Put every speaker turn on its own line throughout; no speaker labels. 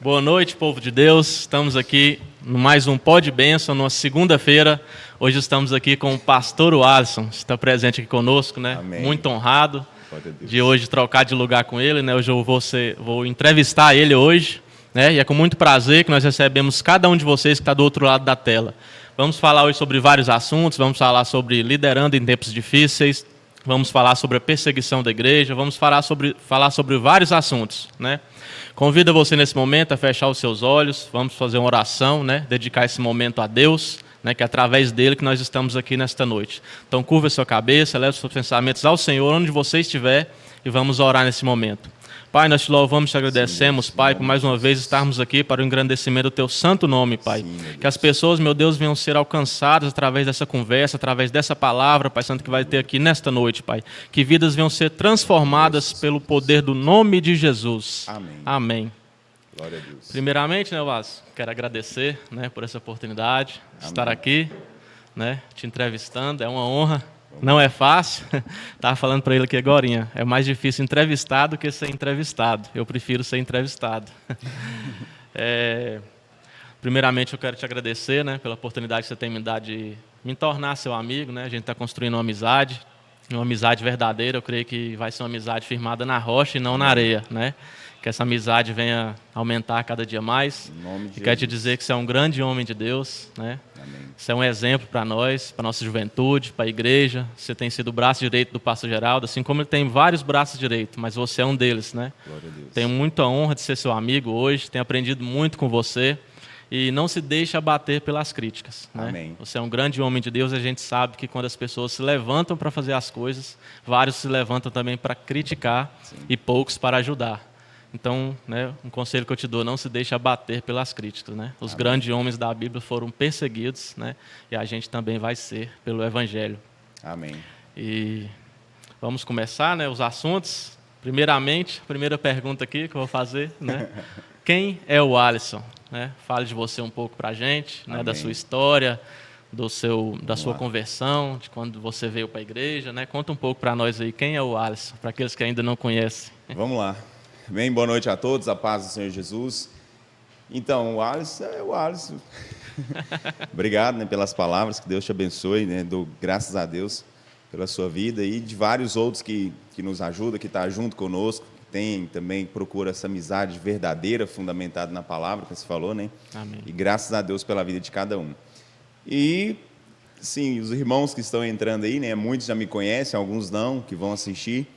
Boa noite, povo de Deus. Estamos aqui no mais um Pó de Bênção, numa segunda-feira. Hoje estamos aqui com o pastor Alisson, que está presente aqui conosco, né?
Amém.
Muito honrado de hoje trocar de lugar com ele, né? Hoje eu vou entrevistar ele hoje, né? E é com muito prazer que nós recebemos cada um de vocês que está do outro lado da tela. Vamos falar hoje sobre vários assuntos, vamos falar sobre liderando em tempos difíceis, vamos falar sobre a perseguição da igreja, vamos falar sobre vários assuntos, né? Convido você nesse momento a fechar os seus olhos, vamos fazer uma oração, né? Dedicar esse momento a Deus, né? Que é através dele que nós estamos aqui nesta noite. Então curva a sua cabeça, leve os seus pensamentos ao Senhor, onde você estiver, e vamos orar nesse momento. Pai, nós te louvamos e te agradecemos, Pai, por mais uma vez estarmos aqui para o engrandecimento do Teu santo nome, Pai. Que as pessoas, meu Deus, venham ser alcançadas através dessa conversa, através dessa palavra, Pai Santo, que vai ter aqui nesta noite, Pai. Que vidas venham ser transformadas pelo poder do nome de Jesus.
Amém.
Amém.
Glória a Deus.
Primeiramente, né, Vaz, quero agradecer, né, por essa oportunidade de estar aqui, né, te entrevistando, é uma honra. Não é fácil, estava falando para ele aqui agorinha, é mais difícil entrevistar do que ser entrevistado. Eu prefiro ser entrevistado. Primeiramente, eu quero te agradecer, né, pela oportunidade que você tem me dado de me tornar seu amigo, né? A gente está construindo uma amizade verdadeira. Eu creio que vai ser uma amizade firmada na rocha e não na areia, né? Que essa amizade venha aumentar cada dia mais.
Em nome de
E quero te
Jesus.
dizer que você é um grande homem de Deus, né?
Amém.
Você é um exemplo para nós, para a nossa juventude, para a igreja. Você tem sido o braço direito do pastor Geraldo, assim como ele tem vários braços direitos, mas você é um deles, né?
Glória a Deus.
Tenho muita honra de ser seu amigo hoje, tenho aprendido muito com você. E não se deixe abater pelas críticas, né?
Amém.
Você é um grande homem de Deus e a gente sabe que quando as pessoas se levantam para fazer as coisas, vários se levantam também para criticar e poucos para ajudar. Então, né, um conselho que eu te dou, não se deixe abater pelas críticas, né? Os grandes homens da Bíblia foram perseguidos, né? E a gente também vai ser pelo Evangelho.
Amém.
E vamos começar, né, os assuntos. Primeiramente, a primeira pergunta aqui que eu vou fazer, né? Quem é o Alisson? Né? Fale de você um pouco para a gente, né? Da sua história, da sua conversão, de quando você veio para a igreja, né? Conta um pouco para nós aí, quem é o Alisson, para aqueles que ainda não conhecem.
Vamos lá. Bem, boa noite a todos, a paz do Senhor Jesus. Então, o Alisson é o Alisson. Obrigado, né, pelas palavras, que Deus te abençoe, né? Dou graças a Deus pela sua vida e de vários outros que nos ajudam, que estão junto conosco, também procura essa amizade verdadeira, fundamentada na palavra que você falou, né?
Amém.
E graças a Deus pela vida de cada um. E, sim, os irmãos que estão entrando aí, né? Muitos já me conhecem, alguns não, que vão assistir.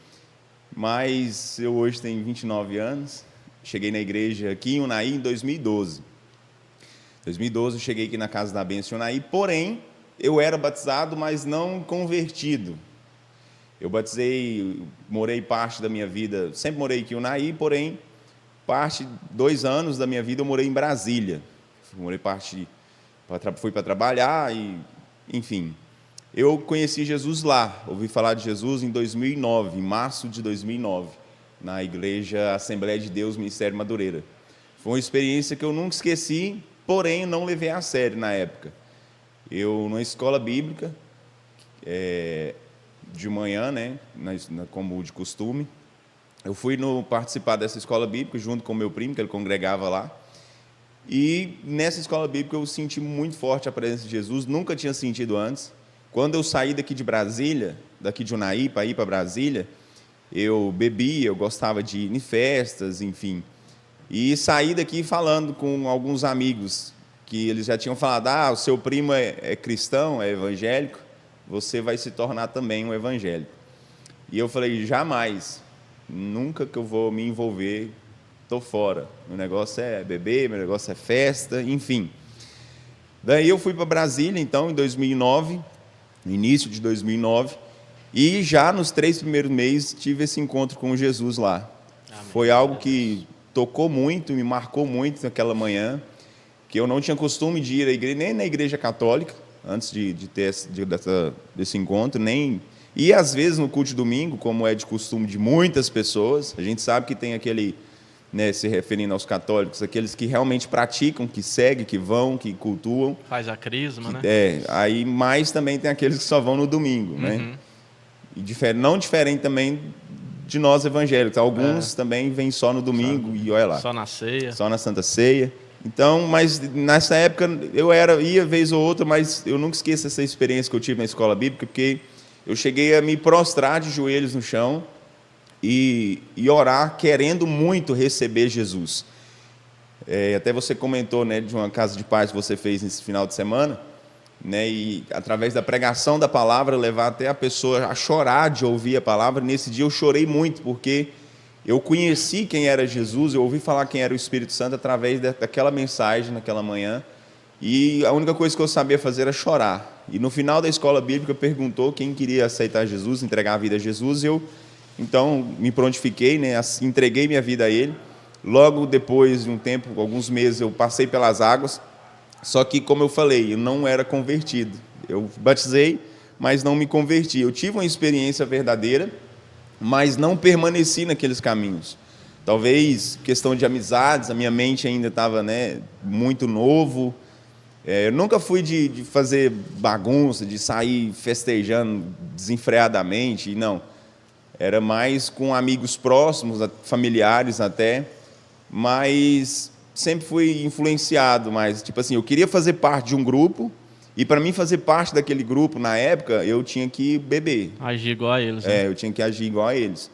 Mas eu hoje tenho 29 anos, cheguei na igreja aqui em Unai em 2012. Em 2012 eu cheguei aqui na Casa da Bênção em Unai, porém, eu era batizado, mas não convertido. Eu batizei, morei parte da minha vida, sempre morei aqui em Unai, porém, 2 anos da minha vida eu morei em Brasília. Fui para trabalhar e, enfim... Eu conheci Jesus lá, ouvi falar de Jesus em 2009, em março de 2009, na Igreja Assembleia de Deus, Ministério Madureira. Foi uma experiência que eu nunca esqueci, porém não levei a sério na época. Eu, numa escola bíblica, de manhã, né, como de costume, eu fui participar dessa escola bíblica junto com meu primo, que ele congregava lá. E nessa escola bíblica eu senti muito forte a presença de Jesus, nunca tinha sentido antes. Quando eu saí daqui de Brasília, daqui de Unai, para ir para Brasília, eu bebia, eu gostava de ir em festas, enfim. E saí daqui falando com alguns amigos, que eles já tinham falado, o seu primo é cristão, é evangélico, você vai se tornar também um evangélico. E eu falei, jamais, nunca que eu vou me envolver, estou fora. Meu negócio é beber, meu negócio é festa, enfim. Daí eu fui para Brasília, então, em 2009, no início de 2009, e já nos 3 primeiros meses tive esse encontro com Jesus lá. Amém. Foi algo que tocou muito, me marcou muito naquela manhã, que eu não tinha costume de ir à igreja, nem na igreja católica, antes de ter desse encontro, nem... E às vezes no culto de domingo, como é de costume de muitas pessoas, a gente sabe que tem aquele, né, se referindo aos católicos, aqueles que realmente praticam, que seguem, que vão, que cultuam.
Faz a crisma, né?
Aí mais também tem aqueles que só vão no domingo, né? E não diferente também de nós evangélicos. Alguns também vêm só no domingo e olha lá.
Só na ceia.
Só na Santa Ceia. Então, mas nessa época ia vez ou outra, mas eu nunca esqueço essa experiência que eu tive na escola bíblica, porque eu cheguei a me prostrar de joelhos no chão e orar querendo muito receber Jesus. Até você comentou, né, de uma casa de paz que você fez nesse final de semana, né, e através da pregação da palavra levar até a pessoa a chorar de ouvir a palavra. Nesse dia eu chorei muito, porque eu conheci quem era Jesus, eu ouvi falar quem era o Espírito Santo através daquela mensagem naquela manhã, e a única coisa que eu sabia fazer era chorar. E no final da escola bíblica perguntou quem queria aceitar Jesus, entregar a vida a Jesus, e eu então me prontifiquei, né, entreguei minha vida a Ele. Logo depois de um tempo, alguns meses, eu passei pelas águas, só que, como eu falei, eu não era convertido. Eu batizei, mas não me converti. Eu tive uma experiência verdadeira, mas não permaneci naqueles caminhos. Talvez questão de amizades, a minha mente ainda estava, né, muito novo. Eu nunca fui de fazer bagunça, de sair festejando desenfreadamente, não. Era mais com amigos próximos, familiares até, mas sempre fui influenciado, mas tipo assim, eu queria fazer parte de um grupo, e para mim fazer parte daquele grupo na época, eu tinha que beber.
Agir igual a eles. Né?
Eu tinha que agir igual a eles.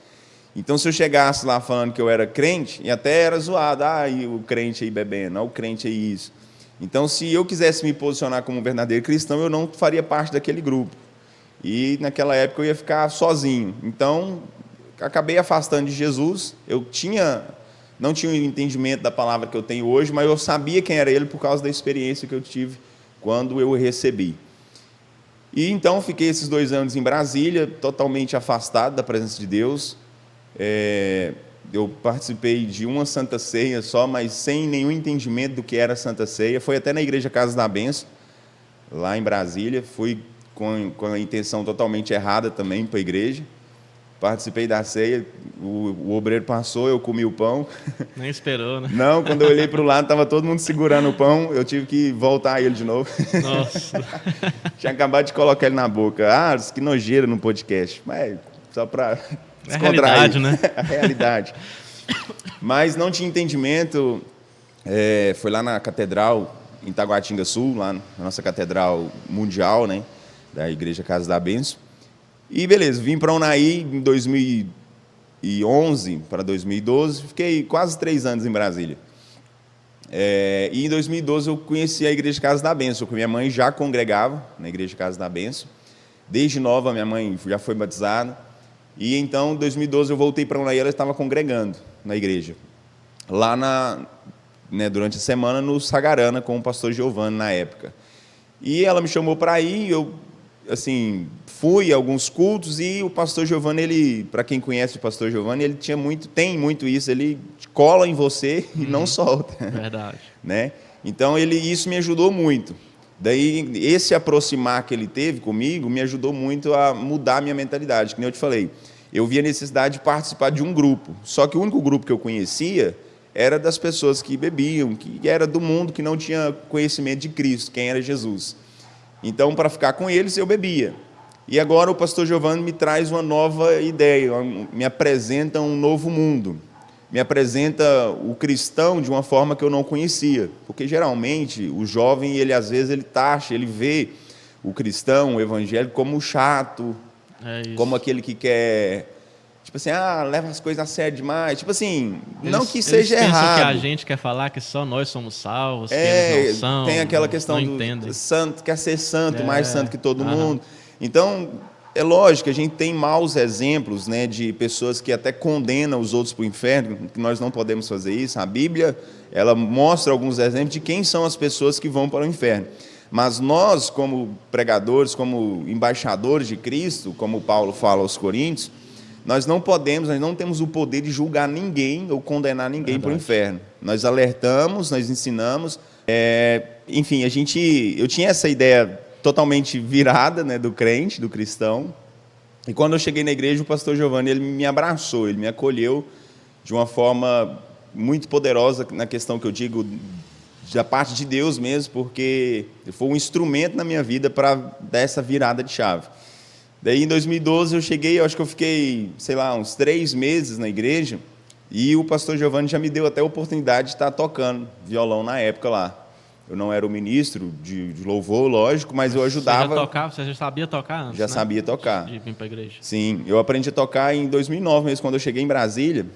Então, se eu chegasse lá falando que eu era crente, e até era zoado, e o crente aí bebendo, o crente aí isso. Então, se eu quisesse me posicionar como um verdadeiro cristão, eu não faria parte daquele grupo. E naquela época eu ia ficar sozinho. Então, acabei afastando de Jesus. Eu não tinha o entendimento da palavra que eu tenho hoje, mas eu sabia quem era Ele por causa da experiência que eu tive quando eu o recebi. E então fiquei esses 2 anos em Brasília, totalmente afastado da presença de Deus. Eu participei de uma Santa Ceia só, mas sem nenhum entendimento do que era a Santa Ceia. Foi até na Igreja Casa da Bênção, lá em Brasília. Fui com a intenção totalmente errada também para a igreja. Participei da ceia, o obreiro passou, eu comi o pão.
Nem esperou, né?
Não, quando eu olhei para o lado, estava todo mundo segurando o pão, eu tive que voltar ele de novo.
Nossa.
Tinha acabado de colocar ele na boca. Que nojeira no podcast. Mas só para descontrair.
É a realidade, né?
A realidade. Mas não tinha entendimento. Foi lá na catedral, em Taguatinga Sul, lá na nossa catedral mundial, né, da Igreja Casa da Bênção. E beleza, vim para Unai em 2011 para 2012, fiquei quase 3 anos em Brasília. E em 2012 eu conheci a Igreja Casa da Bênção, porque minha mãe já congregava na Igreja Casa da Bênção. Desde nova, minha mãe já foi batizada. E então, em 2012, eu voltei para Unai e ela estava congregando na igreja. Lá durante a semana, no Sagarana, com o pastor Giovanni, na época. E ela me chamou para ir, eu fui a alguns cultos, e o pastor Giovanni, para quem conhece o pastor Giovanni, ele tem muito isso, ele cola em você e não solta.
Verdade.
Né? Então, isso me ajudou muito. Daí, esse aproximar que ele teve comigo me ajudou muito a mudar a minha mentalidade. Como eu te falei, eu vi a necessidade de participar de um grupo. Só que o único grupo que eu conhecia era das pessoas que bebiam, que era do mundo, que não tinha conhecimento de Cristo, quem era Jesus. Então, para ficar com eles, eu bebia. E agora o pastor Giovanni me traz uma nova ideia, me apresenta um novo mundo, me apresenta o cristão de uma forma que eu não conhecia. Porque, geralmente, o jovem, às vezes, ele vê o cristão, o evangélico, como chato, como aquele que quer... Tipo assim, leva as coisas a sério demais. Tipo assim, não que seja errado.
Que a gente quer falar que só nós somos salvos, que eles não são.
Tem aquela questão do santo, quer ser santo, mais santo que todo mundo. Então, é lógico que a gente tem maus exemplos, né, de pessoas que até condenam os outros para o inferno, que nós não podemos fazer isso. A Bíblia, ela mostra alguns exemplos de quem são as pessoas que vão para o inferno. Mas nós, como pregadores, como embaixadores de Cristo, como Paulo fala aos Coríntios, nós não temos o poder de julgar ninguém ou condenar ninguém para o inferno. Nós alertamos, nós ensinamos. Enfim, eu tinha essa ideia totalmente virada, né, do crente, do cristão. E quando eu cheguei na igreja, o pastor Giovanni, ele me abraçou, ele me acolheu de uma forma muito poderosa, na questão que eu digo, da parte de Deus mesmo, porque foi um instrumento na minha vida para dar essa virada de chave. Daí, em 2012, eu cheguei, eu acho que eu fiquei, sei lá, uns 3 meses na igreja, e o pastor Giovanni já me deu até a oportunidade de estar tocando violão na época lá. Eu não era o ministro de louvor, lógico, mas eu ajudava.
Você já sabia tocar antes,
Já
né?
sabia tocar.
De vir para a igreja.
Sim, eu aprendi a tocar em 2009 mesmo, quando eu cheguei em Brasília,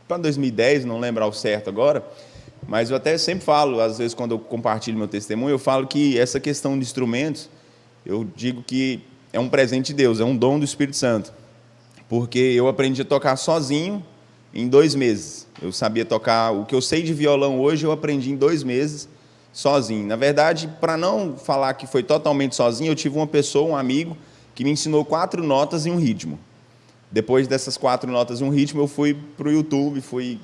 para 2010, não lembro ao certo agora, mas eu até sempre falo, às vezes quando eu compartilho meu testemunho, eu falo que essa questão de instrumentos, eu digo que é um presente de Deus, é um dom do Espírito Santo, porque eu aprendi a tocar sozinho em 2 meses. Eu sabia tocar, o que eu sei de violão hoje, eu aprendi em 2 meses, sozinho. Na verdade, para não falar que foi totalmente sozinho, eu tive uma pessoa, um amigo, que me ensinou 4 notas e um ritmo. Depois dessas 4 notas e um ritmo, eu fui para o YouTube, fui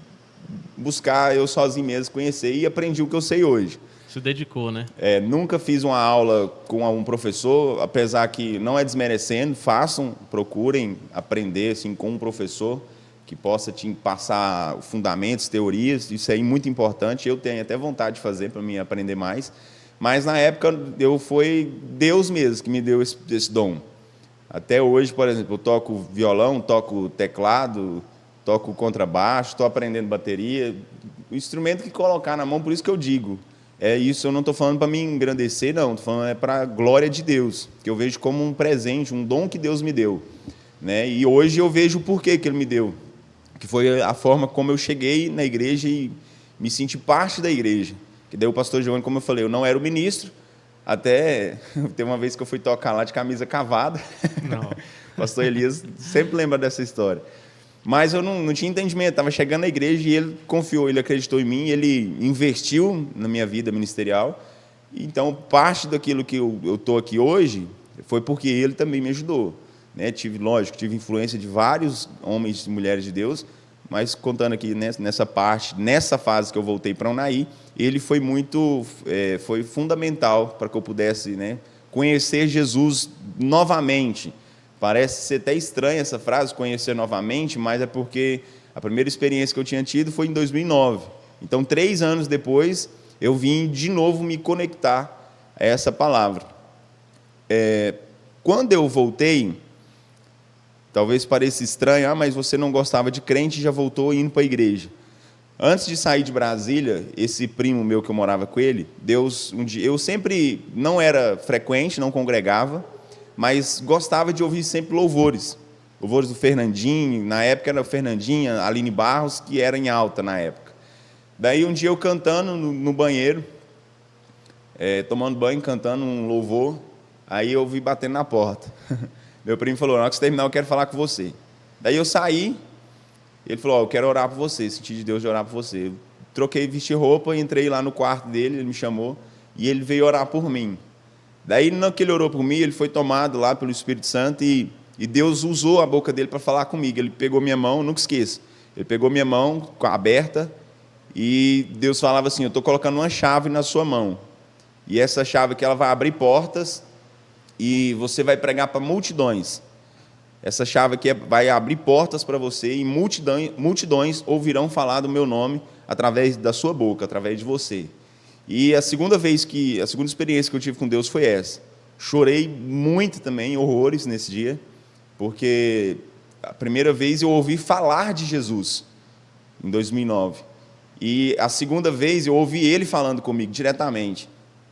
buscar eu sozinho mesmo, conhecer e aprendi o que eu sei hoje.
Se dedicou, né?
Nunca fiz uma aula com um professor, apesar que não é desmerecendo, façam, procurem aprender assim, com um professor que possa te passar fundamentos, teorias, isso é muito importante. Eu tenho até vontade de fazer para mim aprender mais, mas na época foi Deus mesmo que me deu esse dom. Até hoje, por exemplo, eu toco violão, toco teclado, toco contrabaixo, estou aprendendo bateria, o instrumento que colocar na mão, por isso que eu digo, isso eu não estou falando para me engrandecer, não, estou falando para a glória de Deus, que eu vejo como um presente, um dom que Deus me deu, né? E hoje eu vejo o porquê que Ele me deu, que foi a forma como eu cheguei na igreja e me senti parte da igreja. Que daí o pastor Giovanni, como eu falei, eu não era o ministro, até teve uma vez que eu fui tocar lá de camisa cavada. Não. O pastor Elias sempre lembra dessa história. Mas eu não tinha entendimento, estava chegando na igreja e ele confiou, ele acreditou em mim, ele investiu na minha vida ministerial. Então, parte daquilo que eu estou aqui hoje foi porque ele também me ajudou. Né? Tive influência de vários homens e mulheres de Deus, mas contando aqui nessa fase que eu voltei para Unai, ele foi foi fundamental para que eu pudesse, né, conhecer Jesus novamente. Parece ser até estranha essa frase, conhecer novamente, mas é porque a primeira experiência que eu tinha tido foi em 2009. Então, 3 anos depois, eu vim de novo me conectar a essa palavra. Quando eu voltei, talvez pareça estranho, mas você não gostava de crente e já voltou indo para a igreja. Antes de sair de Brasília, esse primo meu que eu morava com ele, eu sempre não era frequente, não congregava, mas gostava de ouvir sempre louvores do Fernandinho, na época era o Fernandinho, a Aline Barros, que era em alta na época. Daí um dia eu cantando no banheiro, tomando banho, cantando um louvor, aí eu ouvi batendo na porta. Meu primo falou, na hora que você terminar eu quero falar com você. Daí eu saí, ele falou, eu quero orar por você, senti de Deus de orar por você. Eu troquei, vesti roupa, entrei lá no quarto dele, ele me chamou, e ele veio orar por mim. Daí, no que ele orou por mim, ele foi tomado lá pelo Espírito Santo e Deus usou a boca dele para falar comigo. Ele pegou minha mão, nunca esqueço, ele pegou minha mão aberta e Deus falava assim, eu estou colocando uma chave na sua mão. E essa chave aqui, ela vai abrir portas e você vai pregar para multidões. Essa chave aqui vai abrir portas para você e multidões ouvirão falar do meu nome através da sua boca, através de você. E a segunda experiência que eu tive com Deus foi essa. Chorei muito também, horrores nesse dia, porque a primeira vez eu ouvi falar de Jesus, em 2009. E a segunda vez eu ouvi Ele falando comigo diretamente.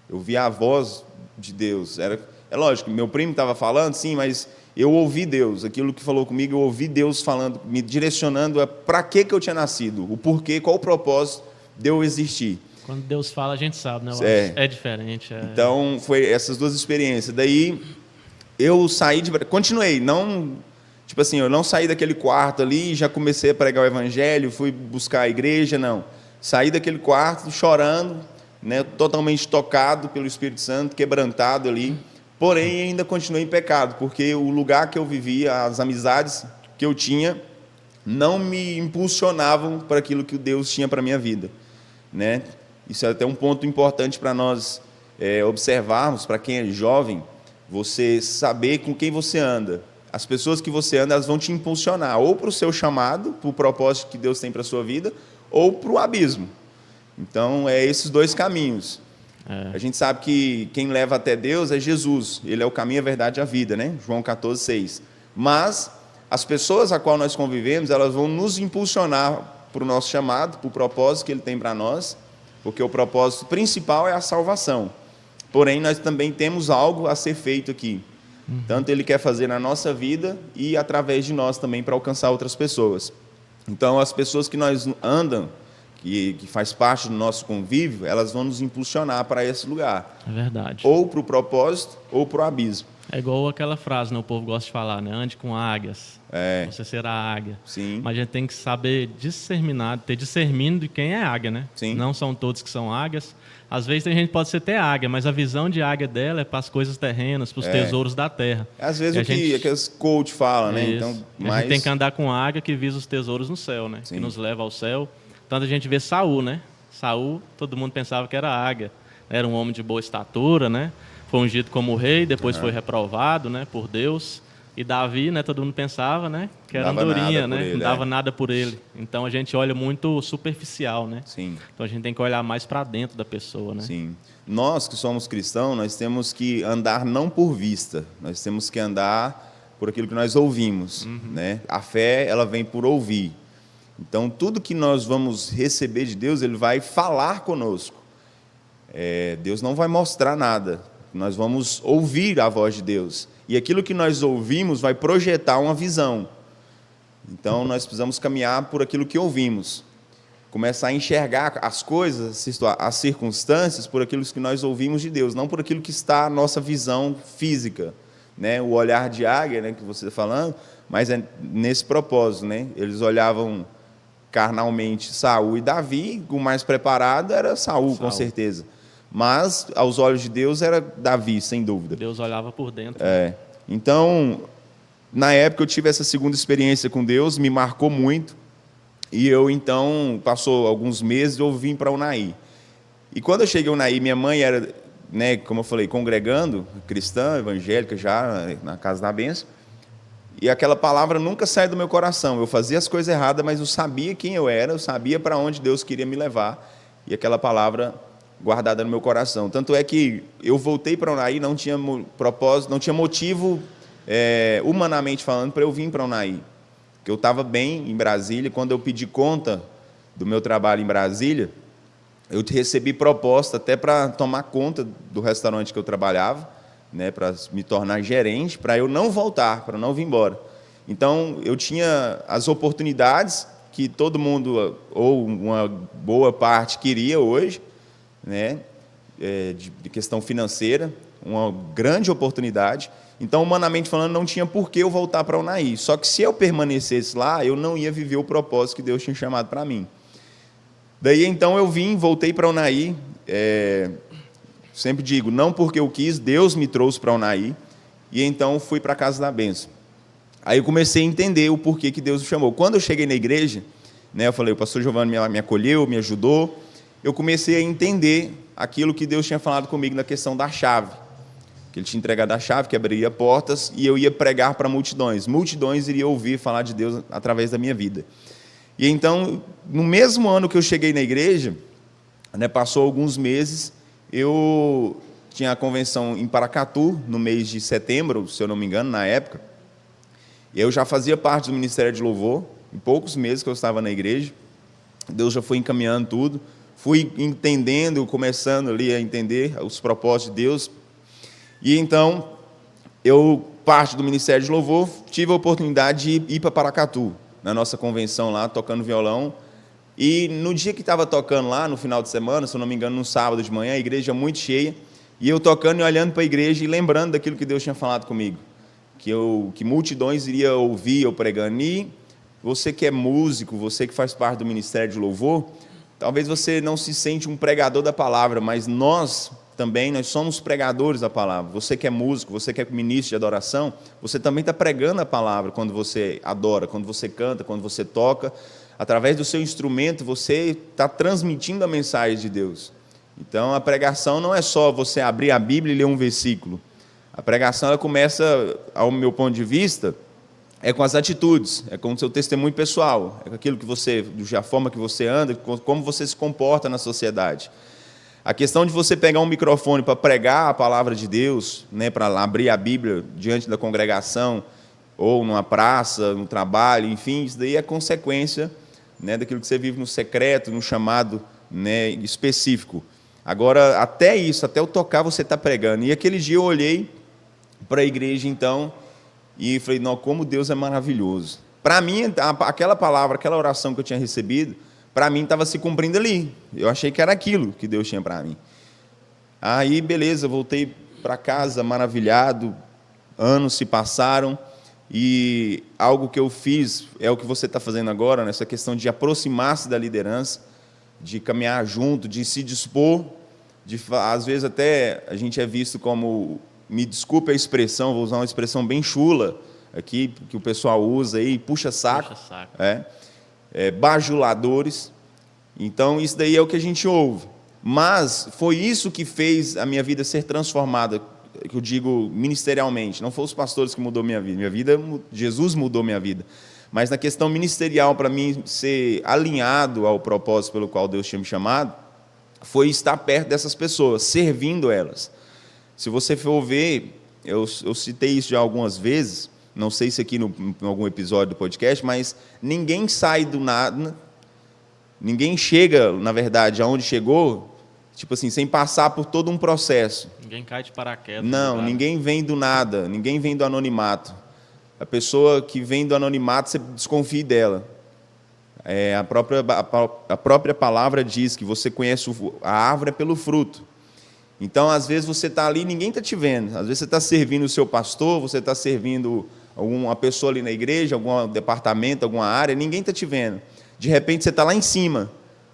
Eu ouvi a voz de Deus. É lógico, meu primo estava falando, sim, mas eu ouvi Deus. Aquilo que falou comigo, eu ouvi Deus falando, me direcionando para que eu tinha nascido, o porquê, qual o propósito de eu existir.
Quando Deus fala, a gente sabe, né? É diferente.
Então, foi essas 2 experiências. Daí, eu continuei, eu não saí daquele quarto ali, já comecei a pregar o evangelho, fui buscar a igreja, não. Saí daquele quarto chorando, né, totalmente tocado pelo Espírito Santo, quebrantado ali, porém, ainda continuei em pecado, porque o lugar que eu vivia, as amizades que eu tinha, não me impulsionavam para aquilo que Deus tinha para a minha vida, né? Isso é até um ponto importante para nós observarmos, para quem é jovem, você saber com quem você anda. As pessoas que você anda, elas vão te impulsionar, ou para o seu chamado, para o propósito que Deus tem para a sua vida, ou para o abismo. Então, esses 2 caminhos. A gente sabe que quem leva até Deus é Jesus. Ele é o caminho, a verdade e a vida, né? João 14:6. Mas as pessoas a qual nós convivemos, elas vão nos impulsionar para o nosso chamado, para o propósito que Ele tem para nós, porque o propósito principal é a salvação. Porém, nós também temos algo a ser feito aqui. Tanto Ele quer fazer na nossa vida e através de nós também para alcançar outras pessoas. Então, as pessoas que nós andam, que faz parte do nosso convívio, elas vão nos impulsionar para esse lugar.
É verdade.
Ou para o propósito, ou para o abismo.
É igual aquela frase, né? O povo gosta de falar, né? Ande com águias, você será águia.
Sim.
Mas a gente tem que saber discerminar, ter discernimento de quem é águia, né?
Sim.
Não são todos que são águias. Às vezes a gente pode ser até águia, mas a visão de águia dela é para as coisas terrenas, para os tesouros da terra.
Às vezes aqueles coach falam, né?
Então, a gente tem que andar com águia que visa os tesouros no céu, né?
Sim.
Que nos leva ao céu. Tanto a gente vê Saul, né? Saul, todo mundo pensava que era águia. Era um homem de boa estatura, né? Foi ungido como rei, depois foi reprovado, né, por Deus. E Davi, né, todo mundo pensava, né, que era andorinha, né, não dava nada por ele. Então a gente olha muito superficial, né?
Sim.
Então a gente tem que olhar mais para dentro da pessoa, né?
Sim. Nós que somos cristãos, nós temos que andar não por vista, nós temos que andar por aquilo que nós ouvimos, né? A fé, ela vem por ouvir. Então tudo que nós vamos receber de Deus, Ele vai falar conosco. Deus não vai mostrar nada. Nós vamos ouvir a voz de Deus. E aquilo que nós ouvimos vai projetar uma visão. Então, nós precisamos caminhar por aquilo que ouvimos. Começar a enxergar as coisas, as circunstâncias, por aquilo que nós ouvimos de Deus, não por aquilo que está a nossa visão física, né? O olhar de águia, né, que você está falando, mas é nesse propósito, né? Eles olhavam carnalmente Saul e Davi, o mais preparado era Saul, com certeza. Mas, aos olhos de Deus, era Davi, sem dúvida.
Deus olhava por dentro.
Então, na época, eu tive essa segunda experiência com Deus, me marcou muito. E eu, então, passou alguns meses, eu vim para Unai. E quando eu cheguei a Unai, minha mãe era, né, como eu falei, congregando, cristã, evangélica, já na Casa da Bênção. E aquela palavra nunca saiu do meu coração. Eu fazia as coisas erradas, mas eu sabia quem eu era, eu sabia para onde Deus queria me levar. E aquela palavra guardada no meu coração. Tanto é que eu voltei para Unai, não tinha propósito, não tinha motivo, humanamente falando, para eu vir para Unai. Porque eu estava bem em Brasília. Quando eu pedi conta do meu trabalho em Brasília, eu recebi proposta até para tomar conta do restaurante que eu trabalhava, né, para me tornar gerente, para eu não voltar, para não vir embora. Então, eu tinha as oportunidades que todo mundo, ou uma boa parte, queria hoje, né, de questão financeira, uma grande oportunidade. Então, humanamente falando, não tinha por que eu voltar para Unai. Só que se eu permanecesse lá, eu não ia viver o propósito que Deus tinha chamado para mim. Daí, então, eu voltei para Unai. Sempre digo, não porque eu quis, Deus me trouxe para Unai. E então, fui para a Casa da Bênção. Aí eu comecei a entender o porquê que Deus me chamou. Quando eu cheguei na igreja, né, eu falei, o pastor Giovanni me acolheu, me ajudou. Eu comecei a entender aquilo que Deus tinha falado comigo na questão da chave. Que Ele tinha entregado a chave, que abriria portas, e eu ia pregar para multidões. Multidões iriam ouvir falar de Deus através da minha vida. E então, no mesmo ano que eu cheguei na igreja, né, passou alguns meses, eu tinha a convenção em Paracatu, no mês de setembro, se eu não me engano, na época. E eu já fazia parte do Ministério de Louvor, em poucos meses que eu estava na igreja. Deus já foi encaminhando tudo. Fui entendendo, começando ali a entender os propósitos de Deus. E então, eu, parte do Ministério de Louvor, tive a oportunidade de ir para Paracatu, na nossa convenção lá, tocando violão. E no dia que estava tocando lá, no final de semana, se eu não me engano, no sábado de manhã, a igreja muito cheia, e eu tocando e olhando para a igreja e lembrando daquilo que Deus tinha falado comigo, que multidões iriam ouvir eu pregando. E você que é músico, você que faz parte do Ministério de Louvor, talvez você não se sente um pregador da palavra, mas nós também, nós somos pregadores da palavra. Você que é músico, você que é ministro de adoração, você também está pregando a palavra quando você adora, quando você canta, quando você toca. Através do seu instrumento, você está transmitindo a mensagem de Deus. Então, a pregação não é só você abrir a Bíblia e ler um versículo. A pregação, ela começa, ao meu ponto de vista, é com as atitudes, é com o seu testemunho pessoal, é com aquilo que você, da forma que você anda, como você se comporta na sociedade. A questão de você pegar um microfone para pregar a palavra de Deus, né, para abrir a Bíblia diante da congregação, ou numa praça, no trabalho, enfim, isso daí é consequência, né, daquilo que você vive no secreto, no chamado, né, específico. Agora, até isso, até eu tocar, você está pregando. E aquele dia eu olhei para a igreja, então, e falei, não, como Deus é maravilhoso. Para mim, aquela palavra, aquela oração que eu tinha recebido, para mim estava se cumprindo ali. Eu achei que era aquilo que Deus tinha para mim. Aí, beleza, voltei para casa maravilhado, anos se passaram, e algo que eu fiz é o que você está fazendo agora, nessa questão de aproximar-se da liderança, de caminhar junto, de se dispor, às vezes até a gente é visto como, me desculpe a expressão, vou usar uma expressão bem chula aqui, que o pessoal usa aí, puxa-saco. Bajuladores. Então, isso daí é o que a gente ouve. Mas foi isso que fez a minha vida ser transformada, que eu digo ministerialmente. Não foram os pastores que mudou minha vida. Minha vida, Jesus mudou minha vida. Mas na questão ministerial, para mim ser alinhado ao propósito pelo qual Deus tinha me chamado, foi estar perto dessas pessoas, servindo elas. Se você for ver, eu citei isso já algumas vezes, não sei se aqui em algum episódio do podcast, mas ninguém sai do nada, ninguém chega, na verdade, aonde chegou, tipo assim, sem passar por todo um processo.
Ninguém cai de paraquedas.
Não, ninguém vem do nada, ninguém vem do anonimato. A pessoa que vem do anonimato, você desconfie dela. A própria palavra diz que você conhece a árvore pelo fruto. Então, às vezes, você está ali e ninguém está te vendo. Às vezes, você está servindo o seu pastor, você está servindo alguma pessoa ali na igreja, algum departamento, alguma área, ninguém está te vendo. De repente, você está lá em cima.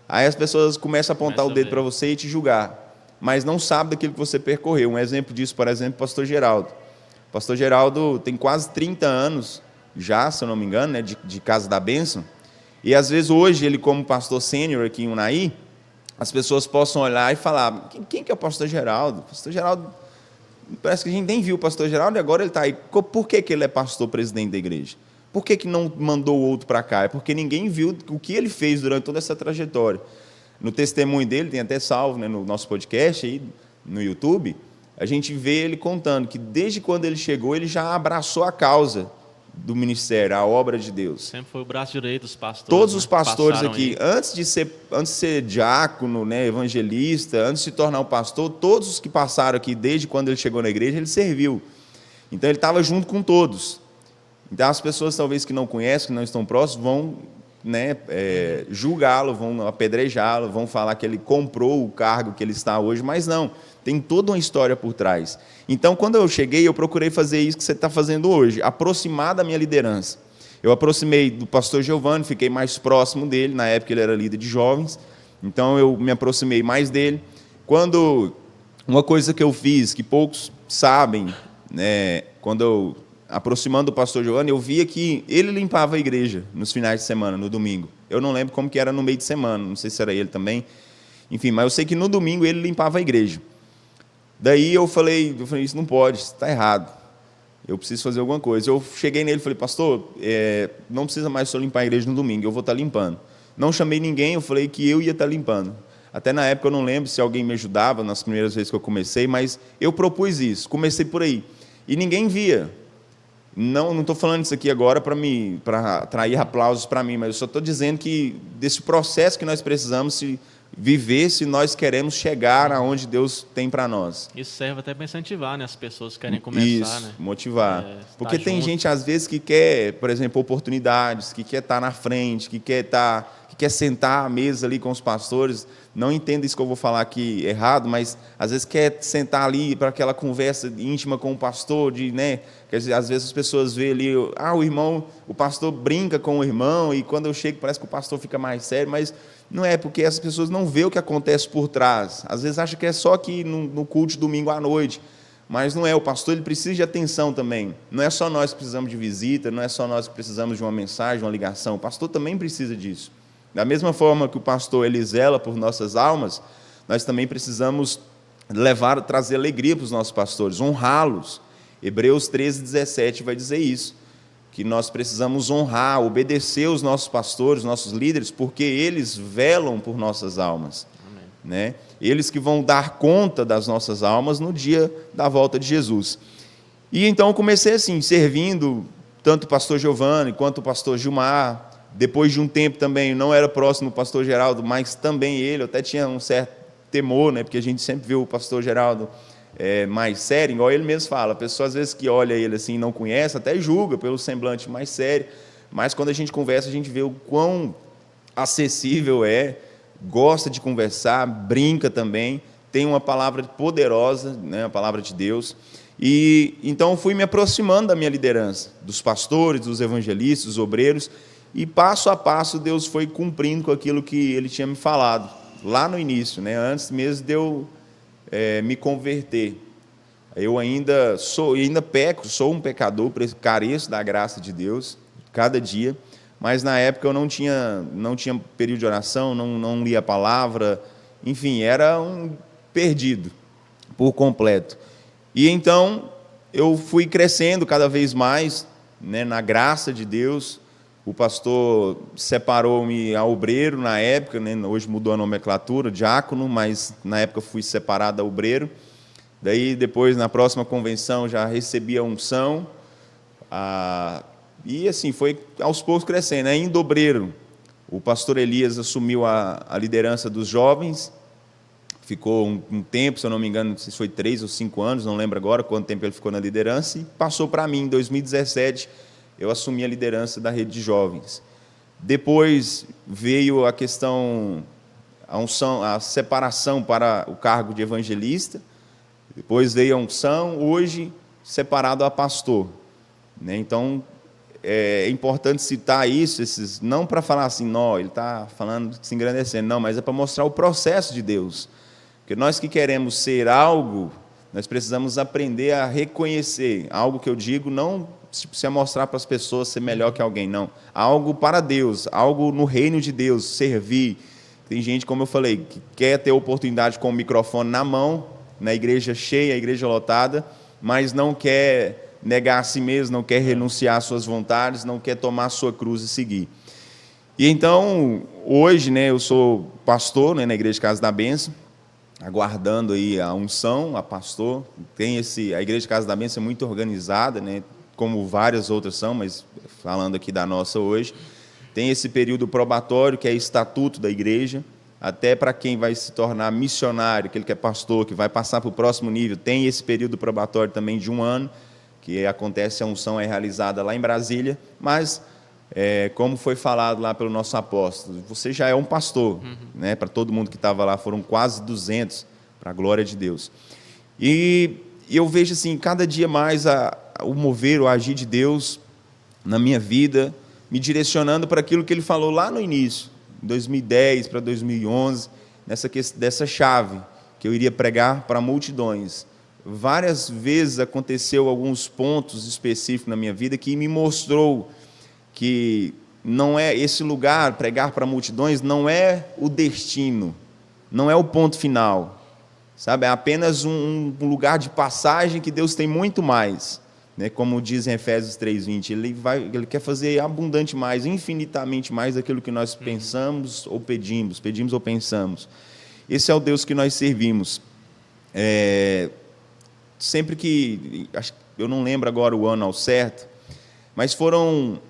Aí as pessoas começam a apontar o dedo para você e te julgar, mas não sabem daquilo que você percorreu. Um exemplo disso, por exemplo, o pastor Geraldo. O pastor Geraldo tem quase 30 anos já, se eu não me engano, né, de Casa da Bênção. E, às vezes, hoje, ele como pastor sênior aqui em Unai, as pessoas possam olhar e falar, quem que é o pastor Geraldo? O pastor Geraldo, parece que a gente nem viu o pastor Geraldo e agora ele está aí. Por que ele é pastor presidente da igreja? Por que não mandou o outro para cá? É porque ninguém viu o que ele fez durante toda essa trajetória. No testemunho dele, tem até salvo, né, no nosso podcast, aí, no YouTube, a gente vê ele contando que desde quando ele chegou, ele já abraçou a causa do ministério, a obra de Deus.
Sempre foi o braço direito dos pastores.
Todos os pastores
passaram
aqui, antes de ser diácono, né, evangelista, antes de se tornar um pastor, todos os que passaram aqui, desde quando ele chegou na igreja, ele serviu. Então, ele estava junto com todos. Então, as pessoas, talvez, que não conhecem, que não estão próximos, vão, né, julgá-lo, vão apedrejá-lo, vão falar que ele comprou o cargo que ele está hoje, mas não, tem toda uma história por trás. Então, quando eu cheguei, eu procurei fazer isso que você está fazendo hoje, aproximar da minha liderança. Eu aproximei do pastor Giovanni, fiquei mais próximo dele, na época ele era líder de jovens, então eu me aproximei mais dele. Quando uma coisa que eu fiz, que poucos sabem, né, quando eu, aproximando do pastor Giovanni, eu via que ele limpava a igreja nos finais de semana, no domingo. Eu não lembro como que era no meio de semana, não sei se era ele também, enfim, mas eu sei que no domingo ele limpava a igreja. Daí eu falei, isso não pode, isso está errado, eu preciso fazer alguma coisa. Eu cheguei nele e falei, pastor, não precisa mais só limpar a igreja no domingo, eu vou estar limpando. Não chamei ninguém, eu falei que eu ia estar limpando. Até na época eu não lembro se alguém me ajudava nas primeiras vezes que eu comecei, mas eu propus isso, comecei por aí. E ninguém via. Não estou falando isso aqui agora para atrair aplausos para mim, mas eu só estou dizendo que desse processo que nós precisamos viver se nós queremos chegar aonde Deus tem para nós.
Isso serve até para incentivar, né, as pessoas que querem começar.
Isso,
né?
motivar. Porque tem gente, às vezes, que quer, por exemplo, oportunidades, que quer estar na frente, que quer sentar à mesa ali com os pastores. Não entenda isso que eu vou falar aqui errado, mas às vezes quer sentar ali para aquela conversa íntima com o pastor, né? Quer dizer, às vezes as pessoas veem ali, o pastor brinca com o irmão, e quando eu chego parece que o pastor fica mais sério, mas não é, porque essas pessoas não veem o que acontece por trás. Às vezes acham que é só aqui no culto de domingo à noite, mas não é. O pastor, ele precisa de atenção também. Não é só nós que precisamos de visita, não é só nós que precisamos de uma mensagem, uma ligação. O pastor também precisa disso. Da mesma forma que o pastor, ele zela por nossas almas, nós também precisamos trazer alegria para os nossos pastores, honrá-los. Hebreus 13:17 vai dizer isso, que nós precisamos honrar, obedecer os nossos pastores, nossos líderes, porque eles velam por nossas almas.
Amém.
né? Eles que vão dar conta das nossas almas no dia da volta de Jesus. E então eu comecei assim, servindo tanto o pastor Giovanni quanto o pastor Gilmar. Depois de um tempo também, não era próximo do pastor Geraldo, mas também ele, eu até tinha um certo temor, né? Porque a gente sempre viu o pastor Geraldo mais sério, igual ele mesmo fala. A pessoa, às vezes, que olha ele assim, não conhece, até julga pelo semblante mais sério, mas quando a gente conversa, a gente vê o quão acessível gosta de conversar, brinca também, tem uma palavra poderosa, né? A palavra de Deus. E então fui me aproximando da minha liderança, dos pastores, dos evangelistas, dos obreiros, e passo a passo Deus foi cumprindo com aquilo que Ele tinha me falado, lá no início, né? Antes mesmo de eu me converter. Eu ainda peco, sou um pecador, careço da graça de Deus, cada dia, mas na época eu não tinha período de oração, não lia a palavra, enfim, era um perdido por completo. E então eu fui crescendo cada vez mais, né, na graça de Deus. O pastor separou-me a obreiro na época, né? Hoje mudou a nomenclatura, diácono, mas na época fui separado a obreiro. Daí depois, na próxima convenção, já recebi a unção. E assim, foi aos poucos crescendo. Ainda obreiro, o pastor Elias assumiu a liderança dos jovens, ficou um tempo, se eu não me engano, não sei se foi 3 ou 5 anos, não lembro agora quanto tempo ele ficou na liderança, e passou para mim, em 2017, eu assumi a liderança da rede de jovens. Depois veio a questão, a unção, a separação para o cargo de evangelista, depois veio a unção, hoje separado a pastor, né? Então, é importante citar isso, não para falar assim, não, ele está falando, se engrandecendo, não, mas é para mostrar o processo de Deus. Porque nós que queremos ser algo, nós precisamos aprender a reconhecer. Algo que eu digo, não se mostrar para as pessoas ser melhor que alguém, não. Algo para Deus, algo no reino de Deus, servir. Tem gente, como eu falei, que quer ter oportunidade com o microfone na mão, na igreja cheia, a igreja lotada, mas não quer negar a si mesmo, não quer renunciar às suas vontades, não quer tomar a sua cruz e seguir. E então, hoje, né, eu sou pastor, né, na Igreja de Casa da Bênção, aguardando aí a unção, a pastor. A Igreja de Casa da Bênção é muito organizada, né, como várias outras são, mas falando aqui da nossa hoje, tem esse período probatório, que é estatuto da igreja, até para quem vai se tornar missionário, aquele que é pastor, que vai passar para o próximo nível, tem esse período probatório também de 1 ano, que acontece, a unção é realizada lá em Brasília, mas, como foi falado lá pelo nosso apóstolo, você já é um pastor, né? Para todo mundo que estava lá, foram quase 200, para a glória de Deus. E eu vejo assim, cada dia mais o mover, o agir de Deus na minha vida, me direcionando para aquilo que Ele falou lá no início, em 2010 para 2011, dessa chave, que eu iria pregar para multidões. Várias vezes aconteceu alguns pontos específicos na minha vida que me mostrou que não é esse lugar, pregar para multidões, não é o destino, não é o ponto final, sabe? É apenas um lugar de passagem que Deus tem muito mais, né? Como diz em Efésios 3:20, Ele quer fazer abundante mais, infinitamente mais daquilo que nós pensamos ou pedimos ou pensamos. Esse é o Deus que nós servimos. Sempre que, eu não lembro agora o ano ao certo, mas foram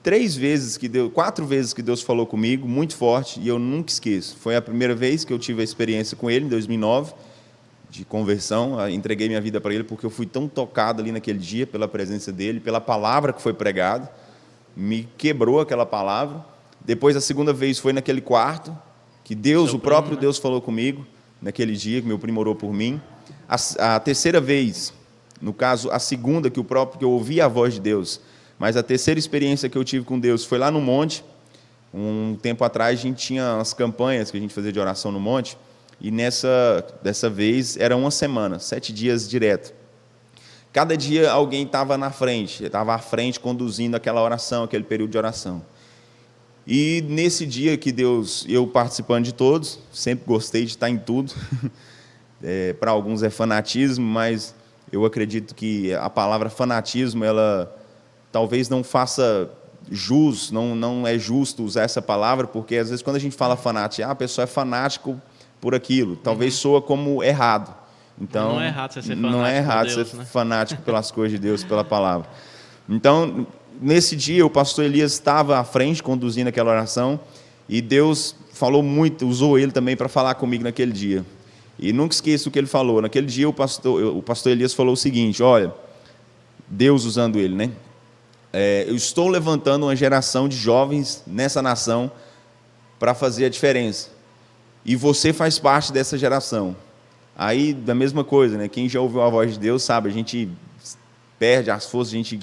4 vezes que Deus falou comigo, muito forte, e eu nunca esqueço. Foi a primeira vez que eu tive a experiência com Ele, em 2009, de conversão, entreguei minha vida para Ele, porque eu fui tão tocado ali naquele dia, pela presença dEle, pela palavra que foi pregada, me quebrou aquela palavra. Depois, a segunda vez, foi naquele quarto, que Deus, o próprio Deus falou comigo, naquele dia, que meu primo orou por mim. A terceira vez, no caso, a segunda, que eu ouvi a voz de Deus, mas a terceira experiência que eu tive com Deus foi lá no monte. Um tempo atrás, a gente tinha umas campanhas que a gente fazia de oração no monte, e dessa vez era 1 semana, 7 dias direto. Cada dia alguém estava à frente conduzindo aquela oração, aquele período de oração. E nesse dia que eu participando de todos, sempre gostei de estar em tudo, para alguns é fanatismo, mas eu acredito que a palavra fanatismo, ela talvez não faça jus, não é justo usar essa palavra, porque às vezes quando a gente fala fanático, a pessoa é fanático por aquilo. Talvez soa como errado. Então,
não é errado você ser fanático,
não é errado
por Deus,
ser
né?
fanático pelas coisas de Deus, pela palavra. Então, nesse dia, o pastor Elias estava à frente, conduzindo aquela oração, e Deus falou muito, usou ele também para falar comigo naquele dia. E nunca esqueço o que ele falou. Naquele dia, o pastor Elias falou o seguinte: olha, Deus usando ele, né? Eu estou levantando uma geração de jovens nessa nação para fazer a diferença. E você faz parte dessa geração. Aí, da mesma coisa, né? Quem já ouviu a voz de Deus sabe, a gente perde as forças, a gente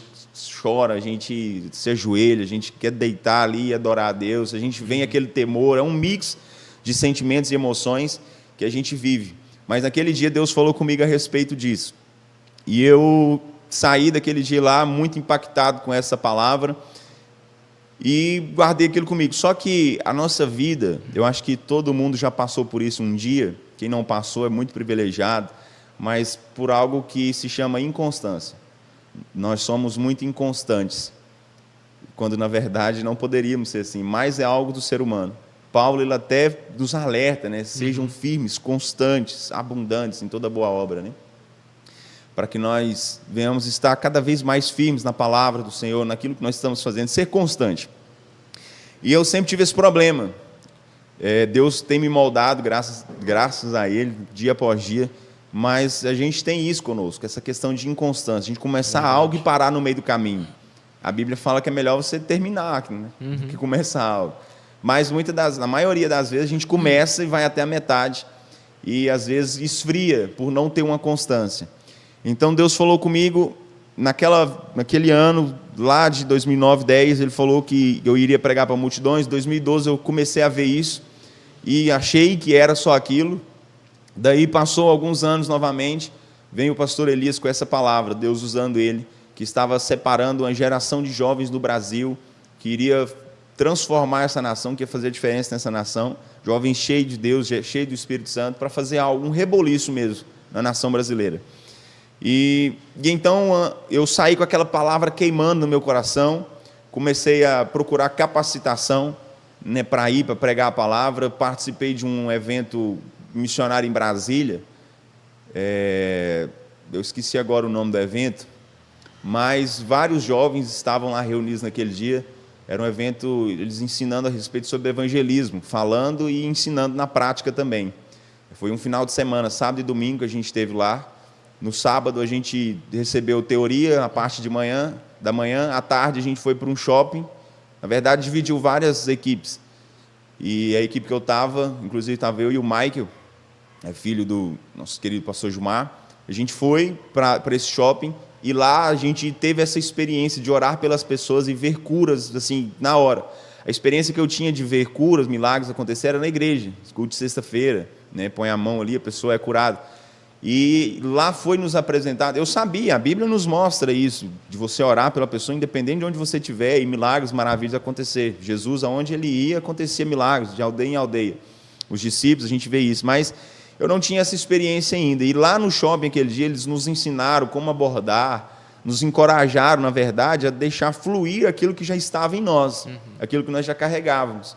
chora, a gente se ajoelha, a gente quer deitar ali e adorar a Deus, a gente vem aquele temor, é um mix de sentimentos e emoções que a gente vive. Mas naquele dia Deus falou comigo a respeito disso. E eu saí daquele dia lá muito impactado com essa palavra e guardei aquilo comigo. Só que a nossa vida, eu acho que todo mundo já passou por isso um dia, quem não passou é muito privilegiado, mas por algo que se chama inconstância. Nós somos muito inconstantes, quando na verdade não poderíamos ser assim, mas é algo do ser humano. Paulo ele até nos alerta, né? Sejam firmes, constantes, abundantes em toda boa obra, né? Para que nós venhamos estar cada vez mais firmes na palavra do Senhor, naquilo que nós estamos fazendo, ser constante. E eu sempre tive esse problema. Deus tem me moldado, graças a Ele, dia após dia, mas a gente tem isso conosco, essa questão de inconstância, a gente começar algo e parar no meio do caminho. A Bíblia fala que é melhor você terminar, né, do que começar algo. Mas na maioria das vezes a gente começa e vai até a metade, e às vezes esfria por não ter uma constância. Então Deus falou comigo, naquele ano, lá de 2009, 2010, Ele falou que eu iria pregar para multidões. Em 2012 eu comecei a ver isso, e achei que era só aquilo. Daí passou alguns anos novamente, vem o pastor Elias com essa palavra, Deus usando ele, que estava separando uma geração de jovens do Brasil, que iria transformar essa nação, que ia fazer a diferença nessa nação, jovens cheios de Deus, cheios do Espírito Santo, para fazer algo, um reboliço mesmo, na nação brasileira. E então eu saí com aquela palavra queimando no meu coração, comecei a procurar capacitação, né, para pregar a palavra, participei de um evento missionário em Brasília, eu esqueci agora o nome do evento, mas vários jovens estavam lá reunidos naquele dia. Era um evento, eles ensinando a respeito sobre evangelismo, falando e ensinando na prática também. Foi um final de semana, sábado e domingo a gente esteve lá. No sábado a gente recebeu teoria, a parte da manhã, à tarde a gente foi para um shopping. Na verdade dividiu várias equipes, e a equipe que eu estava, inclusive estava eu e o Michael, filho do nosso querido pastor Gilmar. A gente foi para esse shopping, e lá a gente teve essa experiência de orar pelas pessoas e ver curas, assim, na hora. A experiência que eu tinha de ver curas, milagres acontecer, era na igreja, culto de sexta-feira, né? Põe a mão ali, a pessoa é curada. E lá foi nos apresentado, eu sabia, a Bíblia nos mostra isso, de você orar pela pessoa, independente de onde você estiver, e milagres, maravilhas acontecer. Jesus, aonde ele ia, acontecia milagres, de aldeia em aldeia. Os discípulos, a gente vê isso, mas eu não tinha essa experiência ainda. E lá no shopping, aquele dia, eles nos ensinaram como abordar, nos encorajaram, na verdade, a deixar fluir aquilo que já estava em nós, aquilo que nós já carregávamos.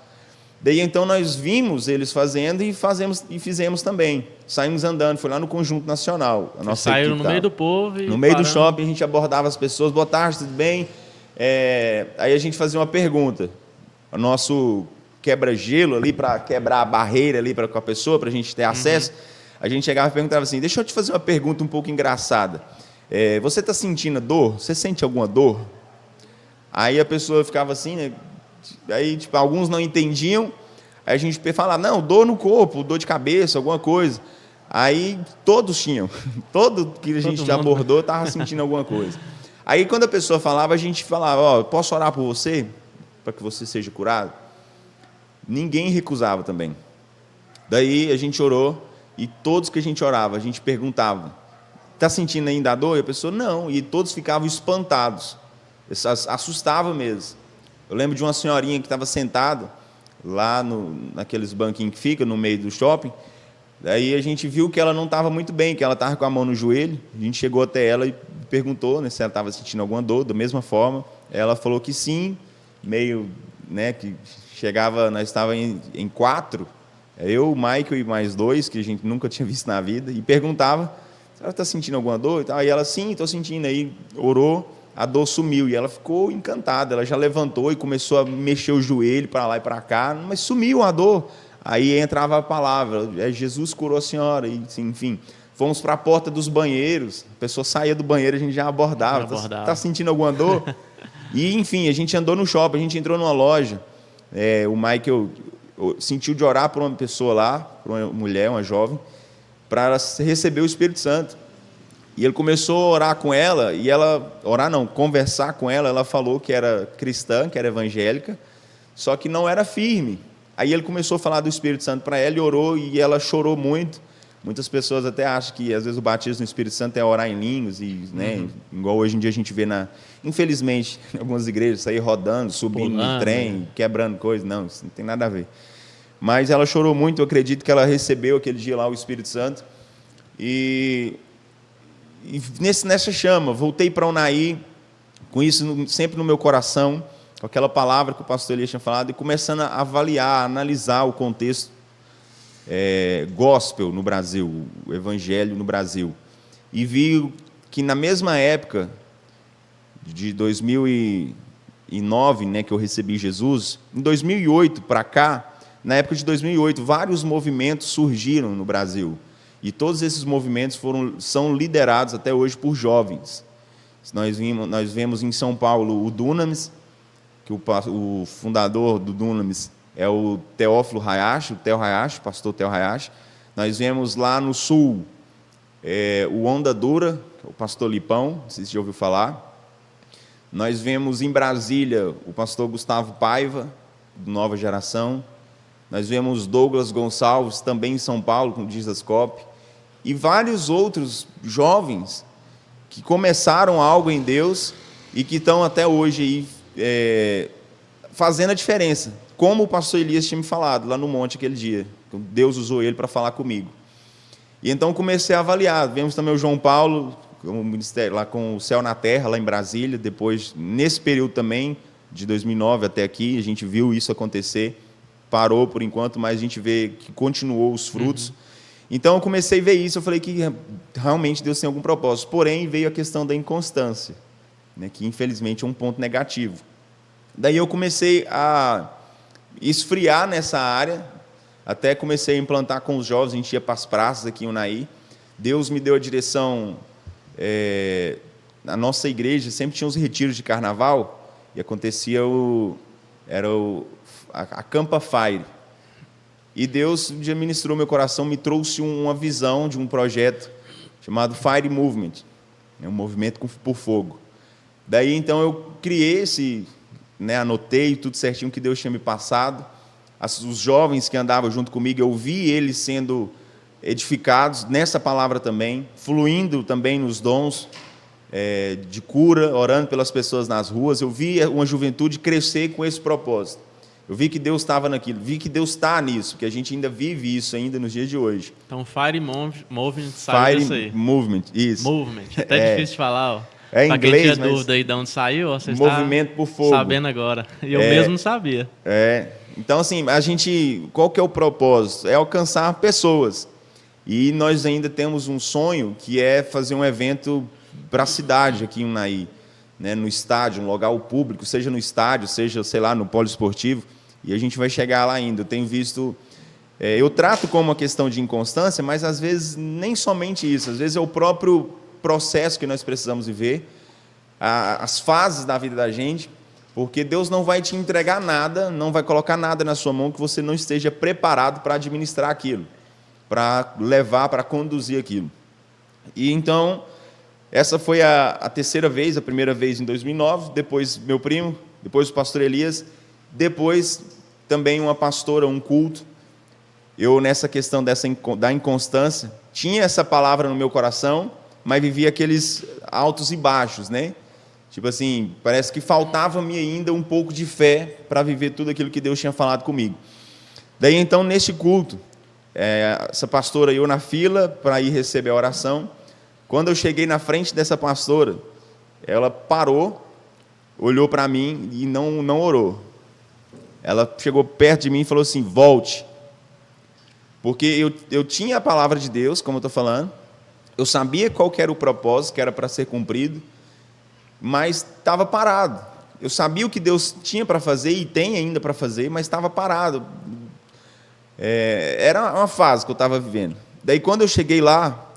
Daí, então, nós vimos eles fazendo e fizemos também. Saímos andando, foi lá no Conjunto Nacional. A nossa
saíram
equipe
no meio do povo e
no meio do
parando.
shopping, a gente abordava as pessoas. Boa tarde, tudo bem? Aí a gente fazia uma pergunta. O nosso quebra-gelo ali, para quebrar a barreira ali com a pessoa, para a gente ter acesso, a gente chegava e perguntava assim: deixa eu te fazer uma pergunta um pouco engraçada. Você está sentindo dor? Você sente alguma dor? Aí a pessoa ficava assim, né? Aí, tipo, alguns não entendiam. Aí a gente falava: não, dor no corpo, dor de cabeça, alguma coisa. Aí todos tinham. Todo que a gente abordou estava sentindo alguma coisa. Aí quando a pessoa falava, a gente falava: ó, posso orar por você? Para que você seja curado? Ninguém recusava também. Daí a gente orou, e todos que a gente orava, a gente perguntava: está sentindo ainda a dor? E a pessoa: não. E todos ficavam espantados. Assustava mesmo. Eu lembro de uma senhorinha que estava sentada lá naqueles banquinhos que fica no meio do shopping. Daí a gente viu que ela não estava muito bem, que ela estava com a mão no joelho. A gente chegou até ela e perguntou, né, se ela estava sentindo alguma dor. Da mesma forma, ela falou que sim, meio, né, que chegava, nós estávamos em 4, Eu, o Michael e mais 2, que a gente nunca tinha visto na vida, e perguntava, ela está sentindo alguma dor? E ela, sim, estou sentindo. Aí orou, a dor sumiu, e ela ficou encantada, ela já levantou e começou a mexer o joelho para lá e para cá, mas sumiu a dor. Aí entrava a palavra, Jesus curou a senhora, e, enfim. Fomos para a porta dos banheiros, a pessoa saía do banheiro, a gente já abordava. Está sentindo alguma dor? E, enfim, a gente andou no shopping, a gente entrou numa loja, o Michael sentiu de orar por uma pessoa lá, por uma mulher, uma jovem, para ela receber o Espírito Santo. E ele começou a orar com ela, e ela, conversar com ela, ela falou que era cristã, que era evangélica, só que não era firme. Aí ele começou a falar do Espírito Santo para ela, e orou, e ela chorou muito. Muitas pessoas até acham que, às vezes, o batismo no Espírito Santo é orar em línguas, e, né, igual hoje em dia a gente vê, infelizmente, em algumas igrejas, sair rodando, subindo no trem, quebrando coisas. Não, isso não tem nada a ver. Mas ela chorou muito, eu acredito que ela recebeu aquele dia lá o Espírito Santo. E nessa chama, voltei para Unai, com isso sempre no meu coração, com aquela palavra que o pastor Elias tinha falado, e começando a avaliar, a analisar o contexto gospel no Brasil, o evangelho no Brasil. E vi que na mesma época, de 2009, né, que eu recebi Jesus, em 2008 para cá, na época de 2008, vários movimentos surgiram no Brasil. E todos esses movimentos são liderados até hoje por jovens. Nós vemos em São Paulo o Dunamis, que o fundador do Dunamis é o Teófilo Hayashi, pastor Theo Hayashi. Nós vemos lá no Sul o Onda Dura, que é o pastor Lipão, não sei se já ouviu falar. Nós vemos em Brasília o pastor Gustavo Paiva, do Nova Geração. Nós vemos Douglas Gonçalves, também em São Paulo, com o Jesus Cop. E vários outros jovens que começaram algo em Deus e que estão até hoje aí, fazendo a diferença. Como o pastor Elias tinha me falado lá no monte aquele dia. Deus usou ele para falar comigo. E então comecei a avaliar. Vemos também o João Paulo, o ministério lá com o Céu na Terra, lá em Brasília. Depois, nesse período também, de 2009 até aqui, a gente viu isso acontecer. Parou por enquanto, mas a gente vê que continuou os frutos. Então eu comecei a ver isso, eu falei que realmente Deus tem algum propósito. Porém, veio a questão da inconstância, né, que infelizmente é um ponto negativo. Daí eu comecei a esfriar nessa área, até comecei a implantar com os jovens, a gente ia para as praças aqui em Unai. Deus me deu a direção, na nossa igreja sempre tinha uns retiros de carnaval, e acontecia a Campa Fire. E Deus um dia ministrou meu coração, me trouxe uma visão de um projeto chamado Fire Movement, um movimento por fogo. Daí, então, eu criei anotei tudo certinho que Deus tinha me passado. Os jovens que andavam junto comigo, eu vi eles sendo edificados nessa palavra também, fluindo também nos dons de cura, orando pelas pessoas nas ruas. Eu vi uma juventude crescer com esse propósito. Eu vi que Deus estava naquilo, vi que Deus está nisso, que a gente ainda vive isso ainda nos dias de hoje.
Então, Fire Movement saiu disso aí.
Fire Movement, isso.
Movement, até difícil de falar, ó.
É em inglês,
quem tinha dúvida aí de onde saiu, você
movimento por fogo.
Sabendo agora. E eu mesmo não sabia.
Então, assim, qual que é o propósito? É alcançar pessoas. E nós ainda temos um sonho, que é fazer um evento para a cidade aqui em Unai, né, no estádio, um local público, seja no estádio, seja, sei lá, no poliesportivo. E a gente vai chegar lá ainda. Eu tenho visto... eu trato como uma questão de inconstância, mas às vezes nem somente isso. Às vezes é o próprio processo que nós precisamos viver, as fases da vida da gente, porque Deus não vai te entregar nada, não vai colocar nada na sua mão que você não esteja preparado para administrar aquilo, para levar, para conduzir aquilo. E então, essa foi a terceira vez, a primeira vez em 2009, depois meu primo, depois o pastor Elias, depois também uma pastora, um culto. Eu, nessa questão da inconstância, tinha essa palavra no meu coração, mas vivia aqueles altos e baixos, né? Tipo assim, parece que faltava-me ainda um pouco de fé para viver tudo aquilo que Deus tinha falado comigo. Daí, então, nesse culto, essa pastora, eu na fila para ir receber a oração. Quando eu cheguei na frente dessa pastora, ela parou, olhou para mim e não orou. Ela chegou perto de mim e falou assim: volte. Porque eu tinha a palavra de Deus, como eu estou falando, eu sabia qual que era o propósito, que era para ser cumprido, mas estava parado. Eu sabia o que Deus tinha para fazer e tem ainda para fazer, mas estava parado. Era uma fase que eu estava vivendo. Daí, quando eu cheguei lá,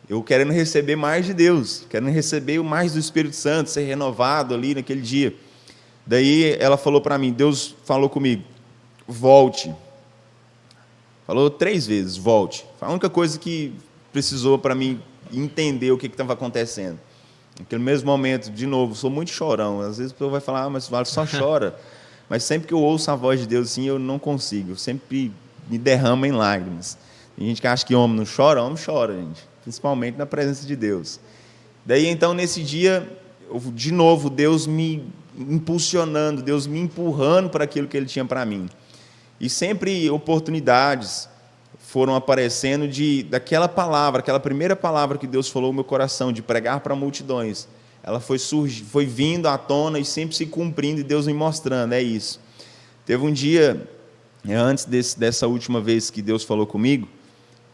eu querendo receber mais de Deus, querendo receber o mais do Espírito Santo, ser renovado ali naquele dia. Daí, ela falou para mim, Deus falou comigo, volte. Falou 3 vezes, volte. Foi a única coisa que precisou para mim entender o que estava acontecendo. Naquele mesmo momento, de novo, sou muito chorão. Às vezes a pessoa vai falar, mas Vale só chora. Mas sempre que eu ouço a voz de Deus assim, eu não consigo. Eu sempre me derramo em lágrimas. Tem gente que acha que homem não chora, homem chora, gente. Principalmente na presença de Deus. Daí, então, nesse dia, de novo, Deus me impulsionando, Deus me empurrando para aquilo que Ele tinha para mim. E sempre oportunidades foram aparecendo daquela palavra, aquela primeira palavra que Deus falou no meu coração, de pregar para multidões. Ela foi vindo à tona e sempre se cumprindo, e Deus me mostrando, é isso. Teve um dia, antes dessa última vez que Deus falou comigo,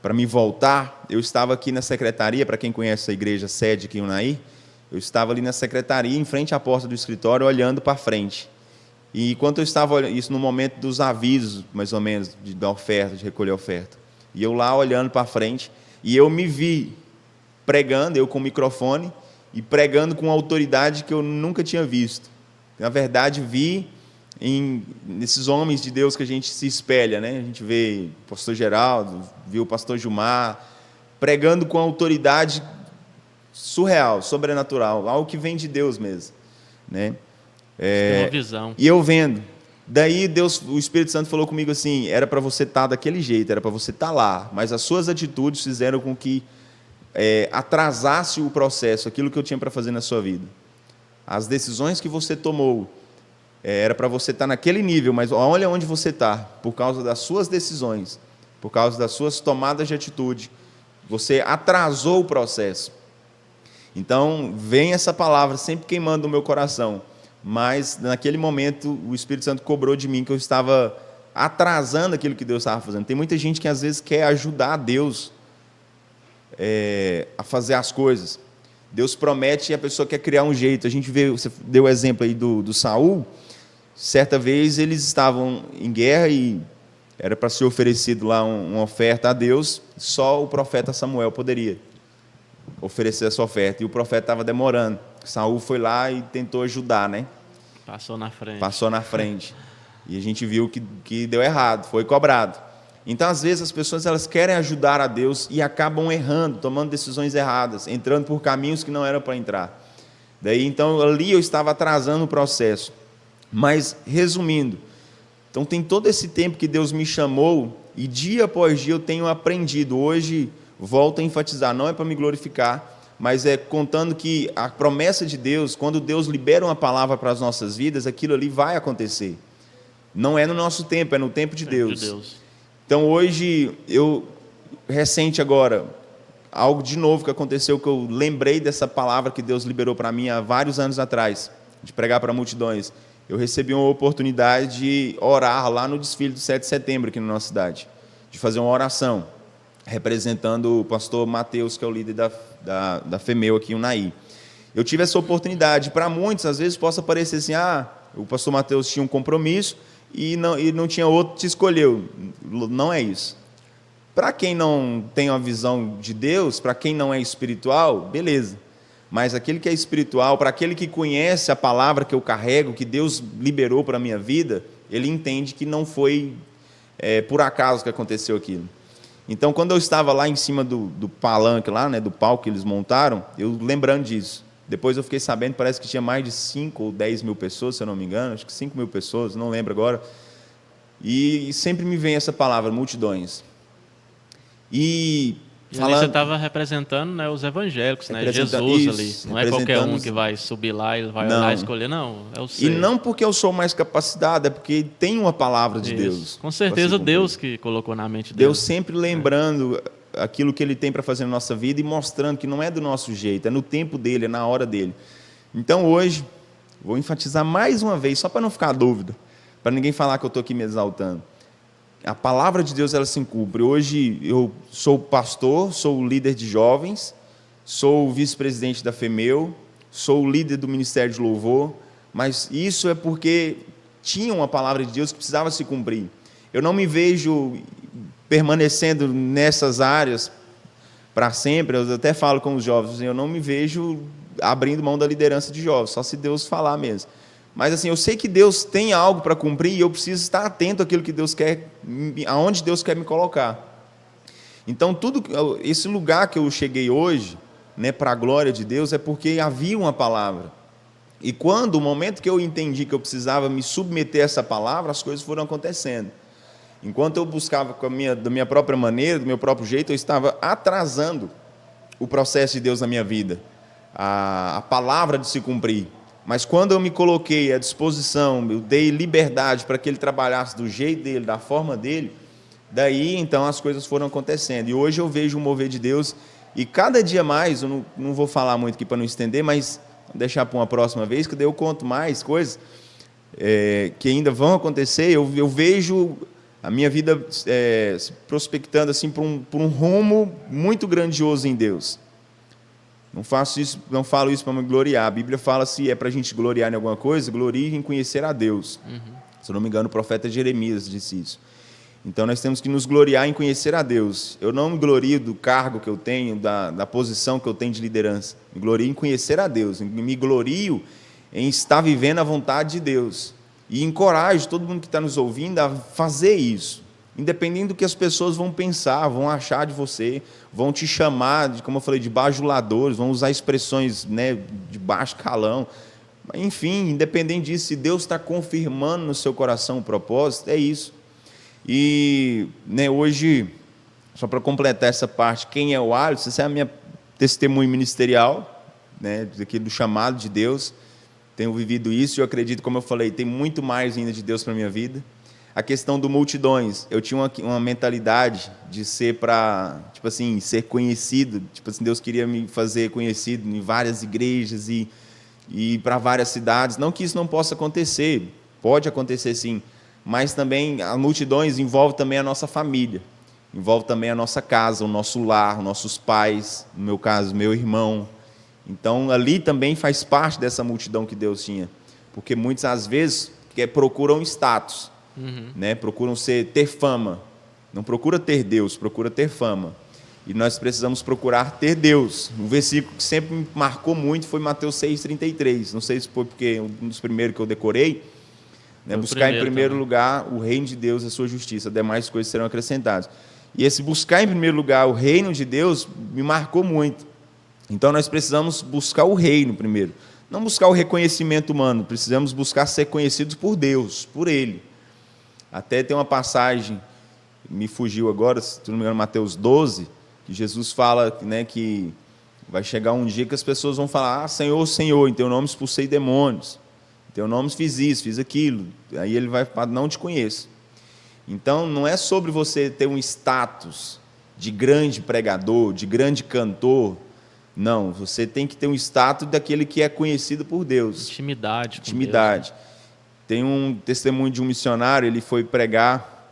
para me voltar, eu estava aqui na secretaria, para quem conhece a igreja sede aqui em Unai, eu estava ali na secretaria, em frente à porta do escritório, olhando para frente. E enquanto eu estava olhando, isso no momento dos avisos, mais ou menos, da oferta, de recolher a oferta, e eu lá olhando para frente, e eu me vi pregando, eu com o microfone, e pregando com uma autoridade que eu nunca tinha visto. Na verdade, vi nesses homens de Deus que a gente se espelha, né? A gente vê o pastor Geraldo, viu o pastor Gilmar, pregando com autoridade surreal, sobrenatural, algo que vem de Deus mesmo, né?
Uma visão.
E eu vendo. Daí Deus, o Espírito Santo falou comigo assim, era para você estar daquele jeito, era para você estar lá, mas as suas atitudes fizeram com que atrasasse o processo, aquilo que eu tinha para fazer na sua vida. As decisões que você tomou, era para você estar naquele nível, mas olha onde você está, por causa das suas decisões, por causa das suas tomadas de atitude, você atrasou o processo. Então, vem essa palavra sempre queimando no meu coração, mas naquele momento o Espírito Santo cobrou de mim que eu estava atrasando aquilo que Deus estava fazendo. Tem muita gente que às vezes quer ajudar Deus a fazer as coisas. Deus promete e a pessoa quer criar um jeito. A gente vê, você deu o exemplo aí do Saul. Certa vez eles estavam em guerra e era para ser oferecido lá uma oferta a Deus, só o profeta Samuel poderia oferecer essa oferta, e o profeta estava demorando. Saul foi lá e tentou ajudar, né?
Passou na frente. E a gente viu que deu errado, foi cobrado. Então, às vezes, as pessoas elas querem ajudar a Deus e acabam errando, tomando decisões erradas, entrando por caminhos que não eram para entrar. Daí, então, ali eu estava atrasando o processo. Mas, resumindo, então tem todo esse tempo que Deus me chamou e dia após dia eu tenho aprendido. Hoje, volto a enfatizar, não é para me glorificar, mas é contando que a promessa de Deus, quando Deus libera uma palavra para as nossas vidas, aquilo ali vai acontecer. Não é no nosso tempo, é no tempo de Deus. Então, hoje, recente agora, algo de novo que aconteceu, que eu lembrei dessa palavra que Deus liberou para mim há vários anos atrás, de pregar para multidões. Eu recebi uma oportunidade de orar lá no desfile do 7 de setembro, aqui na nossa cidade, de fazer uma oração, representando o pastor Mateus, que é o líder da FEMEU aqui em Unai. Eu tive essa oportunidade. Para muitos, às vezes, possa parecer assim, o pastor Mateus tinha um compromisso e não tinha outro que te escolheu. Não é isso. Para quem não tem uma visão de Deus, para quem não é espiritual, beleza. Mas aquele que é espiritual, para aquele que conhece a palavra que eu carrego, que Deus liberou para a minha vida, ele entende que não foi por acaso que aconteceu aquilo. Então, quando eu estava lá em cima do palanque, lá, né, do palco que eles montaram, eu lembrando disso. Depois eu fiquei sabendo, parece que tinha mais de 5 ou 10 mil pessoas, se eu não me engano, acho que 5 mil pessoas, não lembro agora. E sempre me vem essa palavra, multidões. E ali você estava representando, né, os evangélicos, né, Jesus isso, ali. Não é qualquer um que vai subir lá e vai olhar e escolher, não. É o seu.
E não porque eu sou mais capacitado, é porque tem uma palavra de Deus.
Com certeza Deus que colocou na mente dele.
Deus sempre lembrando aquilo que Ele tem para fazer na nossa vida e mostrando que não é do nosso jeito, é no tempo dEle, é na hora dEle. Então hoje, vou enfatizar mais uma vez, só para não ficar dúvida, para ninguém falar que eu estou aqui me exaltando. a palavra de Deus ela se cumpre. Hoje eu sou pastor, sou líder de jovens, sou vice-presidente da FEMEU, sou líder do Ministério de Louvor, mas isso é porque tinha uma palavra de Deus que precisava se cumprir. Eu não me vejo permanecendo nessas áreas para sempre. Eu até falo com os jovens, eu não me vejo abrindo mão da liderança de jovens, só se Deus falar mesmo. Mas assim, eu sei que Deus tem algo para cumprir e eu preciso estar atento àquilo que Deus quer, aonde Deus quer me colocar. Então, esse lugar que eu cheguei hoje, né, para a glória de Deus, é porque havia uma palavra. E o momento que eu entendi que eu precisava me submeter a essa palavra, as coisas foram acontecendo. Enquanto eu buscava da minha própria maneira, do meu próprio jeito, eu estava atrasando o processo de Deus na minha vida, a palavra de se cumprir. Mas quando eu me coloquei à disposição, eu dei liberdade para que ele trabalhasse do jeito dele, da forma dele, daí então as coisas foram acontecendo. E hoje eu vejo o mover de Deus, e cada dia mais, eu não vou falar muito aqui para não estender, mas vou deixar para uma próxima vez, que daí eu conto mais coisas que ainda vão acontecer. Eu vejo a minha vida se prospectando assim, por um rumo muito grandioso em Deus. Não falo isso para me gloriar. A Bíblia fala, se é para a gente gloriar em alguma coisa, glorie em conhecer a Deus. Se eu não me engano, o profeta Jeremias disse isso. Então, nós temos que nos gloriar em conhecer a Deus. Eu não me glorio do cargo que eu tenho, da posição que eu tenho de liderança. Me glorio em conhecer a Deus. Me glorio em estar vivendo a vontade de Deus. E encorajo todo mundo que está nos ouvindo a fazer isso. Independente do que as pessoas vão pensar, vão achar de você, vão te chamar, como eu falei, de bajuladores, vão usar expressões, né, de baixo calão. Enfim, independente disso, se Deus está confirmando no seu coração o propósito, é isso. E né, hoje, só para completar essa parte, quem é o Alisson? Essa é a minha testemunho ministerial, né, do chamado de Deus. Tenho vivido isso e eu acredito, como eu falei, tem muito mais ainda de Deus para a minha vida. A questão do multidões, eu tinha uma mentalidade de ser tipo assim, ser conhecido, tipo assim, Deus queria me fazer conhecido em várias igrejas e para várias cidades. Não que isso não possa acontecer, pode acontecer sim, mas também as multidões envolve também a nossa família, envolve também a nossa casa, o nosso lar, os nossos pais, no meu caso, meu irmão. Então, ali também faz parte dessa multidão que Deus tinha, porque muitas às vezes procuram status, né? Procuram ter fama, não procura ter Deus, procura ter fama, e nós precisamos procurar ter Deus. Um versículo que sempre me marcou muito foi Mateus 6,33, não sei se foi porque um dos primeiros que eu decorei, né? Buscar em primeiro lugar o reino de Deus e a sua justiça, demais coisas serão acrescentadas. E esse buscar em primeiro lugar o reino de Deus me marcou muito. Então nós precisamos buscar o reino primeiro, não buscar o reconhecimento humano, precisamos buscar ser conhecidos por Deus, por Ele. Até tem uma passagem, me fugiu agora, se não me engano, Mateus 12, que Jesus fala, né, que vai chegar um dia que as pessoas vão falar: ah, Senhor, Senhor, em teu nome expulsei demônios, em teu nome fiz isso, fiz aquilo. Aí ele vai falar: não te conheço. Então não é sobre você ter um status de grande pregador, de grande cantor. Não, você tem que ter um status daquele que é conhecido por Deus.
Intimidade.
Intimidade. Deus, né? Tem um testemunho de um missionário, ele foi pregar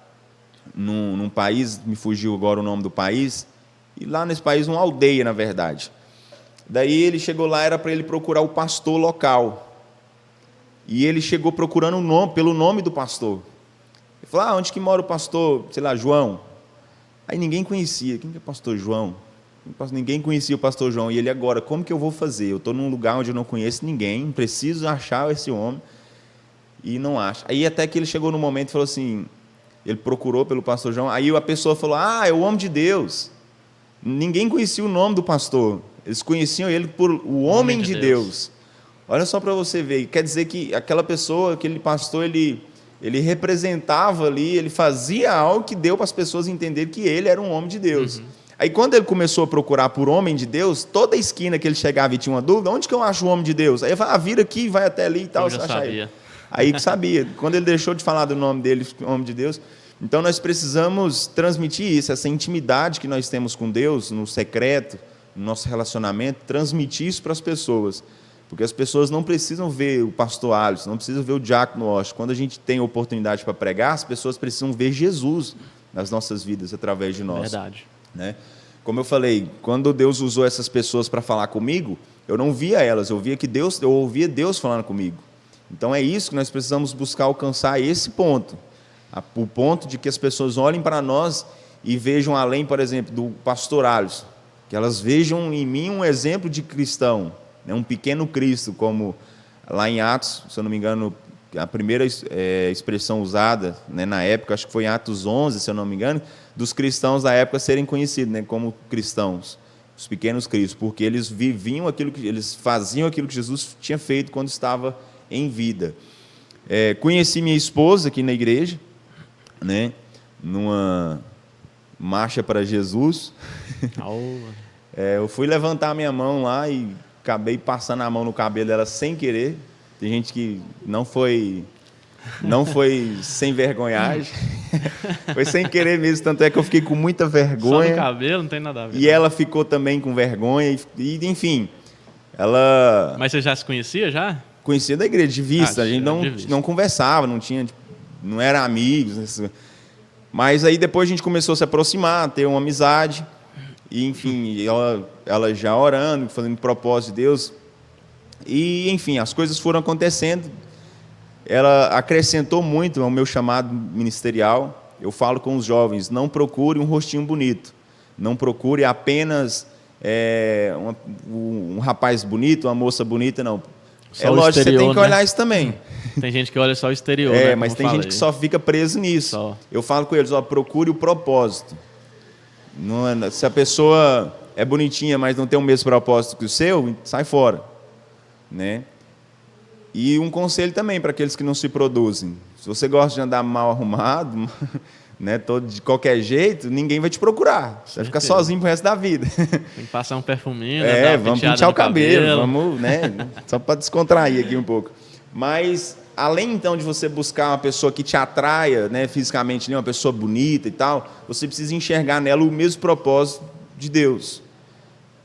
num país, me fugiu agora o nome do país, e lá nesse país, uma aldeia, na verdade. Daí ele chegou lá, era para ele procurar o pastor local. E ele chegou procurando pelo nome do pastor. Ele falou: onde que mora o pastor, sei lá, João? Aí ninguém conhecia. Quem que é o pastor João? Ninguém conhecia o pastor João. E ele: agora, como que eu vou fazer? Eu estou num lugar onde eu não conheço ninguém, preciso achar esse homem. E não acha. Aí até que ele chegou no momento e falou assim, ele procurou pelo pastor João, aí a pessoa falou: é o homem de Deus. Ninguém conhecia o nome do pastor, eles conheciam ele por o homem de Deus. Olha só para você ver, quer dizer que aquela pessoa, aquele pastor, ele representava ali, ele fazia algo que deu para as pessoas entenderem que ele era um homem de Deus. Aí quando ele começou a procurar por homem de Deus, toda esquina que ele chegava e tinha uma dúvida: onde que eu acho o homem de Deus? Aí ele falava: vira aqui, vai até ali e tal.
Eu já sabia.
Aí que sabia. Quando ele deixou de falar do nome dele, homem de Deus. Então nós precisamos transmitir isso, essa intimidade que nós temos com Deus, no secreto, no nosso relacionamento, transmitir isso para as pessoas. Porque as pessoas não precisam ver o pastor Alisson, não precisam ver o diácono Osh. Quando a gente tem oportunidade para pregar, as pessoas precisam ver Jesus nas nossas vidas, através de nós.
Verdade.
Né? Como eu falei, quando Deus usou essas pessoas para falar comigo, eu não via elas, eu ouvia Deus falando comigo. Então é isso que nós precisamos buscar alcançar, esse ponto. O ponto de que as pessoas olhem para nós e vejam além, por exemplo, do pastor Alisson, que elas vejam em mim um exemplo de cristão, né? Um pequeno Cristo, como lá em Atos, se eu não me engano, a primeira expressão usada, né, na época, acho que foi em Atos 11, se eu não me engano, dos cristãos da época serem conhecidos, né, como cristãos, os pequenos cristos, porque eles eles faziam aquilo que Jesus tinha feito quando estava em vida. Conheci minha esposa aqui na igreja, né, numa marcha para Jesus. Eu fui levantar a minha mão lá e acabei passando a mão no cabelo dela sem querer. Tem gente que não foi sem vergonhagem, foi sem querer mesmo, tanto é que eu fiquei com muita vergonha.
Só no cabelo, não tem nada a ver.
E ela ficou também com vergonha, e enfim, ela...
Mas você já se conhecia, já?
Conhecia da igreja, de vista, a gente não conversava, não era amigos, mas aí depois a gente começou a se aproximar, ter uma amizade, e enfim, ela já orando, fazendo propósito de Deus, e enfim, as coisas foram acontecendo. Ela acrescentou muito ao meu chamado ministerial. Eu falo com os jovens, não procure um rostinho bonito, não procure apenas um rapaz bonito, uma moça bonita, não.
Só
lógico,
exterior,
você tem que olhar, né? Isso também.
Tem gente que olha só o exterior, né,
mas tem gente que só fica preso nisso.
Só.
Eu falo com eles, procure o propósito. Não, se a pessoa é bonitinha, mas não tem o mesmo propósito que o seu, sai fora, né? E um conselho também para aqueles que não se produzem. Se você gosta de andar mal arrumado, né, todo de qualquer jeito, ninguém vai te procurar. Você vai ficar sozinho pro resto da vida.
Tem que passar um perfuminho, né,
vamos pentear o cabelo, vamos, né, só para descontrair aqui um pouco. Mas além então de você buscar uma pessoa que te atraia, né, fisicamente, uma pessoa bonita e tal, você precisa enxergar nela o mesmo propósito de Deus.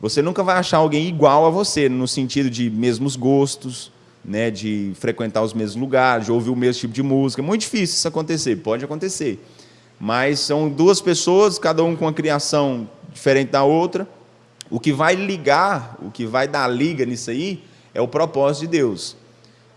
Você nunca vai achar alguém igual a você, no sentido de mesmos gostos, né, de frequentar os mesmos lugares, de ouvir o mesmo tipo de música. É muito difícil isso acontecer, pode acontecer. Mas são duas pessoas, cada um com uma criação diferente da outra. O que vai ligar, o que vai dar liga nisso aí, é o propósito de Deus.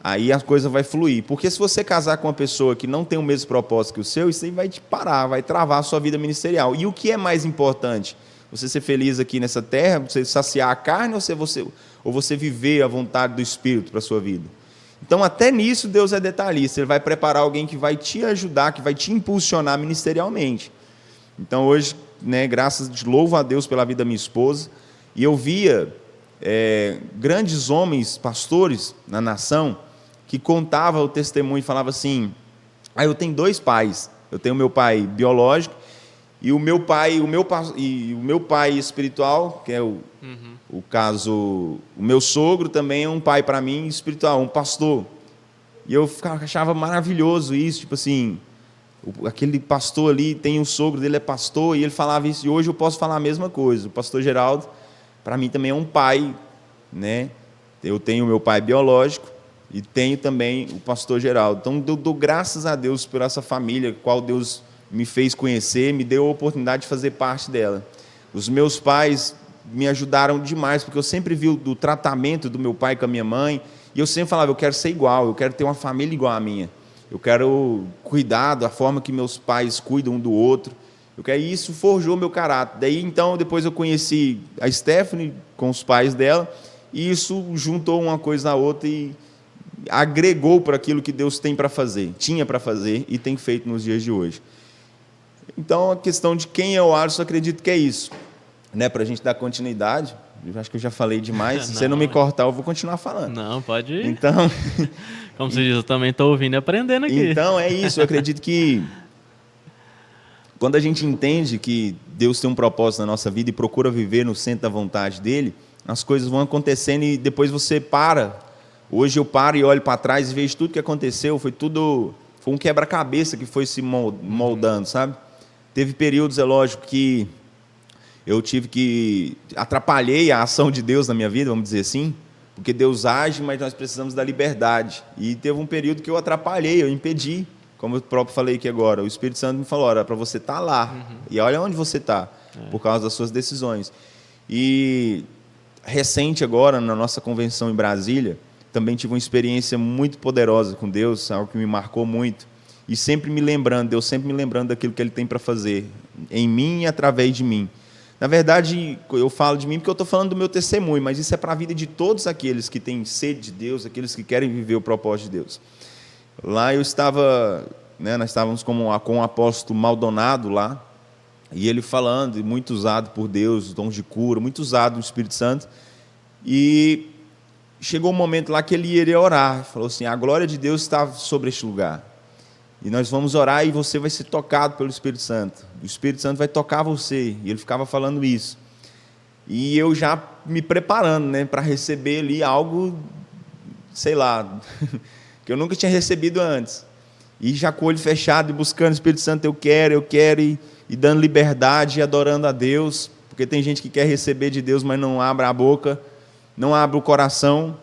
Aí a coisa vai fluir. Porque se você casar com uma pessoa que não tem o mesmo propósito que o seu, isso aí vai te parar, vai travar a sua vida ministerial. E o que é mais importante? Você ser feliz aqui nessa terra, você saciar a carne, ou você viver a vontade do Espírito para a sua vida? Então, até nisso, Deus é detalhista. Ele vai preparar alguém que vai te ajudar, que vai te impulsionar ministerialmente. Então, hoje, né, louvo a Deus pela vida da minha esposa, e eu via grandes homens, pastores na nação, que contavam o testemunho e falavam assim: eu tenho 2 pais. Eu tenho o meu pai biológico, e o meu pai espiritual, que é o caso, o meu sogro também é um pai para mim espiritual, um pastor. E eu achava maravilhoso isso, tipo assim, aquele pastor ali tem um sogro dele, é pastor, e ele falava isso, e hoje eu posso falar a mesma coisa. O pastor Geraldo, para mim também é um pai, né? Eu tenho o meu pai biológico e tenho também o pastor Geraldo. Então eu dou graças a Deus por essa família, qual Deus me fez conhecer, me deu a oportunidade de fazer parte dela. Os meus pais me ajudaram demais, porque eu sempre vi o tratamento do meu pai com a minha mãe, e eu sempre falava, eu quero ser igual, eu quero ter uma família igual à minha, eu quero cuidar da forma que meus pais cuidam um do outro, e isso forjou meu caráter. Daí, então, depois eu conheci a Stephanie com os pais dela, e isso juntou uma coisa na outra e agregou para aquilo que Deus tem para fazer, tinha para fazer e tem feito nos dias de hoje. Então, a questão de quem é o Alisson, eu acredito que é isso, né? Para a gente dar continuidade, eu acho que eu já falei demais, se você não me cortar, eu vou continuar falando.
Não, pode ir.
Então,
como você diz, eu também estou ouvindo e aprendendo aqui.
Então, é isso, eu acredito que quando a gente entende que Deus tem um propósito na nossa vida e procura viver no centro da vontade dele, as coisas vão acontecendo e depois você para. Hoje eu paro e olho para trás e vejo tudo que aconteceu, foi um quebra-cabeça que foi se moldando, sabe? Teve períodos, é lógico, que eu atrapalhei a ação de Deus na minha vida, vamos dizer assim, Porque Deus age, mas nós precisamos da liberdade. E teve um período que eu atrapalhei, eu impedi, como eu próprio falei aqui agora. O Espírito Santo me falou, olha, para você estar lá. E olha onde você está, por causa das suas decisões. E recente agora, na nossa convenção em Brasília, também tive uma experiência muito poderosa com Deus, algo que me marcou muito. E sempre me lembrando, Deus sempre me lembrando daquilo que Ele tem para fazer em mim e através de mim. Na verdade, eu falo de mim porque eu estou falando do meu testemunho, mas isso é para a vida de todos aqueles que têm sede de Deus, aqueles que querem viver o propósito de Deus. Lá eu estava, nós estávamos com o apóstolo Maldonado lá, e ele falando, muito usado por Deus, dons de cura, muito usado no Espírito Santo, e chegou um momento lá que ele iria orar, falou assim, a glória de Deus está sobre este lugar. E nós vamos orar e você vai ser tocado pelo Espírito Santo. O Espírito Santo vai tocar você. E ele ficava falando isso. E eu já me preparando, para receber ali algo, sei lá, que eu nunca tinha recebido antes. E já com o olho fechado e buscando o Espírito Santo, eu quero, e dando liberdade e adorando a Deus. Porque tem gente que quer receber de Deus, mas não abre a boca, não abre o coração,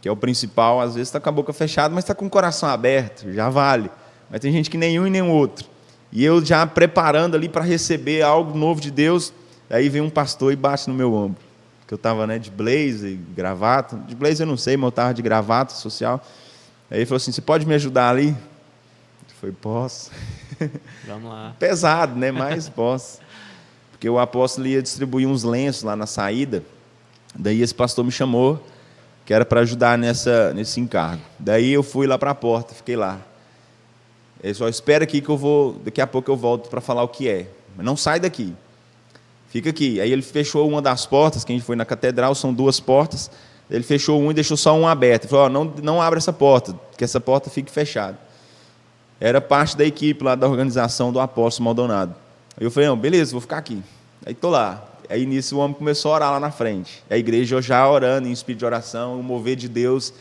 que é o principal. Às vezes está com a boca fechada, mas está com o coração aberto, já vale. Mas tem gente que nenhum e nem outro. E eu já preparando ali para receber algo novo de Deus, aí vem um pastor e bate no meu ombro. Que eu estava de blazer, gravata. De blazer eu não sei, mas eu estava de gravata social. Aí ele falou assim, você pode me ajudar ali? Eu falei, posso.
Vamos lá.
Pesado, mas posso. Porque o apóstolo ia distribuir uns lenços lá na saída. Daí esse pastor me chamou, que era para ajudar nesse encargo. Daí eu fui lá para a porta, fiquei lá. Ele só espera aqui que daqui a pouco eu volto para falar o que é. Mas não sai daqui. Fica aqui. Aí ele fechou uma das portas, que a gente foi na catedral, são 2 portas. Ele fechou uma e deixou só uma aberta. Ele falou, não abra essa porta, que essa porta fique fechada. Era parte da equipe lá da organização do apóstolo Maldonado. Aí eu falei, não, beleza, vou ficar aqui. Aí estou lá. Aí nisso o homem começou a orar lá na frente. A igreja já orando em espírito de oração, o mover de Deus,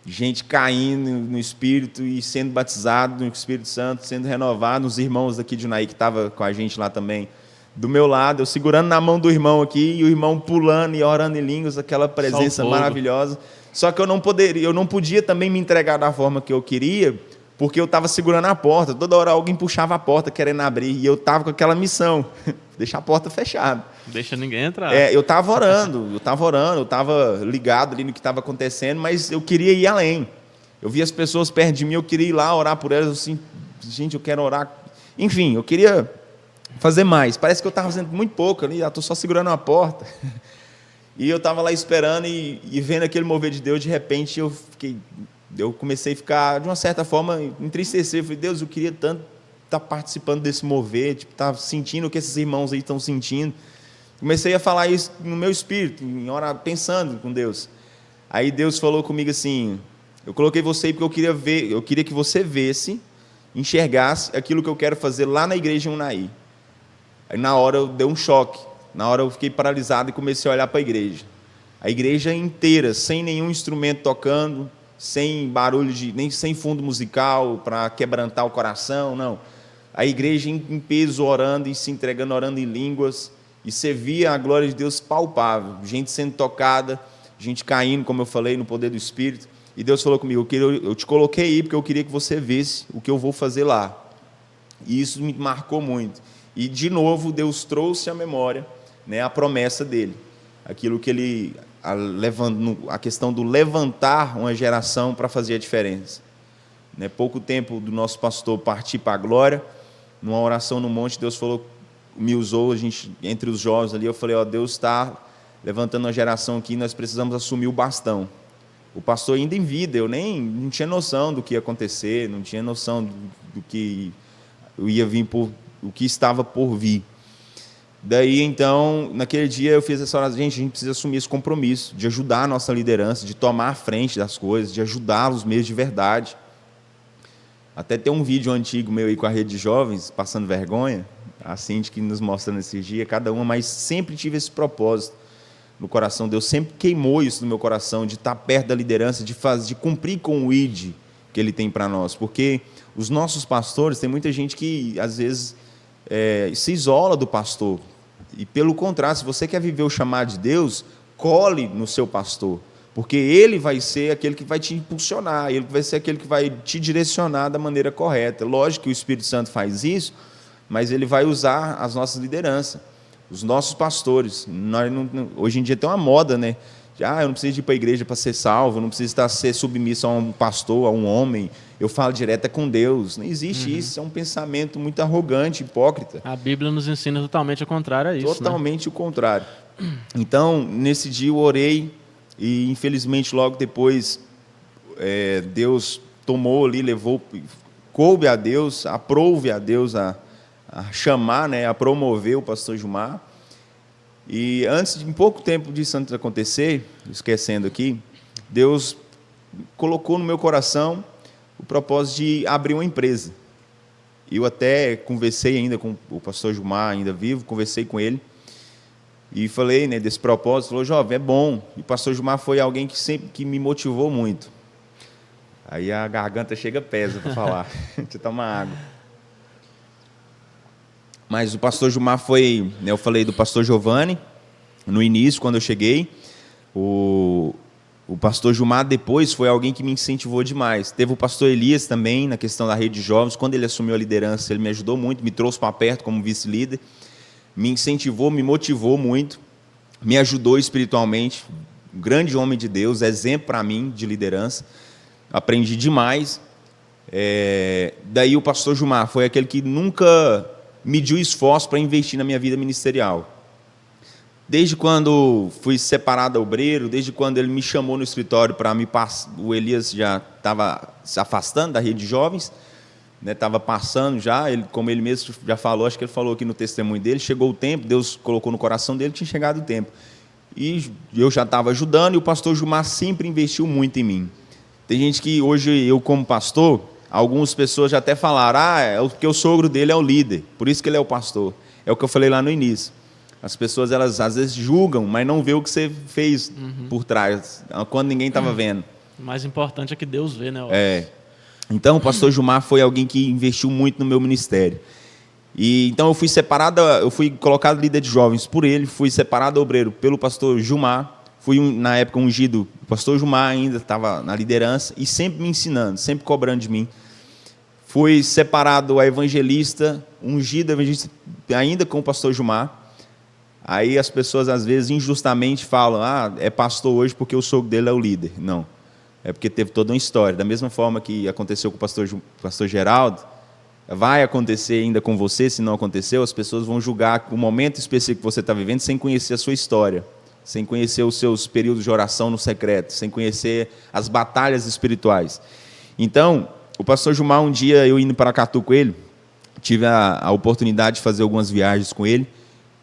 gente caindo no Espírito e sendo batizado no Espírito Santo, sendo renovado. Os irmãos daqui de Unaí, que estavam com a gente lá também, do meu lado, eu segurando na mão do irmão aqui, e o irmão pulando e orando em línguas, aquela presença maravilhosa. Só que eu não podia também me entregar da forma que eu queria, porque eu estava segurando a porta. Toda hora alguém puxava a porta querendo abrir, e eu estava com aquela missão, deixar a porta fechada.
Deixa ninguém entrar.
Eu estava orando, eu estava ligado ali no que estava acontecendo, mas eu queria ir além. Eu via as pessoas perto de mim, eu queria ir lá orar por elas, assim, gente, eu quero orar. Enfim, eu queria fazer mais. Parece que eu estava fazendo muito pouco ali, estou só segurando a porta. E eu estava lá esperando e vendo aquele mover de Deus, de repente eu comecei a ficar, de uma certa forma, entristecer. Eu falei, Deus, eu queria tanto estar participando desse mover, estar sentindo o que esses irmãos aí estão sentindo. Comecei a falar isso no meu espírito, em hora, pensando com Deus. Aí Deus falou comigo assim, eu coloquei você aí porque eu queria que você vesse, enxergasse aquilo que eu quero fazer lá na igreja em Unaí. Aí na hora eu dei um choque, na hora eu fiquei paralisado e comecei a olhar para a igreja. A igreja inteira, sem nenhum instrumento tocando, sem barulho, nem sem fundo musical para quebrantar o coração, não. A igreja em peso orando e se entregando, orando em línguas. E você via a glória de Deus palpável, gente sendo tocada, gente caindo, como eu falei, no poder do Espírito. E Deus falou comigo, eu te coloquei aí porque eu queria que você visse o que eu vou fazer lá. E isso me marcou muito. E, de novo, Deus trouxe à memória a promessa dele. Aquilo que ele, a questão do levantar uma geração para fazer a diferença. Pouco tempo do nosso pastor partir para a glória, numa oração no monte, Deus me usou, a gente, entre os jovens ali, eu falei, Deus está levantando uma geração aqui, nós precisamos assumir o bastão. O pastor ainda em vida, eu não tinha noção do que ia acontecer, não tinha noção do que eu ia vir o que estava por vir. Daí, então, naquele dia eu fiz essa oração, a gente precisa assumir esse compromisso, de ajudar a nossa liderança, de tomar a frente das coisas, de ajudá-los mesmo de verdade. Até tem um vídeo antigo meu aí com a rede de jovens, passando vergonha, a Cindy que nos mostra nesses dias, cada uma, mas sempre tive esse propósito no coração. Deus sempre queimou isso no meu coração, de estar perto da liderança, de cumprir com o ID que Ele tem para nós. Porque os nossos pastores, tem muita gente que, às vezes, se isola do pastor. E, pelo contrário, se você quer viver o chamado de Deus, cole no seu pastor. Porque ele vai ser aquele que vai te impulsionar, ele vai ser aquele que vai te direcionar da maneira correta. Lógico que o Espírito Santo faz isso, mas ele vai usar as nossas lideranças, os nossos pastores. Hoje em dia tem uma moda, né? Eu não preciso ir para a igreja para ser salvo, eu não preciso ser submisso a um pastor, a um homem, eu falo direto com Deus. Não existe isso, é um pensamento muito arrogante, hipócrita.
A Bíblia nos ensina totalmente o contrário a isso.
Totalmente o contrário. Então, nesse dia eu orei e, infelizmente, logo depois, Deus tomou ali, levou, coube a Deus, aprouve a Deus a chamar, né, a promover o pastor Gilmar. E antes de pouco tempo disso acontecer, esquecendo aqui, Deus colocou no meu coração o propósito de abrir uma empresa. Eu até conversei ainda com o pastor Gilmar, ainda vivo, conversei com ele e falei, né, desse propósito. Falou: jovem, é bom. E o pastor Gilmar foi alguém que sempre me motivou muito. Aí a garganta chega pesa para falar. Deixa eu tomar água. Mas o pastor Gilmar foi, né, eu falei do pastor Giovanni no início, quando eu cheguei. O pastor Gilmar depois foi alguém que me incentivou demais. Teve o pastor Elias também, na questão da rede de jovens. Quando ele assumiu a liderança, ele me ajudou muito, me trouxe para perto como vice-líder. Me incentivou, me motivou muito, me ajudou espiritualmente. Um grande homem de Deus, exemplo para mim de liderança. Aprendi demais. Daí o pastor Gilmar foi aquele que nunca mediu esforço para investir na minha vida ministerial. Desde quando fui separado obreiro, desde quando ele me chamou no escritório para me passar, o Elias já estava se afastando da rede de jovens, né, estava passando já, como ele mesmo já falou, acho que ele falou aqui no testemunho dele, chegou o tempo, Deus colocou no coração dele, tinha chegado o tempo. E eu já estava ajudando, e o pastor Gilmar sempre investiu muito em mim. Tem gente que hoje, eu como pastor, algumas pessoas já até falaram, é porque o sogro dele é o líder, por isso que ele é o pastor. É o que eu falei lá no início. As pessoas, elas às vezes julgam, mas não vê o que você fez por trás, quando ninguém estava vendo.
O mais importante é que Deus vê, né?
Então, o pastor Gilmar foi alguém que investiu muito no meu ministério. E então eu fui separado, eu fui colocado líder de jovens por ele, fui separado obreiro pelo pastor Gilmar, fui na época ungido, o pastor Gilmar ainda estava na liderança e sempre me ensinando, sempre cobrando de mim. Fui separado a evangelista, ungido evangelista ainda com o pastor Gilmar. Aí as pessoas, às vezes, injustamente falam, é pastor hoje porque o sogro dele é o líder. Não, é porque teve toda uma história. Da mesma forma que aconteceu com o pastor Geraldo, vai acontecer ainda com você, se não aconteceu, as pessoas vão julgar o momento específico que você está vivendo sem conhecer a sua história, sem conhecer os seus períodos de oração no secreto, sem conhecer as batalhas espirituais. Então, o pastor Gilmar, um dia, eu indo para Catu com ele, tive a oportunidade de fazer algumas viagens com ele,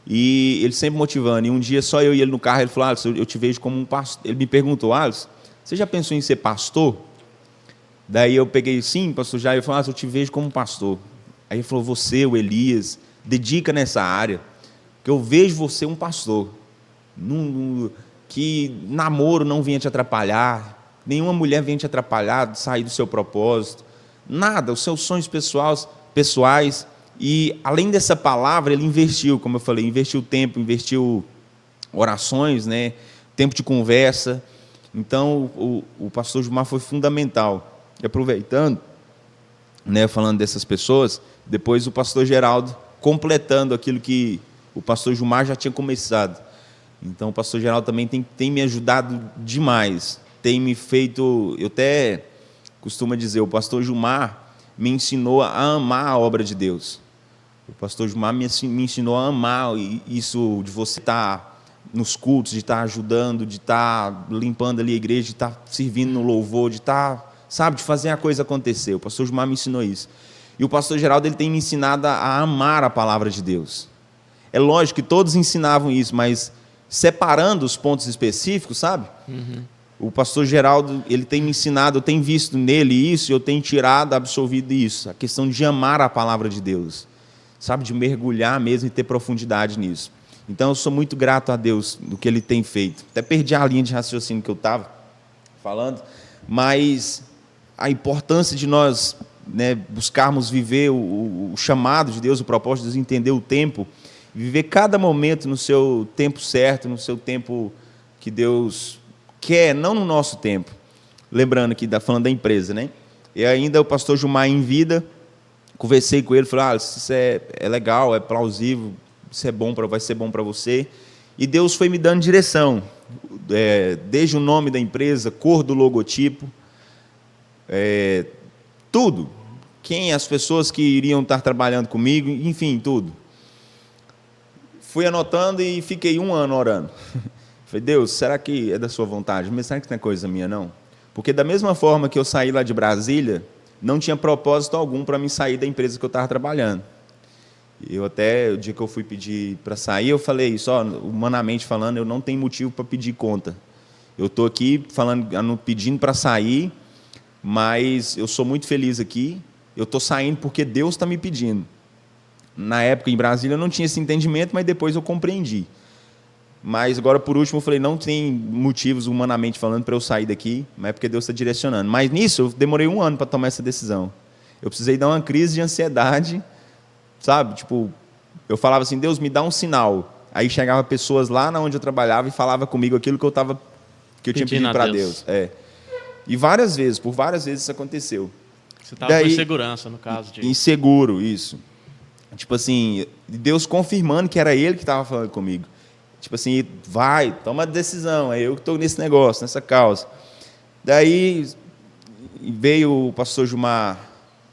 e ele sempre motivando. E um dia, só eu e ele no carro, ele falou: Alisson, eu te vejo como um pastor. Ele me perguntou: Alisson, você já pensou em ser pastor? Daí eu peguei: sim, pastor Jair. Ele falou: Alisson, eu te vejo como um pastor. Aí ele falou: você, o Elias, dedica nessa área, que eu vejo você um pastor. Que namoro não venha te atrapalhar, nenhuma mulher venha te atrapalhar de sair do seu propósito, nada, os seus sonhos pessoais. E, além dessa palavra, ele investiu, como eu falei, investiu tempo, investiu orações, né, tempo de conversa. Então, o pastor Gilmar foi fundamental. E aproveitando, né, falando dessas pessoas, depois o pastor Geraldo, completando aquilo que o pastor Gilmar já tinha começado. Então, o pastor Geraldo também tem me ajudado demais. Tem me feito, eu até costumo dizer, o pastor Gilmar me ensinou a amar a obra de Deus. O pastor Gilmar me ensinou a amar isso de você estar nos cultos, de estar ajudando, de estar limpando ali a igreja, de estar servindo no louvor, de estar, de fazer a coisa acontecer. O pastor Gilmar me ensinou isso. E o pastor Geraldo, ele tem me ensinado a amar a palavra de Deus. É lógico que todos ensinavam isso, mas separando os pontos específicos, sabe? O pastor Geraldo, ele tem me ensinado, eu tenho visto nele isso, eu tenho tirado, absorvido isso. A questão de amar a palavra de Deus. De mergulhar mesmo e ter profundidade nisso. Então, eu sou muito grato a Deus do que Ele tem feito. Até perdi a linha de raciocínio que eu estava falando, mas a importância de nós, né, buscarmos viver o chamado de Deus, o propósito de Deus, entender o tempo, viver cada momento no seu tempo certo, no seu tempo que Deus quer, não no nosso tempo. Lembrando que está falando da empresa, né? E ainda o pastor Gilmar em vida, conversei com ele, falei, isso é legal, é plausível, isso é bom, vai ser bom para você. E Deus foi me dando direção, desde o nome da empresa, cor do logotipo, tudo. Quem as pessoas que iriam estar trabalhando comigo, enfim, tudo. Fui anotando e fiquei 1 ano orando. Falei, Deus, será que é da sua vontade? Mas será que não é coisa minha, não? Porque da mesma forma que eu saí lá de Brasília, não tinha propósito algum para mim sair da empresa que eu estava trabalhando. Eu até, o dia que eu fui pedir para sair, eu falei, só humanamente falando, eu não tenho motivo para pedir conta. Eu estou aqui pedindo para sair, mas eu sou muito feliz aqui, eu estou saindo porque Deus está me pedindo. Na época, em Brasília, eu não tinha esse entendimento, mas depois eu compreendi. Mas agora, por último, eu falei, não tem motivos, humanamente falando, para eu sair daqui, mas é porque Deus está direcionando. Mas nisso, eu demorei 1 ano para tomar essa decisão. Eu precisei dar uma crise de ansiedade, sabe? Tipo, eu falava assim, Deus, me dá um sinal. Aí chegava pessoas lá onde eu trabalhava e falava comigo aquilo que eu tinha pedido para Deus. E por várias vezes isso aconteceu.
Você estava com insegurança, no caso.
Inseguro, isso. Tipo assim, Deus confirmando que era Ele que estava falando comigo. Tipo assim, vai, toma a decisão, é eu que estou nesse negócio, nessa causa. Daí veio o pastor Gilmar,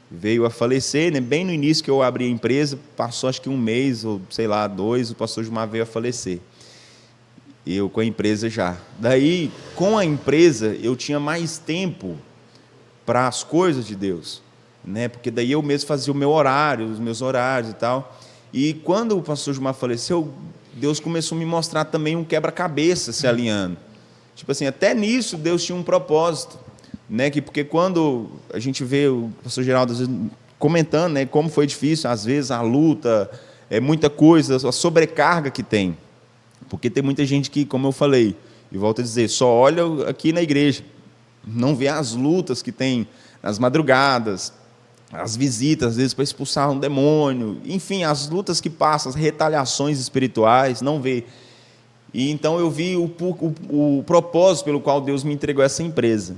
veio a falecer, né? Bem no início que eu abri a empresa, passou acho que 1 mês, ou sei lá, 2, o pastor Gilmar veio a falecer. Eu com a empresa já. Daí, com a empresa, eu tinha mais tempo para as coisas de Deus, né? Porque daí eu mesmo fazia o meu horário, os meus horários e tal. E quando o pastor Gilmar faleceu, Deus começou a me mostrar também um quebra-cabeça se alinhando. Tipo assim, até nisso Deus tinha um propósito, né? Porque quando a gente vê o pastor Geraldo às vezes comentando, né, como foi difícil, às vezes a luta, muita coisa, a sobrecarga que tem. Porque tem muita gente que, como eu falei, e volto a dizer, só olha aqui na igreja, não vê as lutas que tem nas madrugadas, as visitas, às vezes, para expulsar um demônio, enfim, as lutas que passam, as retaliações espirituais, não vê. E então eu vi o propósito pelo qual Deus me entregou essa empresa,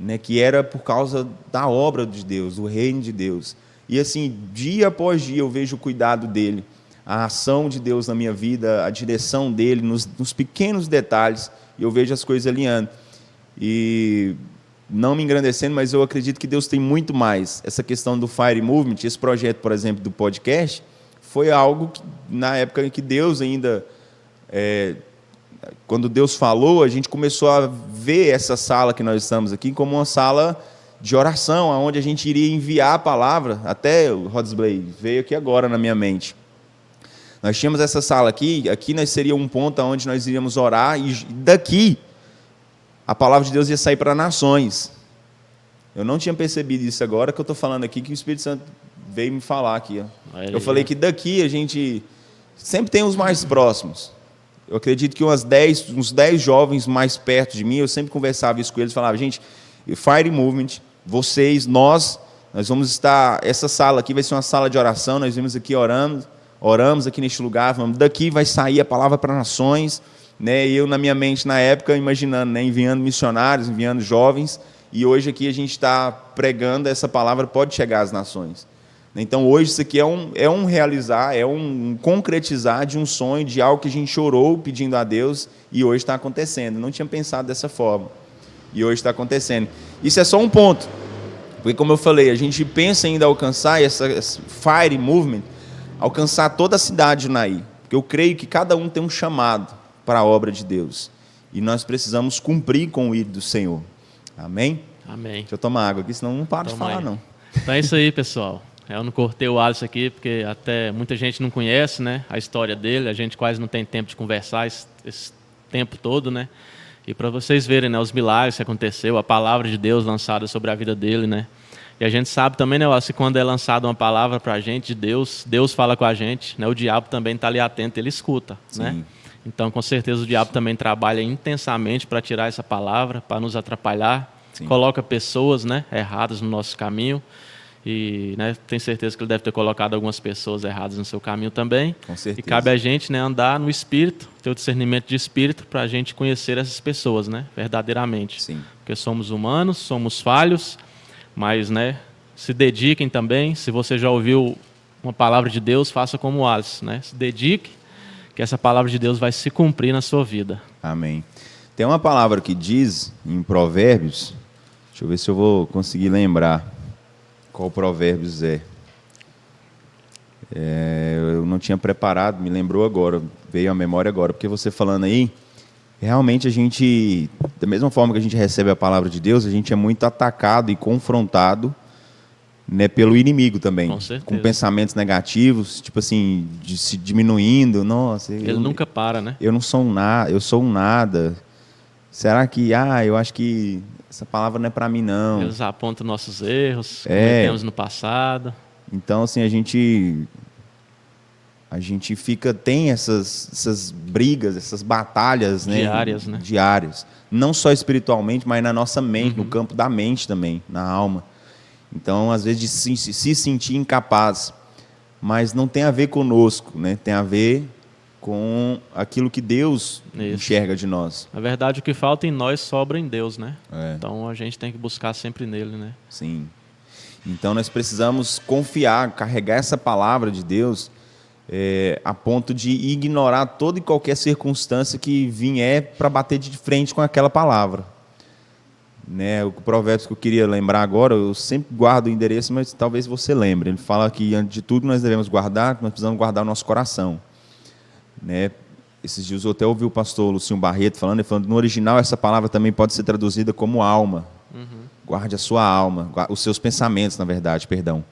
né, que era por causa da obra de Deus, do reino de Deus. E assim, dia após dia eu vejo o cuidado dele, a ação de Deus na minha vida, a direção dele, nos pequenos detalhes, e eu vejo as coisas alinhando. E não me engrandecendo, mas eu acredito que Deus tem muito mais. Essa questão do Fire Movement, esse projeto, por exemplo, do podcast, foi algo que, na época em que Deus ainda... quando Deus falou, a gente começou a ver essa sala que nós estamos aqui como uma sala de oração, onde a gente iria enviar a palavra. Até o Rodsley veio aqui agora na minha mente. Nós tínhamos essa sala aqui nós seria um ponto onde nós iríamos orar, e daqui a palavra de Deus ia sair para nações. Eu não tinha percebido isso agora que eu estou falando aqui, que o Espírito Santo veio me falar aqui. Eu falei que daqui a gente sempre tem os mais próximos. Eu acredito que uns 10 jovens mais perto de mim, eu sempre conversava isso com eles, falava, gente, Fire Movement, vocês, nós vamos estar, essa sala aqui vai ser uma sala de oração, nós vimos aqui oramos aqui neste lugar, daqui vai sair a palavra para nações, né? Eu, na minha mente, na época, imaginando, né, enviando missionários, enviando jovens, e hoje aqui a gente está pregando, essa palavra pode chegar às nações. Então, hoje, isso aqui é um realizar, é um concretizar de um sonho, de algo que a gente orou pedindo a Deus, e hoje está acontecendo. Não tinha pensado dessa forma, e hoje está acontecendo. Isso é só um ponto, porque, como eu falei, a gente pensa ainda alcançar essa Fire Movement, alcançar toda a cidade de Unaí, porque eu creio que cada um tem um chamado para a obra de Deus, e nós precisamos cumprir com o ídolo do Senhor. Amém?
Amém.
Deixa eu tomar água aqui, senão não paro de falar, não.
Então é isso aí, pessoal. Eu não cortei o Alisson aqui, porque até muita gente não conhece, né, a história dele, a gente quase não tem tempo de conversar esse tempo todo, né? E para vocês verem, né, os milagres que aconteceu, a palavra de Deus lançada sobre a vida dele, né? E a gente sabe também, né, que quando é lançada uma palavra para a gente de Deus, Deus fala com a gente, né? O diabo também está ali atento, ele escuta, né? Então, com certeza, o diabo também trabalha intensamente para tirar essa palavra, para nos atrapalhar. Sim. Coloca pessoas, né, erradas no nosso caminho. E, né, tenho certeza que ele deve ter colocado algumas pessoas erradas no seu caminho também.
Com certeza.
E cabe a gente, né, andar no Espírito, ter o discernimento de Espírito para a gente conhecer essas pessoas, né, verdadeiramente.
Sim.
Porque somos humanos, somos falhos, mas, né, se dediquem também. Se você já ouviu uma palavra de Deus, faça como o Alisson, né? Se dedique, que essa palavra de Deus vai se cumprir na sua vida.
Amém. Tem uma palavra que diz em Provérbios, deixa eu ver se eu vou conseguir lembrar qual Provérbios é. Eu não tinha preparado, me lembrou agora, veio à memória agora, porque você falando aí, realmente a gente, da mesma forma que a gente recebe a palavra de Deus, a gente é muito atacado e confrontado, né, pelo inimigo também.
Com certeza.
Com pensamentos negativos, tipo assim, de se diminuindo. Nossa,
Ele nunca para, né?
eu não sou um nada, eu sou um nada. Será que, eu acho que essa palavra não é para mim, não.
Eles apontam nossos erros, cometemos no passado.
Então, assim, a gente tem essas brigas, essas batalhas, né?
Diárias, né?
Diárias. Não só espiritualmente, mas na nossa mente, no campo da mente também, na alma. Então, às vezes, de se sentir incapaz. Mas não tem a ver conosco, né? Tem a ver com aquilo que Deus enxerga de nós.
Na verdade, o que falta em nós sobra em Deus, né?
Então,
a gente tem que buscar sempre nele, né?
Sim. Então, nós precisamos confiar, carregar essa palavra de Deus a ponto de ignorar toda e qualquer circunstância que vier para bater de frente com aquela palavra. Né, o Provérbios que eu queria lembrar agora, eu sempre guardo o endereço, mas talvez você lembre. Ele fala que, antes de tudo, nós devemos guardar, nós precisamos guardar o nosso coração. Né? Esses dias eu até ouvi o pastor Lucinho Barreto falando, ele falando, no original essa palavra também pode ser traduzida como alma. Guarde a sua alma, os seus pensamentos, na verdade, perdão.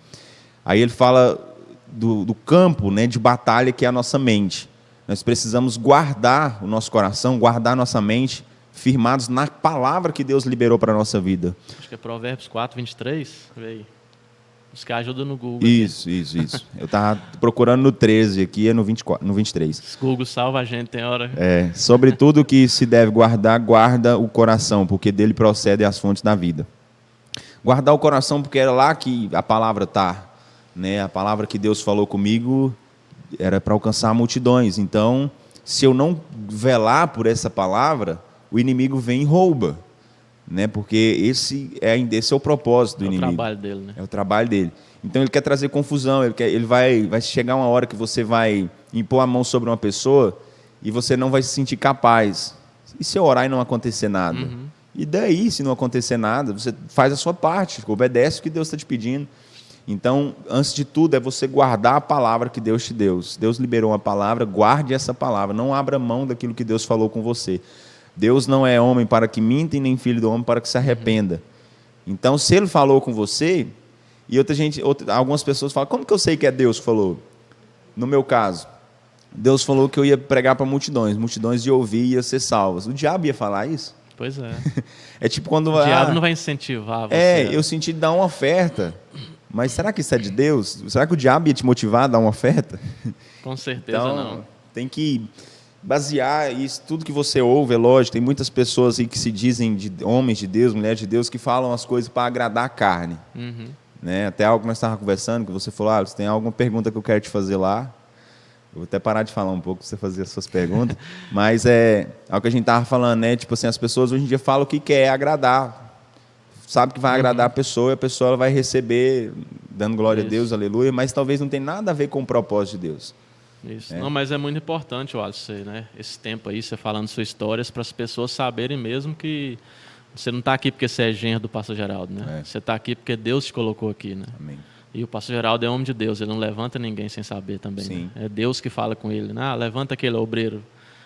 Aí ele fala do campo, né, de batalha que é a nossa mente. Nós precisamos guardar o nosso coração, guardar a nossa mente, firmados na palavra que Deus liberou para a nossa vida.
Acho que é Provérbios 4, 23. Veio. Os que ajudam no Google.
Isso. Eu estava procurando no 13 aqui, é no 24, no 23.
Os Google salva a gente, tem hora.
Sobre tudo que se deve guardar, guarda o coração, porque dele procedem as fontes da vida. Guardar o coração, porque era lá que a palavra está. Né? A palavra que Deus falou comigo era para alcançar multidões. Então, se eu não velar por essa palavra, o inimigo vem e rouba, né? Porque esse é o propósito do inimigo. É o
trabalho dele, né?
É o trabalho dele. Então ele quer trazer confusão, ele vai chegar uma hora que você vai impor a mão sobre uma pessoa e você não vai se sentir capaz. E se eu orar e não acontecer nada? E daí, se não acontecer nada, você faz a sua parte, obedece o que Deus está te pedindo. Então, antes de tudo, é você guardar a palavra que Deus te deu. Se Deus liberou uma palavra, guarde essa palavra. Não abra mão daquilo que Deus falou com você. Deus não é homem para que minta e nem filho do homem para que se arrependa. Então, se ele falou com você, e algumas pessoas falam, como que eu sei que é Deus que falou? No meu caso, Deus falou que eu ia pregar para multidões de ouvir ia ser salvas. O diabo ia falar isso?
Pois é.
É tipo quando...
O diabo não vai incentivar você.
Eu senti dar uma oferta, mas será que isso é de Deus? Será que o diabo ia te motivar a dar uma oferta?
Com certeza
então,
não.
Tem que basear isso, tudo que você ouve, é lógico, tem muitas pessoas aí que se dizem de homens de Deus, mulheres de Deus, que falam as coisas para agradar a carne. Né? Até algo que nós estávamos conversando, que você falou, você tem alguma pergunta que eu quero te fazer lá? Eu vou até parar de falar um pouco para você fazer as suas perguntas, mas é o que a gente estava falando, né? Tipo assim, as pessoas hoje em dia falam o que quer agradar, sabe que vai agradar a pessoa, e a pessoa ela vai receber, dando glória a Deus, aleluia, mas talvez não tenha nada a ver com o propósito de Deus.
Isso. Não, mas é muito importante, Wallace, né? Esse tempo aí, você falando suas histórias, para as pessoas saberem mesmo que você não está aqui porque você é genro do pastor Geraldo, né? Você está aqui porque Deus te colocou aqui, né?
Amém.
E o pastor Geraldo é homem de Deus, ele não levanta ninguém sem saber também.
Sim.
Né? É Deus que fala com ele, né? Levanta aquele obreiro.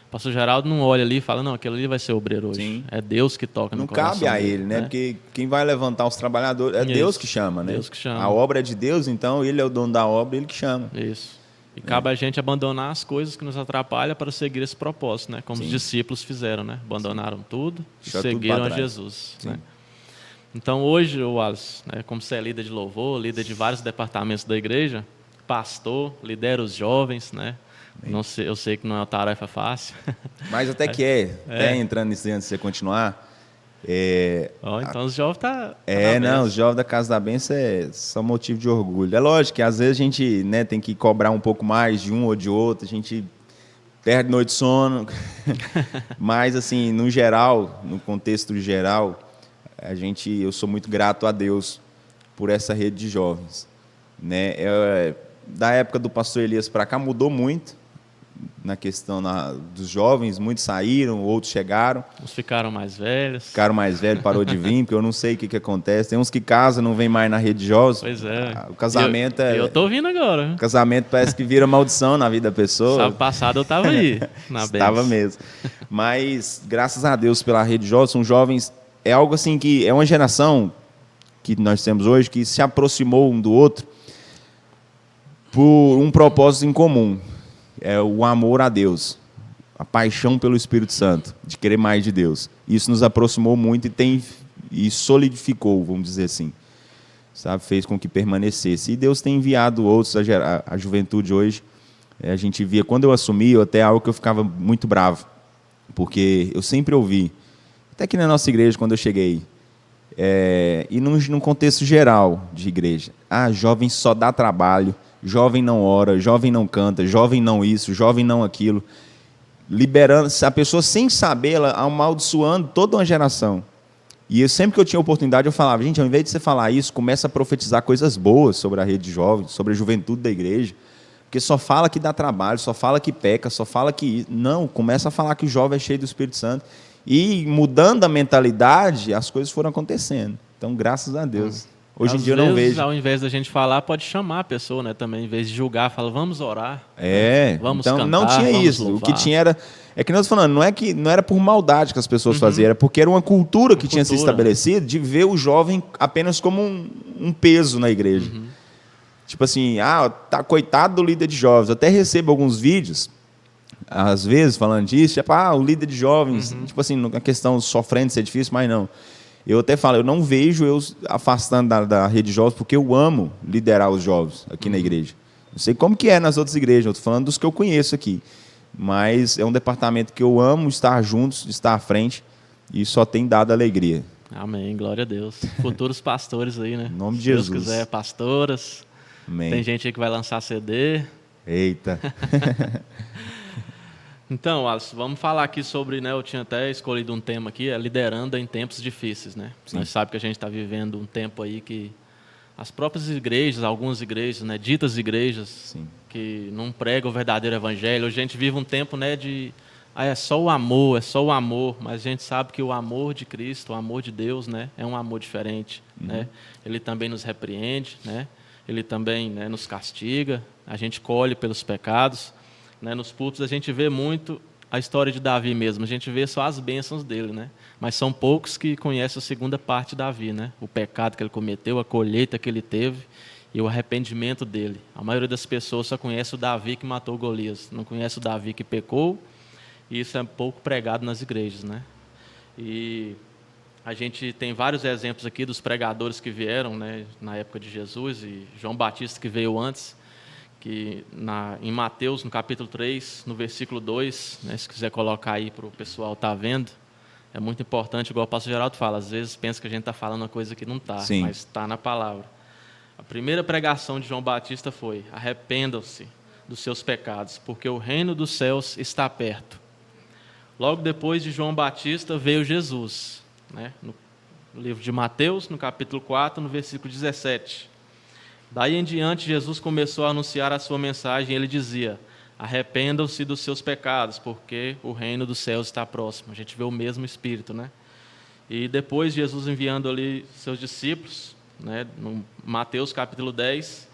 O pastor Geraldo não olha ali e fala, não, aquele ali vai ser obreiro hoje.
Sim.
É Deus que toca no coração.
Não cabe a ele, né? Porque quem vai levantar os trabalhadores é Deus que chama, né?
Deus que chama.
A obra é de Deus, então ele é o dono da obra, ele que chama.
Isso. E cabe a gente abandonar as coisas que nos atrapalham para seguir esse propósito, né? Como os discípulos fizeram, né? Abandonaram tudo e seguiram a Jesus. Né? Então, hoje, Wallace, né, como você é líder de louvor, líder de vários departamentos da igreja, pastor, lidera os jovens, né? Não sei, eu sei que não é uma tarefa fácil.
Mas até que até entrando nisso antes de você continuar,
Então os jovens tá
não, os jovens da Casa da Bênção são motivo de orgulho. É lógico que às vezes a gente, né, tem que cobrar um pouco mais de um ou de outro, a gente perde noite de sono, mas assim, no geral, no contexto geral, eu sou muito grato a Deus por essa rede de jovens, né? Da época do pastor Elias para cá mudou muito na questão dos jovens, muitos saíram, outros chegaram.
Uns ficaram mais velhos.
Parou de vir, porque eu não sei o que acontece. Tem uns que casam, não vem mais na rede de jovens.
Pois é.
O casamento
eu tô vindo agora.
O casamento parece que vira maldição na vida da pessoa.
Sábado passado eu estava aí, na Bênção.
Estava mesmo. Mas, graças a Deus pela rede de jovens, são jovens... É algo assim que... É uma geração que nós temos hoje que se aproximou um do outro por um propósito em comum. É o amor a Deus, a paixão pelo Espírito Santo, de querer mais de Deus. Isso nos aproximou muito e solidificou, vamos dizer assim, sabe? Fez com que permanecesse. E Deus tem enviado outros, a juventude hoje. A gente via, quando eu assumi, até algo que eu ficava muito bravo, porque eu sempre ouvi, até que na nossa igreja, quando eu cheguei, e num contexto geral de igreja, jovem só dá trabalho, jovem não ora, jovem não canta, jovem não isso, jovem não aquilo, liberando a pessoa sem saber, ela amaldiçoando toda uma geração. E sempre que eu tinha oportunidade, eu falava, gente, ao invés de você falar isso, começa a profetizar coisas boas sobre a rede de jovens, sobre a juventude da igreja, porque só fala que dá trabalho, só fala que peca, só fala que... Não, começa a falar que o jovem é cheio do Espírito Santo. E mudando a mentalidade, as coisas foram acontecendo. Então, graças a Deus. Hoje em dia eu não vejo.
Ao invés da gente falar, pode chamar a pessoa, né? Também, em vez de julgar, fala, vamos orar.
Vamos então, cantar, não tinha isso. Louvar. O que tinha era... É que nós estamos falando, não era por maldade que as pessoas faziam, era porque era uma cultura que tinha se estabelecido de ver o jovem apenas como um peso na igreja. Tipo assim, tá coitado do líder de jovens. Eu até recebo alguns vídeos, às vezes, falando disso, tipo, o líder de jovens, tipo assim, a questão sofrendo ser difícil, mas não. Eu até falo, eu não vejo eu afastando da rede de jovens, porque eu amo liderar os jovens aqui na igreja. Não sei como que é nas outras igrejas, eu estou falando dos que eu conheço aqui. Mas é um departamento que eu amo estar juntos, estar à frente, e só tem dado alegria.
Amém, glória a Deus. Futuros pastores aí, né?
Em nome de Jesus.
Se Deus quiser, pastoras.
Amém.
Tem gente aí que vai lançar CD.
Eita.
Então, Alisson, vamos falar aqui sobre, né, eu tinha até escolhido um tema aqui, liderando em tempos difíceis, né?
Sim.
Nós sabemos que a gente está vivendo um tempo aí que as próprias igrejas, algumas igrejas, né, ditas igrejas,
Sim,
que não pregam o verdadeiro evangelho, a gente vive um tempo, né, de é só o amor, mas a gente sabe que o amor de Cristo, o amor de Deus, né, é um amor diferente, né? Ele também nos repreende, né? Ele também, né, nos castiga, a gente colhe pelos pecados. Né, nos púlpitos a gente vê muito a história de Davi mesmo, a gente vê só as bênçãos dele, né? Mas são poucos que conhecem a segunda parte de Davi, né? O pecado que ele cometeu, a colheita que ele teve e o arrependimento dele. A maioria das pessoas só conhece o Davi que matou Golias, não conhece o Davi que pecou, e isso é pouco pregado nas igrejas, né? E a gente tem vários exemplos aqui dos pregadores que vieram, né, na época de Jesus, e João Batista que veio antes, que em Mateus, no capítulo 3, no versículo 2, né, se quiser colocar aí para o pessoal estar vendo, é muito importante, igual o pastor Geraldo fala, às vezes pensa que a gente está falando uma coisa que não está, mas está na palavra. A primeira pregação de João Batista foi: arrependam-se dos seus pecados, porque o reino dos céus está perto. Logo depois de João Batista veio Jesus, né, no livro de Mateus, no capítulo 4, no versículo 17. Daí em diante, Jesus começou a anunciar a sua mensagem, e ele dizia: arrependam-se dos seus pecados, porque o reino dos céus está próximo. A gente vê o mesmo Espírito, né? E depois, Jesus enviando ali seus discípulos, né, no Mateus capítulo 10,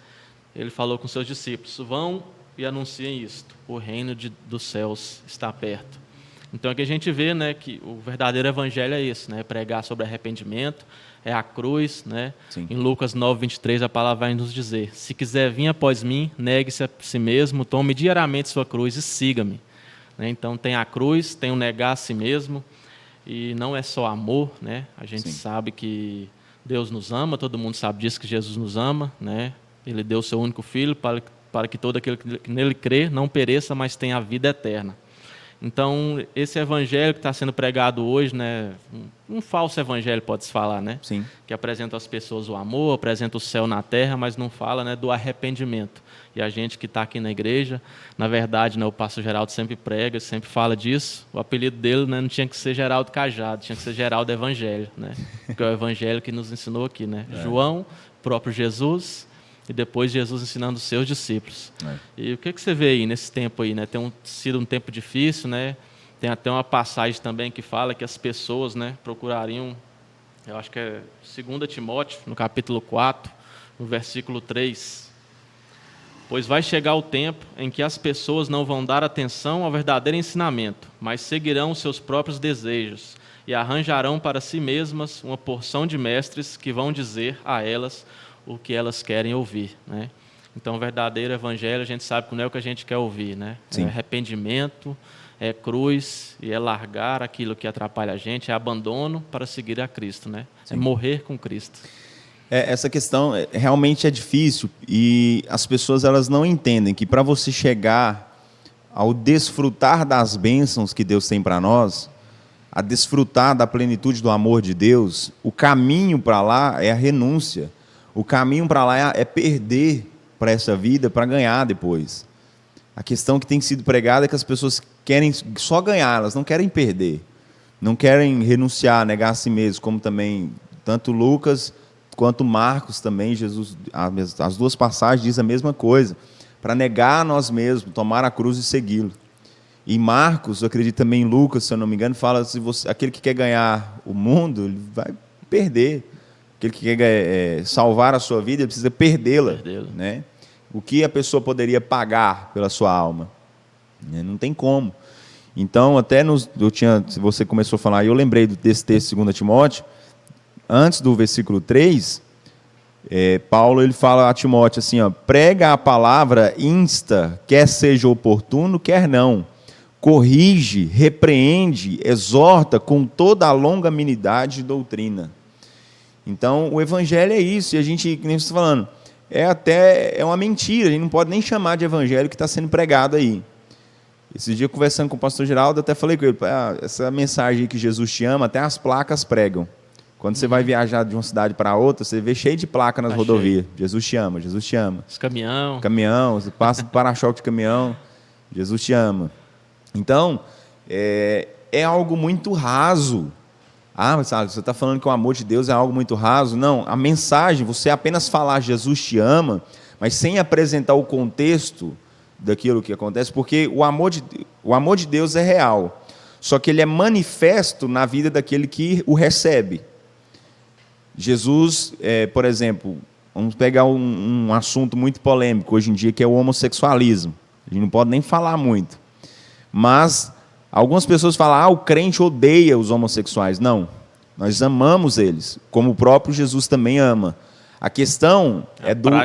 ele falou com seus discípulos: vão e anunciem isto, o reino dos céus está perto. Então aqui a gente vê, né, que o verdadeiro evangelho é esse, né, pregar sobre arrependimento, é a cruz, né? Em Lucas 9:23 a palavra vai nos dizer: se quiser vir após mim, negue-se a si mesmo, tome diariamente sua cruz e siga-me. Né? Então tem a cruz, tem o negar a si mesmo, e não é só amor, né? A gente sabe que Deus nos ama, todo mundo sabe disso, que Jesus nos ama, né? Ele deu o seu único filho para que todo aquele que nele crê não pereça, mas tenha a vida eterna. Então, esse evangelho que está sendo pregado hoje, né, um falso evangelho, pode-se falar, né?
Sim.
Que apresenta às pessoas o amor, apresenta o céu na terra, mas não fala, né, do arrependimento. E a gente que está aqui na igreja, na verdade, né, o pastor Geraldo sempre prega, sempre fala disso. O apelido dele, né, não tinha que ser Geraldo Cajado, tinha que ser Geraldo Evangelho, né? Porque é o evangelho que nos ensinou aqui, né? João, próprio Jesus, e depois Jesus ensinando os seus discípulos. E o que você vê aí nesse tempo aí, né? Tem sido um tempo difícil, né? Tem até uma passagem também que fala que as pessoas, né, procurariam, eu acho que é 2 Timóteo, no capítulo 4, no versículo 3. Pois vai chegar o tempo em que as pessoas não vão dar atenção ao verdadeiro ensinamento, mas seguirão os seus próprios desejos e arranjarão para si mesmas uma porção de mestres que vão dizer a elas o que elas querem ouvir, né? Então, o verdadeiro evangelho, a gente sabe que não é o que a gente quer ouvir, né?
Sim.
É arrependimento, é cruz, e é largar aquilo que atrapalha a gente, é abandono para seguir a Cristo, né?
Sim.
É morrer com Cristo.
Essa questão realmente é difícil e as pessoas elas não entendem que para você chegar ao desfrutar das bênçãos que Deus tem para nós, a desfrutar da plenitude do amor de Deus, o caminho para lá é a renúncia. O caminho para lá é perder para essa vida para ganhar depois. A questão que tem sido pregada é que as pessoas querem só ganhar, elas não querem perder. Não querem renunciar, negar a si mesmos, como também tanto Lucas quanto Marcos também, Jesus, as duas passagens dizem a mesma coisa, para negar a nós mesmos, tomar a cruz e segui-lo. E Marcos, eu acredito também em Lucas, se eu não me engano, fala se aquele que quer ganhar o mundo, ele vai perder. Aquele que quer salvar a sua vida, ele precisa perdê-la. Né? O que a pessoa poderia pagar pela sua alma? Não tem como. Então, até se você começou a falar, eu lembrei desse texto de 2 Timóteo, antes do versículo 3, Paulo ele fala a Timóteo assim, ó, prega a palavra, insta, quer seja oportuno, quer não. Corrige, repreende, exorta com toda a longanimidade de doutrina. Então, o evangelho é isso, e a gente, como você está falando, é uma mentira, a gente não pode nem chamar de evangelho que está sendo pregado aí. Esse dia, conversando com o pastor Geraldo, até falei com ele, essa mensagem aí que Jesus te ama, até as placas pregam. Quando você vai viajar de uma cidade para outra, você vê cheio de placa nas rodovias. Jesus te ama, Jesus te ama.
Os caminhão,
você passa do para-choque de caminhão, Jesus te ama. Então, é algo muito raso. Mas sabe, você está falando que o amor de Deus é algo muito raso. Não, a mensagem, você apenas falar Jesus te ama, mas sem apresentar o contexto daquilo que acontece, porque o amor de Deus é real, só que ele é manifesto na vida daquele que o recebe. Jesus, por exemplo, vamos pegar um assunto muito polêmico hoje em dia, que é o homossexualismo. A gente não pode nem falar muito. Mas algumas pessoas falam, o crente odeia os homossexuais. Não, nós amamos eles, como o próprio Jesus também ama. A questão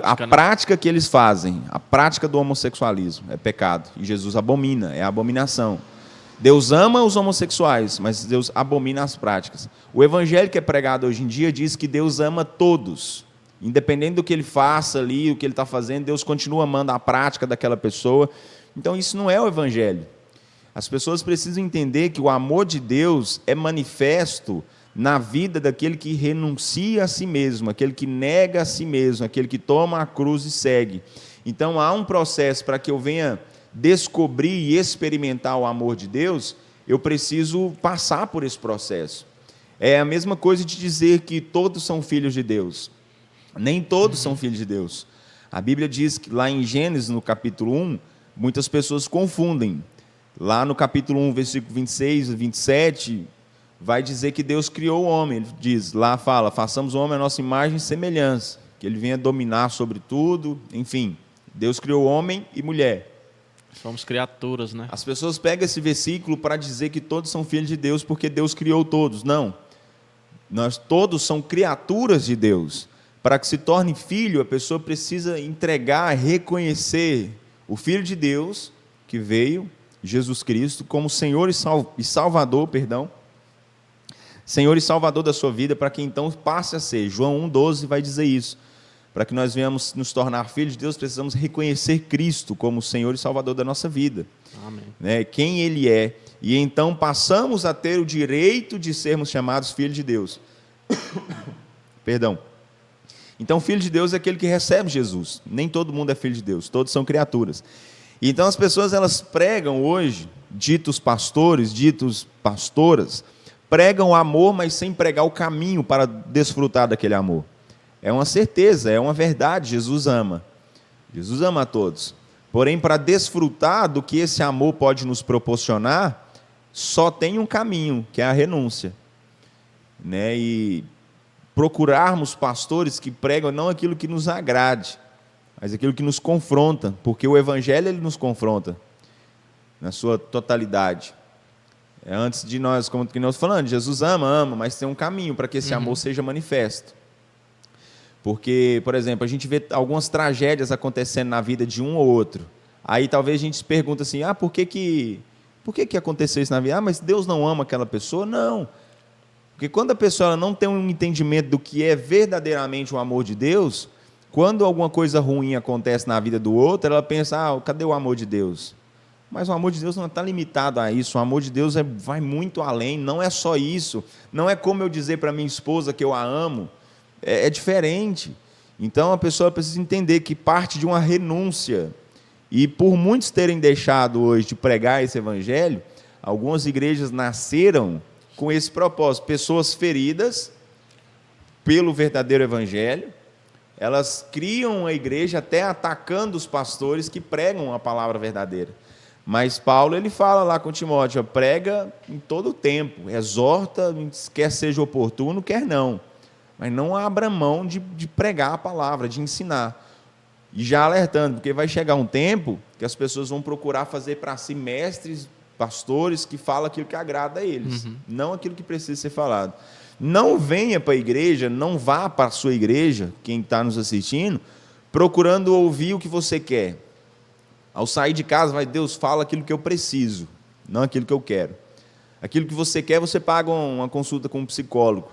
a prática que eles fazem, a prática do homossexualismo é pecado. E Jesus abomina, é abominação. Deus ama os homossexuais, mas Deus abomina as práticas. O evangelho que é pregado hoje em dia diz que Deus ama todos. Independente do que ele faça ali, o que ele está fazendo, Deus continua amando a prática daquela pessoa. Então isso não é o evangelho. As pessoas precisam entender que o amor de Deus é manifesto na vida daquele que renuncia a si mesmo, aquele que nega a si mesmo, aquele que toma a cruz e segue. Então há um processo para que eu venha descobrir e experimentar o amor de Deus, eu preciso passar por esse processo. É a mesma coisa de dizer que todos são filhos de Deus. Nem todos são filhos de Deus. A Bíblia diz que lá em Gênesis, no capítulo 1, muitas pessoas confundem. Lá no capítulo 1, versículo 26 e 27, vai dizer que Deus criou o homem. Ele diz, lá fala, façamos o homem a nossa imagem e semelhança, que ele venha dominar sobre tudo, enfim. Deus criou homem e mulher.
Somos criaturas, né?
As pessoas pegam esse versículo para dizer que todos são filhos de Deus porque Deus criou todos. Não. Nós todos são criaturas de Deus. Para que se torne filho, a pessoa precisa entregar, reconhecer o Filho de Deus que veio, Jesus Cristo, como Senhor e Salvador, Senhor e Salvador da sua vida, para que então passe a ser. João 1,12 vai dizer isso. Para que nós venhamos nos tornar filhos de Deus, precisamos reconhecer Cristo como Senhor e Salvador da nossa vida.
Amém.
Né? Quem Ele é. e então passamos a ter o direito de sermos chamados filhos de Deus. Perdão. Então, filho de Deus é aquele que recebe Jesus. Nem todo mundo é filho de Deus, todos são criaturas. Então, as pessoas, elas pregam hoje, ditos pastores, ditos pastoras, pregam o amor, mas sem pregar o caminho para desfrutar daquele amor. É uma certeza, é uma verdade, Jesus ama. Jesus ama a todos. Porém, para desfrutar do que esse amor pode nos proporcionar, só tem um caminho, que é a renúncia. Né? E procurarmos pastores que pregam não aquilo que nos agrade, mas aquilo que nos confronta, porque o Evangelho ele nos confronta na sua totalidade. Antes de nós, como que nós falando, Jesus ama, mas tem um caminho para que esse amor seja manifesto. Porque, por exemplo, a gente vê algumas tragédias acontecendo na vida de um ou outro. Aí talvez a gente se pergunta assim, por que aconteceu isso na vida? Mas Deus não ama aquela pessoa? Não. Porque quando a pessoa ela não tem um entendimento do que é verdadeiramente o amor de Deus, quando alguma coisa ruim acontece na vida do outro, ela pensa, cadê o amor de Deus? Mas o amor de Deus não está limitado a isso, o amor de Deus vai muito além, não é só isso, não é como eu dizer para minha esposa que eu a amo, é diferente. Então a pessoa precisa entender que parte de uma renúncia, e por muitos terem deixado hoje de pregar esse evangelho, algumas igrejas nasceram com esse propósito, pessoas feridas pelo verdadeiro evangelho, elas criam a igreja até atacando os pastores que pregam a palavra verdadeira. Mas Paulo ele fala lá com Timóteo, prega em todo o tempo, exorta, quer seja oportuno, quer não. Mas não abra mão de pregar a palavra, de ensinar. E já alertando, porque vai chegar um tempo que as pessoas vão procurar fazer para si mestres, pastores que falam aquilo que agrada a eles, não aquilo que precisa ser falado. Não venha para a igreja, não vá para a sua igreja, quem está nos assistindo, procurando ouvir o que você quer. Ao sair de casa, Deus fala aquilo que eu preciso, não aquilo que eu quero. Aquilo que você quer, você paga uma consulta com um psicólogo.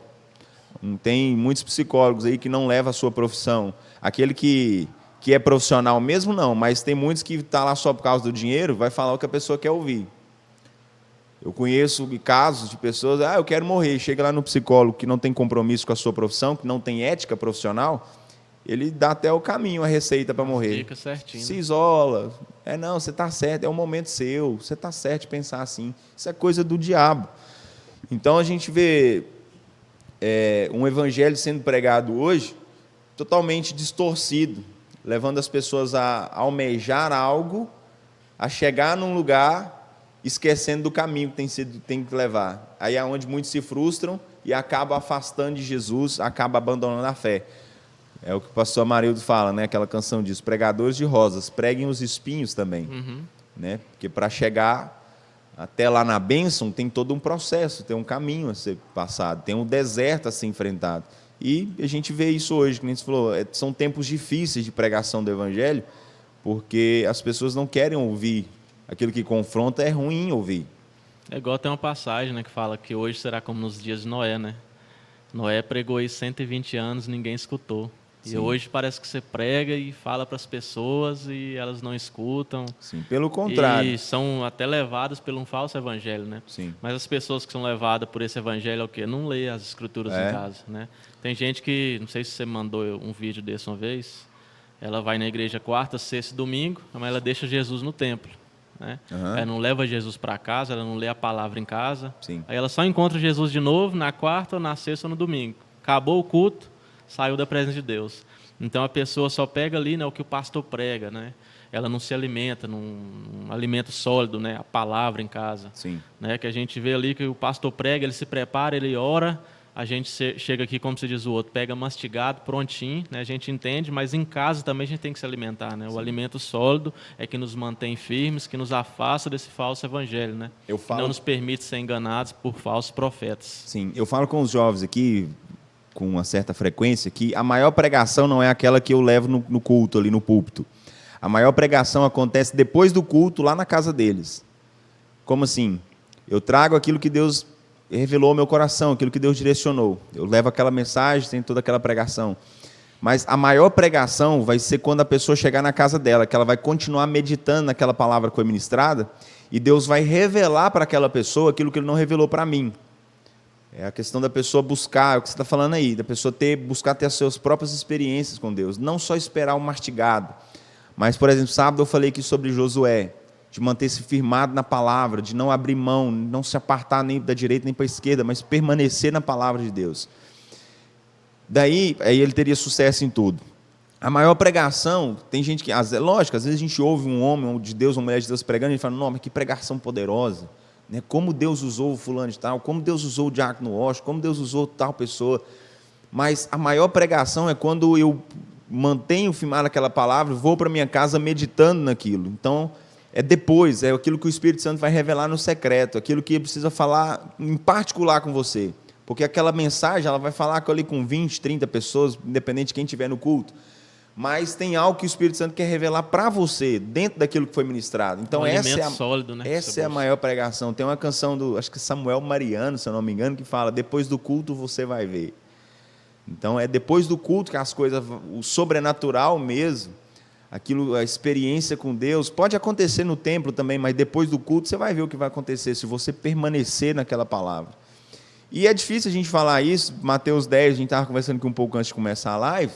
Tem muitos psicólogos aí que não levam a sua profissão. Aquele que é profissional mesmo, não, mas tem muitos que estão lá só por causa do dinheiro, vai falar o que a pessoa quer ouvir. Eu conheço casos de pessoas, eu quero morrer, chega lá no psicólogo que não tem compromisso com a sua profissão, que não tem ética profissional, ele dá até o caminho, a receita para morrer.
Fica certinho.
Se isola. Não, você está certo, é um momento seu, você está certo de pensar assim. Isso é coisa do diabo. Então a gente vê um evangelho sendo pregado hoje totalmente distorcido, levando as pessoas a almejar algo, a chegar num lugar esquecendo do caminho que tem que levar. Aí é onde muitos se frustram e acabam afastando de Jesus, acabam abandonando a fé. É o que o pastor Amarildo fala, né? Aquela canção diz, pregadores de rosas, preguem os espinhos também. Né? Porque para chegar até lá na bênção tem todo um processo, tem um caminho a ser passado, tem um deserto a ser enfrentado. E a gente vê isso hoje, como a gente falou, são tempos difíceis de pregação do evangelho, porque as pessoas não querem ouvir aquilo que confronta, é ruim ouvir.
É igual tem uma passagem, né, que fala que hoje será como nos dias de Noé, né? Noé pregou aí 120 anos, ninguém escutou. Sim. E hoje parece que você prega e fala para as pessoas e elas não escutam.
Sim, pelo contrário.
E são até levadas por um falso evangelho, né?
Sim.
Mas as pessoas que são levadas por esse evangelho é o quê? Não lê as escrituras em casa, né? Tem gente que, não sei se você mandou um vídeo desse uma vez, ela vai na igreja quarta, sexta e domingo, mas ela deixa Jesus no templo. Né? Ela não leva Jesus para casa, ela não lê a palavra em casa.
Sim.
Aí ela só encontra Jesus de novo na quarta, ou na sexta ou no domingo. Acabou o culto, saiu da presença de Deus. Então a pessoa só pega ali, né, o que o pastor prega, né? Ela não se alimenta num alimento sólido, né, a palavra em casa.
Sim.
Né, que a gente vê ali que o pastor prega, ele se prepara, ele ora. A gente chega aqui, como se diz o outro, pega mastigado, prontinho, né? A gente entende, mas em casa também a gente tem que se alimentar, né? O alimento sólido é que nos mantém firmes, que nos afasta desse falso evangelho, né? Que não nos permite ser enganados por falsos profetas.
Sim, eu falo com os jovens aqui, com uma certa frequência, que a maior pregação não é aquela que eu levo no culto, ali no púlpito. A maior pregação acontece depois do culto, lá na casa deles. Como assim? Eu trago aquilo que Deus revelou ao meu coração, aquilo que Deus direcionou. Eu levo aquela mensagem, tem toda aquela pregação. Mas a maior pregação vai ser quando a pessoa chegar na casa dela, que ela vai continuar meditando naquela palavra que foi ministrada, e Deus vai revelar para aquela pessoa aquilo que Ele não revelou para mim. É a questão da pessoa buscar, é o que você está falando aí, da pessoa buscar ter as suas próprias experiências com Deus, não só esperar o mastigado. Mas, por exemplo, sábado eu falei aqui sobre Josué, de manter-se firmado na palavra, de não abrir mão, não se apartar nem da direita nem para a esquerda, mas permanecer na palavra de Deus. Daí, aí ele teria sucesso em tudo. A maior pregação, tem gente que, lógico, às vezes a gente ouve um homem de Deus, uma mulher de Deus pregando, e a gente fala, não, mas que pregação poderosa, né? Como Deus usou o fulano de tal, como Deus usou o diácono Washington, como Deus usou tal pessoa. Mas a maior pregação é quando eu mantenho firmado naquela palavra, vou para minha casa meditando naquilo. Então, é depois, é aquilo que o Espírito Santo vai revelar no secreto, aquilo que ele precisa falar em particular com você. Porque aquela mensagem, ela vai falar ali com 20, 30 pessoas, independente de quem estiver no culto. Mas tem algo que o Espírito Santo quer revelar para você, dentro daquilo que foi ministrado. Então,
sólido, né?
Essa é a maior pregação. Tem uma canção do, acho que Samuel Mariano, se eu não me engano, que fala, depois do culto você vai ver. Então, é depois do culto que as coisas, o sobrenatural mesmo, aquilo, a experiência com Deus, pode acontecer no templo também, mas depois do culto você vai ver o que vai acontecer, se você permanecer naquela palavra. E é difícil a gente falar isso, Mateus 10, a gente estava conversando aqui um pouco antes de começar a live,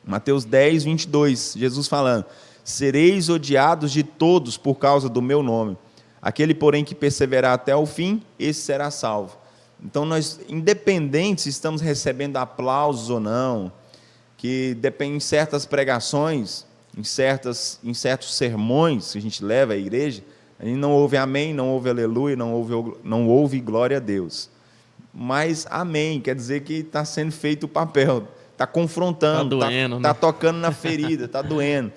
Mateus 10, 22, Jesus falando, sereis odiados de todos por causa do meu nome, aquele porém que perseverar até o fim, esse será salvo. Então nós, independente se estamos recebendo aplausos ou não, que depende em certas pregações, em certos sermões que a gente leva à igreja, a gente não ouve amém, não ouve aleluia, não ouve glória a Deus. Mas amém, quer dizer que está sendo feito o papel, está confrontando, está tocando na ferida, está doendo.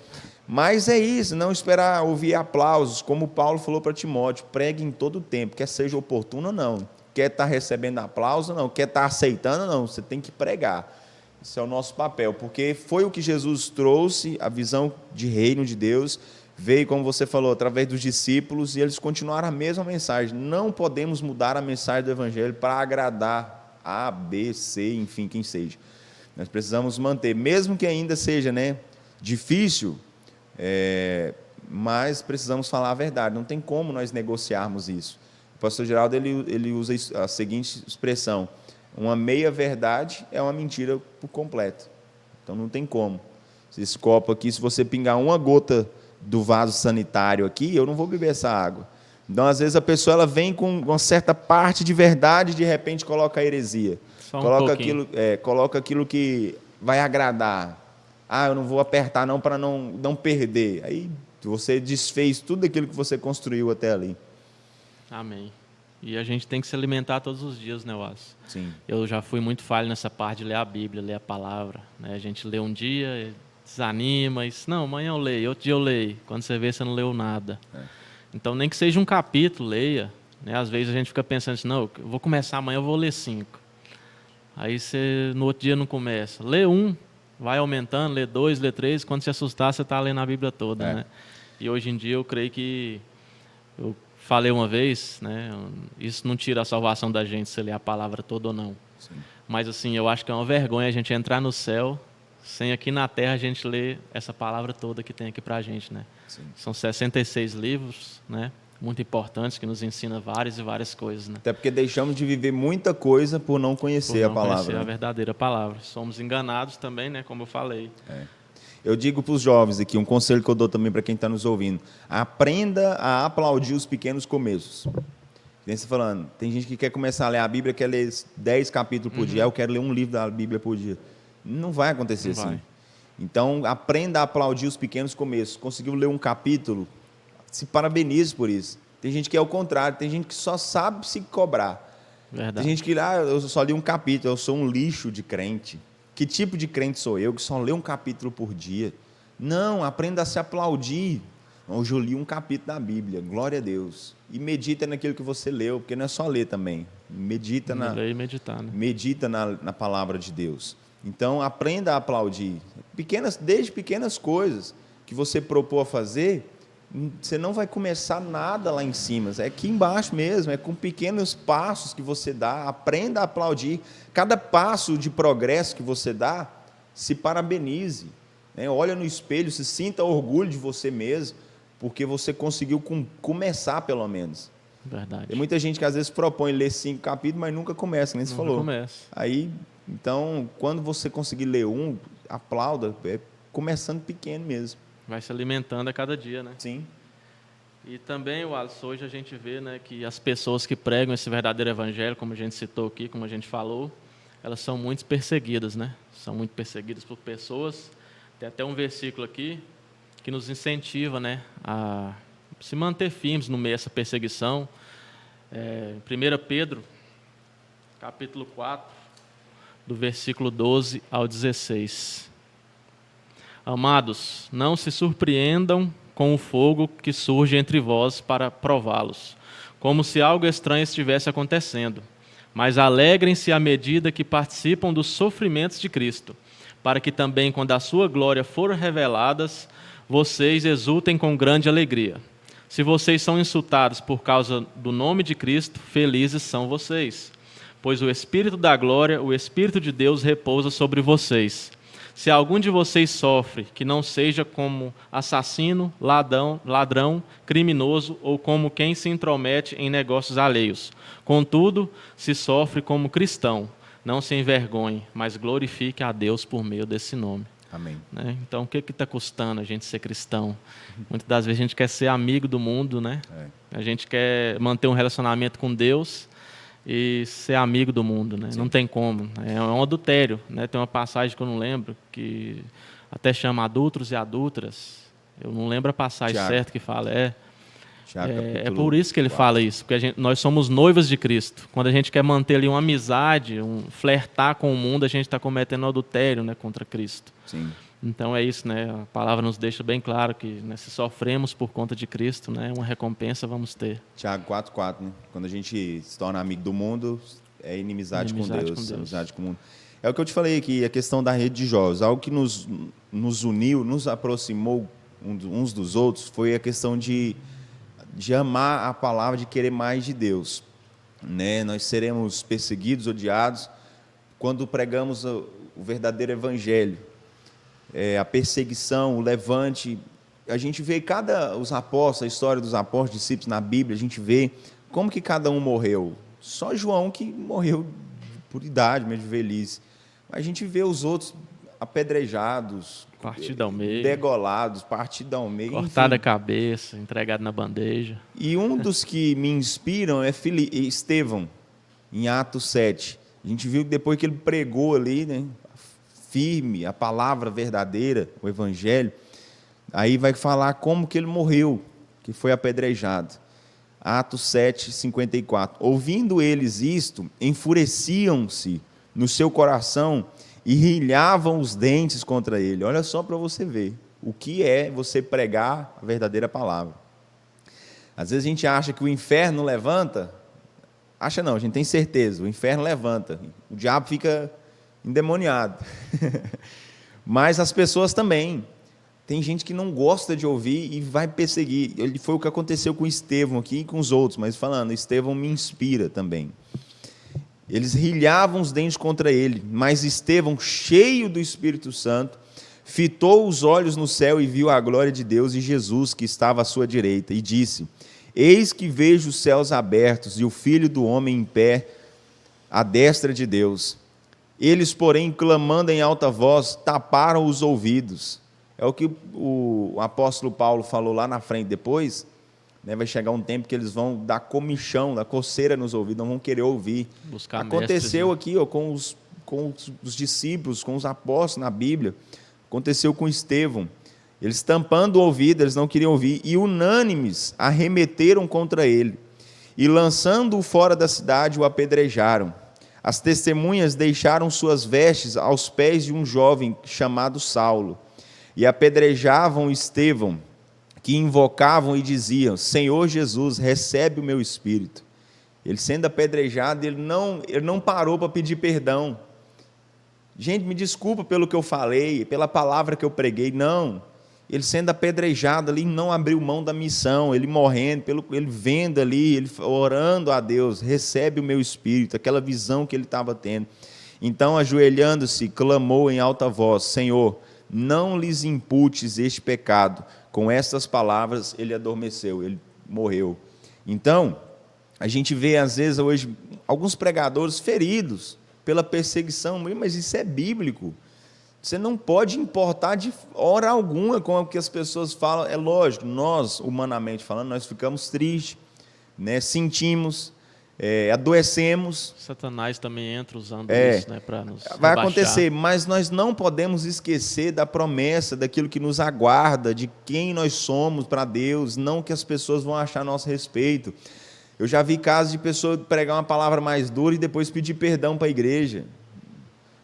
Mas é isso, não esperar ouvir aplausos, como Paulo falou para Timóteo, pregue em todo o tempo, quer seja oportuno ou não, quer estar recebendo aplauso ou não, quer estar aceitando ou não, você tem que pregar. Esse é o nosso papel, porque foi o que Jesus trouxe, a visão de reino de Deus, veio, como você falou, através dos discípulos, e eles continuaram a mesma mensagem. Não podemos mudar a mensagem do Evangelho para agradar A, B, C, enfim, quem seja. Nós precisamos manter, mesmo que ainda seja, né, difícil, mas precisamos falar a verdade. Não tem como nós negociarmos isso. O pastor Geraldo ele usa a seguinte expressão, uma meia-verdade é uma mentira por completo. Então não tem como. Esse copo aqui, se você pingar uma gota do vaso sanitário aqui, eu não vou beber essa água. Então, às vezes, a pessoa ela vem com uma certa parte de verdade e, de repente, coloca a heresia. Coloca aquilo que vai agradar. Eu não vou apertar não para não perder. Aí você desfez tudo aquilo que você construiu até ali.
Amém. E a gente tem que se alimentar todos os dias, né, Waz?
Sim.
Eu já fui muito falho nessa parte de ler a Bíblia, ler a palavra. Né? A gente lê um dia, desanima, não, amanhã eu leio, outro dia eu leio. Quando você vê, você não leu nada. Então, nem que seja um capítulo, leia. Né? Às vezes a gente fica pensando assim, não, eu vou começar amanhã, eu vou ler 5. Aí você, no outro dia, não começa. Lê 1, vai aumentando, lê 2, lê 3. Quando se assustar, você está lendo a Bíblia toda. Né? E hoje em dia eu creio que... Eu falei uma vez, né, isso não tira a salvação da gente se ler a palavra toda ou não. Sim. Mas assim, eu acho que é uma vergonha a gente entrar no céu sem aqui na terra a gente ler essa palavra toda que tem aqui para a gente. Né? São 66 livros, né, muito importantes, que nos ensina várias e várias coisas. Né?
Até porque deixamos de viver muita coisa por não conhecer a palavra. Conhecer
a verdadeira palavra. Somos enganados também, né, como eu falei.
Eu digo para os jovens aqui, um conselho que eu dou também para quem está nos ouvindo. Aprenda a aplaudir os pequenos começos. Tem você falando, tem gente que quer começar a ler a Bíblia, quer ler 10 capítulos por dia, eu quero ler um livro da Bíblia por dia. Não vai acontecer assim. Então, aprenda a aplaudir os pequenos começos. Conseguiu ler um capítulo, se parabenize por isso. Tem gente que é o contrário, tem gente que só sabe se cobrar.
Verdade.
Tem gente que, eu só li um capítulo, eu sou um lixo de crente. Que tipo de crente sou eu que só lê um capítulo por dia? Não, aprenda a se aplaudir. Hoje eu li um capítulo da Bíblia, glória a Deus. E medita naquilo que você leu, porque não é só ler também. Medita medita na palavra de Deus. Então, aprenda a aplaudir. Desde pequenas coisas que você propôs a fazer, você não vai começar nada lá em cima, é aqui embaixo mesmo, é com pequenos passos que você dá, aprenda a aplaudir. Cada passo de progresso que você dá, se parabenize, né? Olha no espelho, se sinta orgulho de você mesmo, porque você conseguiu começar, pelo menos.
Verdade.
Tem muita gente que às vezes propõe ler 5 capítulos, mas nunca começa, nem você falou.
Começa.
Aí, então, quando você conseguir ler um, aplauda, começando pequeno mesmo.
Vai se alimentando a cada dia, né?
Sim.
E também, Wallace, hoje a gente vê, né, que as pessoas que pregam esse verdadeiro evangelho, como a gente citou aqui, como a gente falou, elas são muito perseguidas, né? São muito perseguidas por pessoas. Tem até um versículo aqui que nos incentiva, né, a se manter firmes no meio dessa perseguição. 1 Pedro, capítulo 4, do versículo 12 ao 16. Amados, não se surpreendam com o fogo que surge entre vós para prová-los, como se algo estranho estivesse acontecendo. Mas alegrem-se à medida que participam dos sofrimentos de Cristo, para que também, quando a sua glória for revelada, vocês exultem com grande alegria. Se vocês são insultados por causa do nome de Cristo, felizes são vocês, pois o Espírito da glória, o Espírito de Deus repousa sobre vocês. Se algum de vocês sofre, que não seja como assassino, ladrão, criminoso ou como quem se intromete em negócios alheios. Contudo, se sofre como cristão, não se envergonhe, mas glorifique a Deus por meio desse nome.
Amém.
Né? Então, o que está custando a gente ser cristão? Muitas das vezes a gente quer ser amigo do mundo, né? A gente quer manter um relacionamento com Deus e ser amigo do mundo, né? Não tem como. É um adultério, né? Tem uma passagem que eu não lembro, que até chama adultos e adulteras. Eu não lembro a passagem certa que fala. É por isso que ele fala isso, porque nós somos noivas de Cristo. Quando a gente quer manter ali uma amizade, flertar com o mundo, a gente está cometendo adultério, né, contra Cristo.
Sim.
Então é isso, né? A palavra nos deixa bem claro que, né, se sofremos por conta de Cristo, né, uma recompensa vamos ter.
Tiago 4,4, né? Quando a gente se torna amigo do mundo, é inimizade com Deus. Amizade com o mundo. É o que eu te falei aqui, a questão da rede de jovens. Algo que nos uniu, nos aproximou uns dos outros, foi a questão de amar a palavra, de querer mais de Deus. Né? Nós seremos perseguidos, odiados, quando pregamos o verdadeiro evangelho. A perseguição, o levante. A gente vê os apóstolos, a história dos apóstolos, discípulos na Bíblia, a gente vê como que cada um morreu. Só João que morreu por idade, mesmo de velhice. Mas a gente vê os outros apedrejados,
partido ao meio,
degolados, partido ao meio,
cortada a cabeça, entregado na bandeja.
E um dos que me inspiram é Estevão, em Atos 7. A gente viu que depois que ele pregou ali, né, firme, a palavra verdadeira, o evangelho, aí vai falar como que ele morreu, que foi apedrejado. Atos 7, 54. Ouvindo eles isto, enfureciam-se no seu coração e rilhavam os dentes contra ele. Olha só para você ver o que é você pregar a verdadeira palavra. Às vezes a gente acha que o inferno levanta, acha não, a gente tem certeza, o inferno levanta, o diabo fica endemoniado. Mas as pessoas também. Tem gente que não gosta de ouvir e vai perseguir. Foi o que aconteceu com Estevão aqui e com os outros, mas falando, Estevão me inspira também. Eles rilhavam os dentes contra ele, mas Estevão, cheio do Espírito Santo, fitou os olhos no céu e viu a glória de Deus e Jesus, que estava à sua direita, e disse: Eis que vejo os céus abertos e o Filho do Homem em pé à destra de Deus. Eles, porém, clamando em alta voz, taparam os ouvidos. É o que o apóstolo Paulo falou lá na frente depois, né? Vai chegar um tempo que eles vão dar comichão, dar coceira nos ouvidos, não vão querer ouvir. Aconteceu aqui com os discípulos, com os apóstolos na Bíblia, aconteceu com Estevão. Eles tampando o ouvido, eles não queriam ouvir, e unânimes arremeteram contra ele, e lançando-o fora da cidade, o apedrejaram. As testemunhas deixaram suas vestes aos pés de um jovem chamado Saulo, e apedrejavam Estevão, que invocavam e diziam: Senhor Jesus, recebe o meu espírito. Ele sendo apedrejado, ele não parou para pedir perdão. Gente, me desculpa pelo que eu falei, pela palavra que eu preguei. Não. Ele sendo apedrejado ali, não abriu mão da missão, ele morrendo, ele vendo ali, ele orando a Deus: recebe o meu espírito, aquela visão que ele estava tendo. Então, ajoelhando-se, clamou em alta voz: Senhor, não lhes imputes este pecado. com estas palavras ele adormeceu, ele morreu. Então, a gente vê, às vezes, hoje, alguns pregadores feridos pela perseguição, mas isso é bíblico. Você não pode importar de hora alguma com o que as pessoas falam. É lógico, nós, humanamente falando, nós ficamos tristes, né? Sentimos, adoecemos.
Satanás também entra usando isso, né, para nos
vai
rebaixar.
acontecer, mas nós não podemos esquecer da promessa, daquilo que nos aguarda, de quem nós somos para Deus, não o que as pessoas vão achar a nosso respeito. Eu já vi casos de pessoa pregar uma palavra mais dura e depois pedir perdão para a igreja.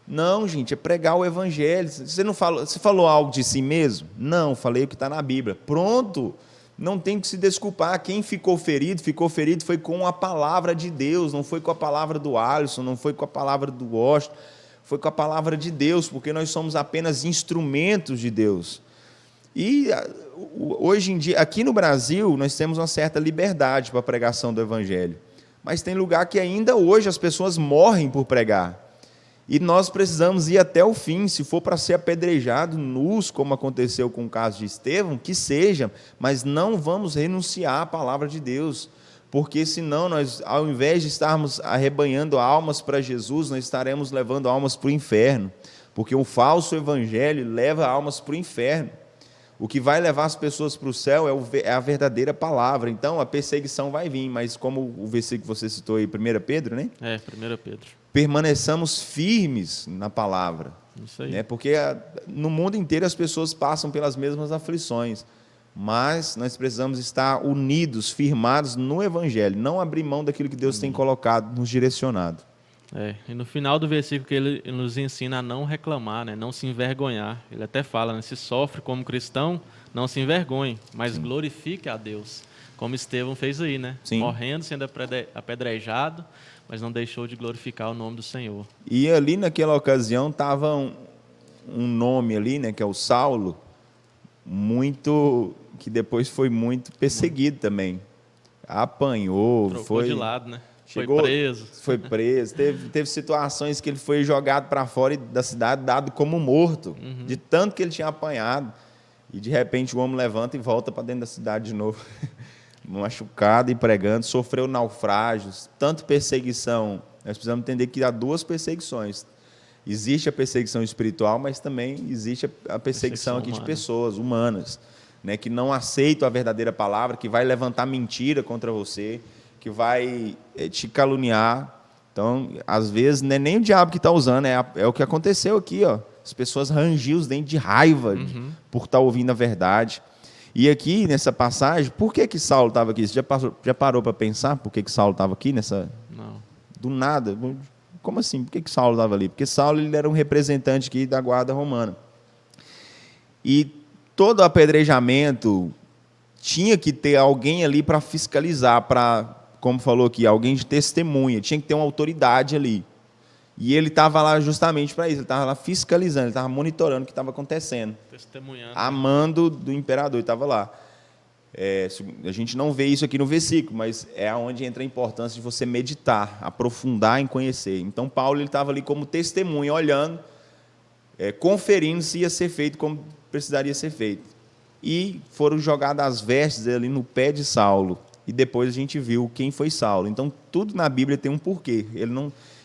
Não, gente, é pregar o evangelho. Você falou algo de si mesmo? Não, falei o que está na Bíblia. Pronto, não tem que se desculpar. Quem ficou ferido foi com a palavra de Deus, não foi com a palavra do Alisson, não foi com a palavra do Washington, foi com a palavra de Deus, porque nós somos apenas instrumentos de Deus. E hoje em dia, aqui no Brasil, nós temos uma certa liberdade para a pregação do evangelho, mas tem lugar que ainda hoje as pessoas morrem por pregar. E nós precisamos ir até o fim, se for para ser apedrejado nus, como aconteceu com o caso de Estevão, que seja, mas não vamos renunciar à palavra de Deus, porque senão nós, ao invés de estarmos arrebanhando almas para Jesus, nós estaremos levando almas para o inferno, porque o falso evangelho leva almas para o inferno. O que vai levar as pessoas para o céu é a verdadeira palavra. Então, a perseguição vai vir, mas como o versículo que você citou aí, 1 Pedro, né?
1 Pedro.
Permaneçamos firmes na palavra.
Isso aí.
Né? Porque no mundo inteiro as pessoas passam pelas mesmas aflições, mas nós precisamos estar unidos, firmados no Evangelho, não abrir mão daquilo que Deus tem colocado, nos direcionado.
E no final do versículo que ele nos ensina a não reclamar, né? Não se envergonhar. Ele até fala, né? Se sofre como cristão, não se envergonhe, mas glorifique a Deus. Como Estevão fez aí, né?
Sim.
Morrendo, sendo apedrejado, mas não deixou de glorificar o nome do Senhor.
E ali naquela ocasião estava um nome ali, né? Que é o Saulo, que depois foi muito perseguido também. Apanhou,
Trocou de lado, né?
Chegou,
foi preso.
Teve situações que ele foi jogado para fora da cidade, dado como morto, de tanto que ele tinha apanhado. E de repente o homem levanta e volta para dentro da cidade de novo, machucado e pregando, sofreu naufrágios, tanto perseguição. Nós precisamos entender que há duas perseguições. Existe a perseguição espiritual, mas também existe a perseguição aqui de pessoas humanas, né, que não aceitam a verdadeira palavra, que vai levantar mentira contra você, que vai te caluniar. Então, às vezes, não é nem o diabo que está usando, é o que aconteceu aqui. Ó. As pessoas rangiam os dentes de raiva por estar ouvindo a verdade. E aqui, nessa passagem, por que Saulo estava aqui? Você já parou para pensar por que Saulo estava aqui?
Não.
Do nada. Como assim? Por que Saulo estava ali? Porque Saulo ele era um representante aqui da guarda romana. E todo apedrejamento tinha que ter alguém ali para fiscalizar, como falou aqui, alguém de testemunha, tinha que ter uma autoridade ali. E ele estava lá justamente para isso, ele estava lá fiscalizando, ele estava monitorando o que estava acontecendo.
Testemunhando.
A mando do imperador, ele estava lá. A gente não vê isso aqui no versículo, mas é onde entra a importância de você meditar, aprofundar em conhecer. Então, Paulo estava ali como testemunha, olhando, conferindo se ia ser feito como precisaria ser feito. E foram jogadas as vestes ali no pé de Saulo. E depois a gente viu quem foi Saulo. Então, tudo na Bíblia tem um porquê.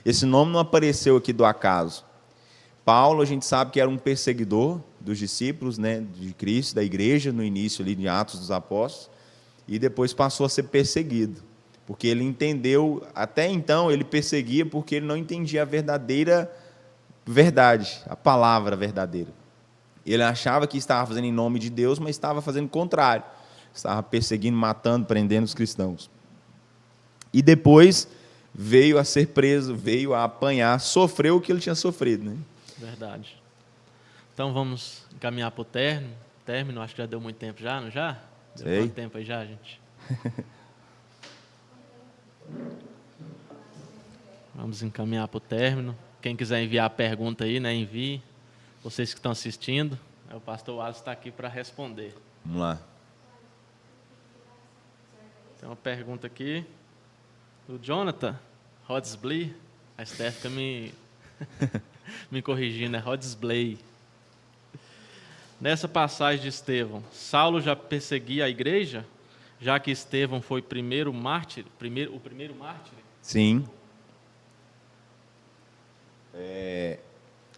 Esse nome não apareceu aqui do acaso. Paulo, a gente sabe que era um perseguidor dos discípulos, né, de Cristo, da igreja, no início ali de Atos dos Apóstolos, e depois passou a ser perseguido. Porque ele entendeu, até então ele perseguia porque ele não entendia a verdadeira verdade, a palavra verdadeira. Ele achava que estava fazendo em nome de Deus, mas estava fazendo o contrário. Estava perseguindo, matando, prendendo os cristãos. E depois veio a ser preso, veio a apanhar, sofreu o que ele tinha sofrido. Né?
Verdade. Então vamos encaminhar para o término. Acho que já deu muito tempo já, não já? Deu quanto tempo aí já, gente? Vamos encaminhar para o término. Quem quiser enviar a pergunta aí, né, envie. Vocês que estão assistindo, o pastor Alisson está aqui para responder.
Vamos lá.
Tem uma pergunta aqui do Jonathan Hodsbley. A Steph fica me corrigindo, é Hodsbley. nessa passagem de Estevão, Saulo já perseguia a igreja, já que Estevão foi o primeiro mártir?
Sim.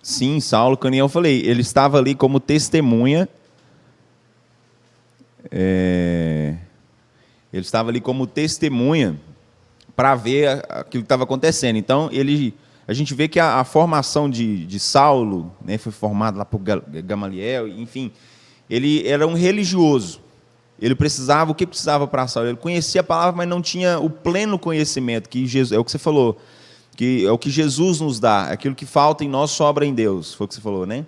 Sim, Saulo, que nem eu falei, ele estava ali como testemunha. Ele estava ali como testemunha para ver aquilo que estava acontecendo. Então, a gente vê que a formação de Saulo, né, foi formado lá por Gamaliel, enfim, ele era um religioso. Ele precisava, o que precisava para Saulo? Ele conhecia a palavra, mas não tinha o pleno conhecimento, que Jesus, é o que você falou, que é o que Jesus nos dá, aquilo que falta em nós sobra em Deus, foi o que você falou, né?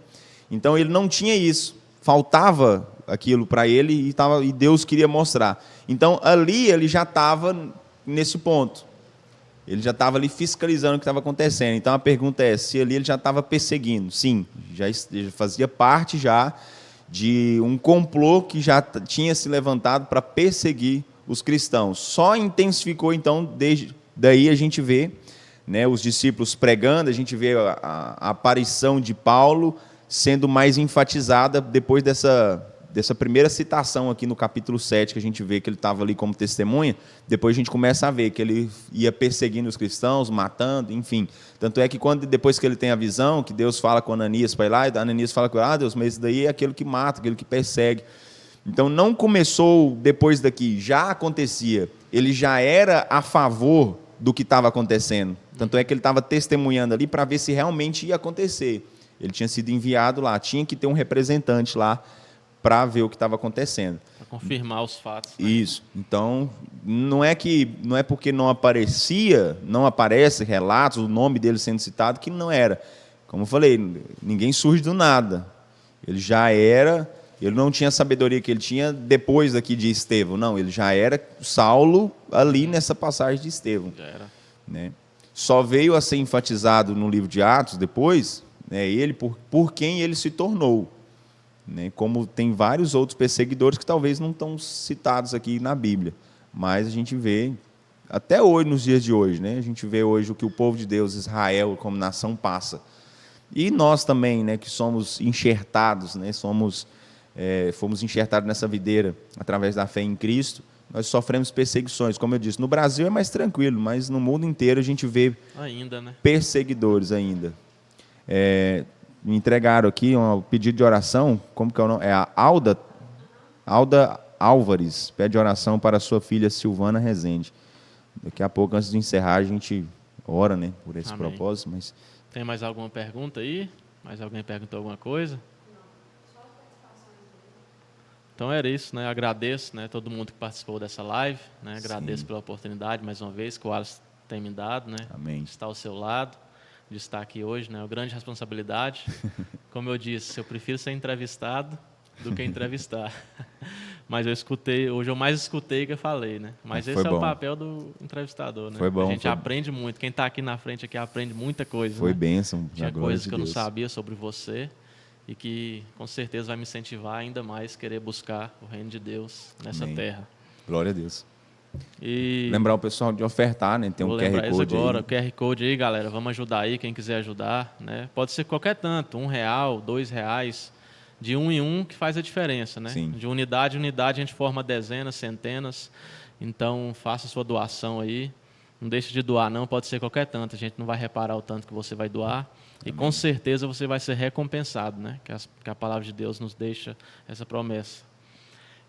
Então ele não tinha isso, faltava aquilo para ele e Deus queria mostrar. Então ali ele já estava nesse ponto, ele já estava ali fiscalizando o que estava acontecendo. Então a pergunta é, se ali ele já estava perseguindo? Sim, já fazia parte já de um complô que já tinha se levantado para perseguir os cristãos. Só intensificou então, desde daí a gente vê, né, os discípulos pregando, a gente vê a aparição de Paulo sendo mais enfatizada depois dessa primeira citação aqui no capítulo 7, que a gente vê que ele estava ali como testemunha. Depois a gente começa a ver que ele ia perseguindo os cristãos, matando, enfim. Tanto é que depois que ele tem a visão, que Deus fala com Ananias para ir lá, e Ananias fala com ele, Deus, mas isso daí é aquele que mata, aquele que persegue. Então não começou depois daqui, já acontecia. Ele já era a favor do que estava acontecendo. Tanto é que ele estava testemunhando ali para ver se realmente ia acontecer. Ele tinha sido enviado lá, tinha que ter um representante lá para ver o que estava acontecendo.
Para confirmar os fatos. Né?
Isso. Então, não é porque não aparece relatos, o nome dele sendo citado, que não era. Como eu falei, ninguém surge do nada. Ele já era, ele não tinha a sabedoria que ele tinha depois aqui de Estevão. Não, ele já era Saulo ali nessa passagem de Estevão.
Já era.
Né? Só veio a ser enfatizado no livro de Atos depois, né, ele por quem ele se tornou. Né, como tem vários outros perseguidores que talvez não estão citados aqui na Bíblia, mas a gente vê até hoje, nos dias de hoje, né, a gente vê hoje o que o povo de Deus, Israel, como nação passa. E nós também, né, que somos enxertados, né, fomos enxertados nessa videira através da fé em Cristo, nós sofremos perseguições. Como eu disse, no Brasil é mais tranquilo, mas no mundo inteiro a gente vê
ainda, né?
Perseguidores ainda. Me entregaram aqui um pedido de oração, como que é o nome? É a Alda Álvares, pede oração para a sua filha Silvana Rezende. Daqui a pouco, antes de encerrar, a gente ora, né, por esse
Amém.
propósito. Mas...
Tem mais alguma pergunta aí? Mais alguém perguntou alguma coisa? Então era isso, né? Agradeço, né, todo mundo que participou dessa live, né? Agradeço pela oportunidade mais uma vez que o Wallace tem me dado, né?
Amém.
De estar ao seu lado, de estar aqui hoje, né? É uma grande responsabilidade. Como eu disse, eu prefiro ser entrevistado do que entrevistar. Mas hoje eu mais escutei que eu falei, né? Mas esse é o papel do entrevistador, né?
Foi bom.
A gente aprende muito. Quem está aqui na frente aqui aprende muita coisa.
Foi
né?
bênção.
Tinha coisas que eu não sabia sobre você e que com certeza vai me incentivar ainda mais a querer buscar o reino de Deus nessa
Amém.
terra.
Glória a Deus.
E
lembrar o pessoal de ofertar, né? Tem um QR Code
agora,
aí.
o QR Code aí, galera. Vamos ajudar aí, quem quiser ajudar, né? Pode ser qualquer tanto, R$1, R$2, de um em um que faz a diferença, né?
Sim.
De unidade em unidade a gente forma dezenas, centenas. Então faça a sua doação aí. Não deixe de doar não, pode ser qualquer tanto. A gente não vai reparar o tanto que você vai doar. E com certeza você vai ser recompensado, né? Que a palavra de Deus nos deixa essa promessa.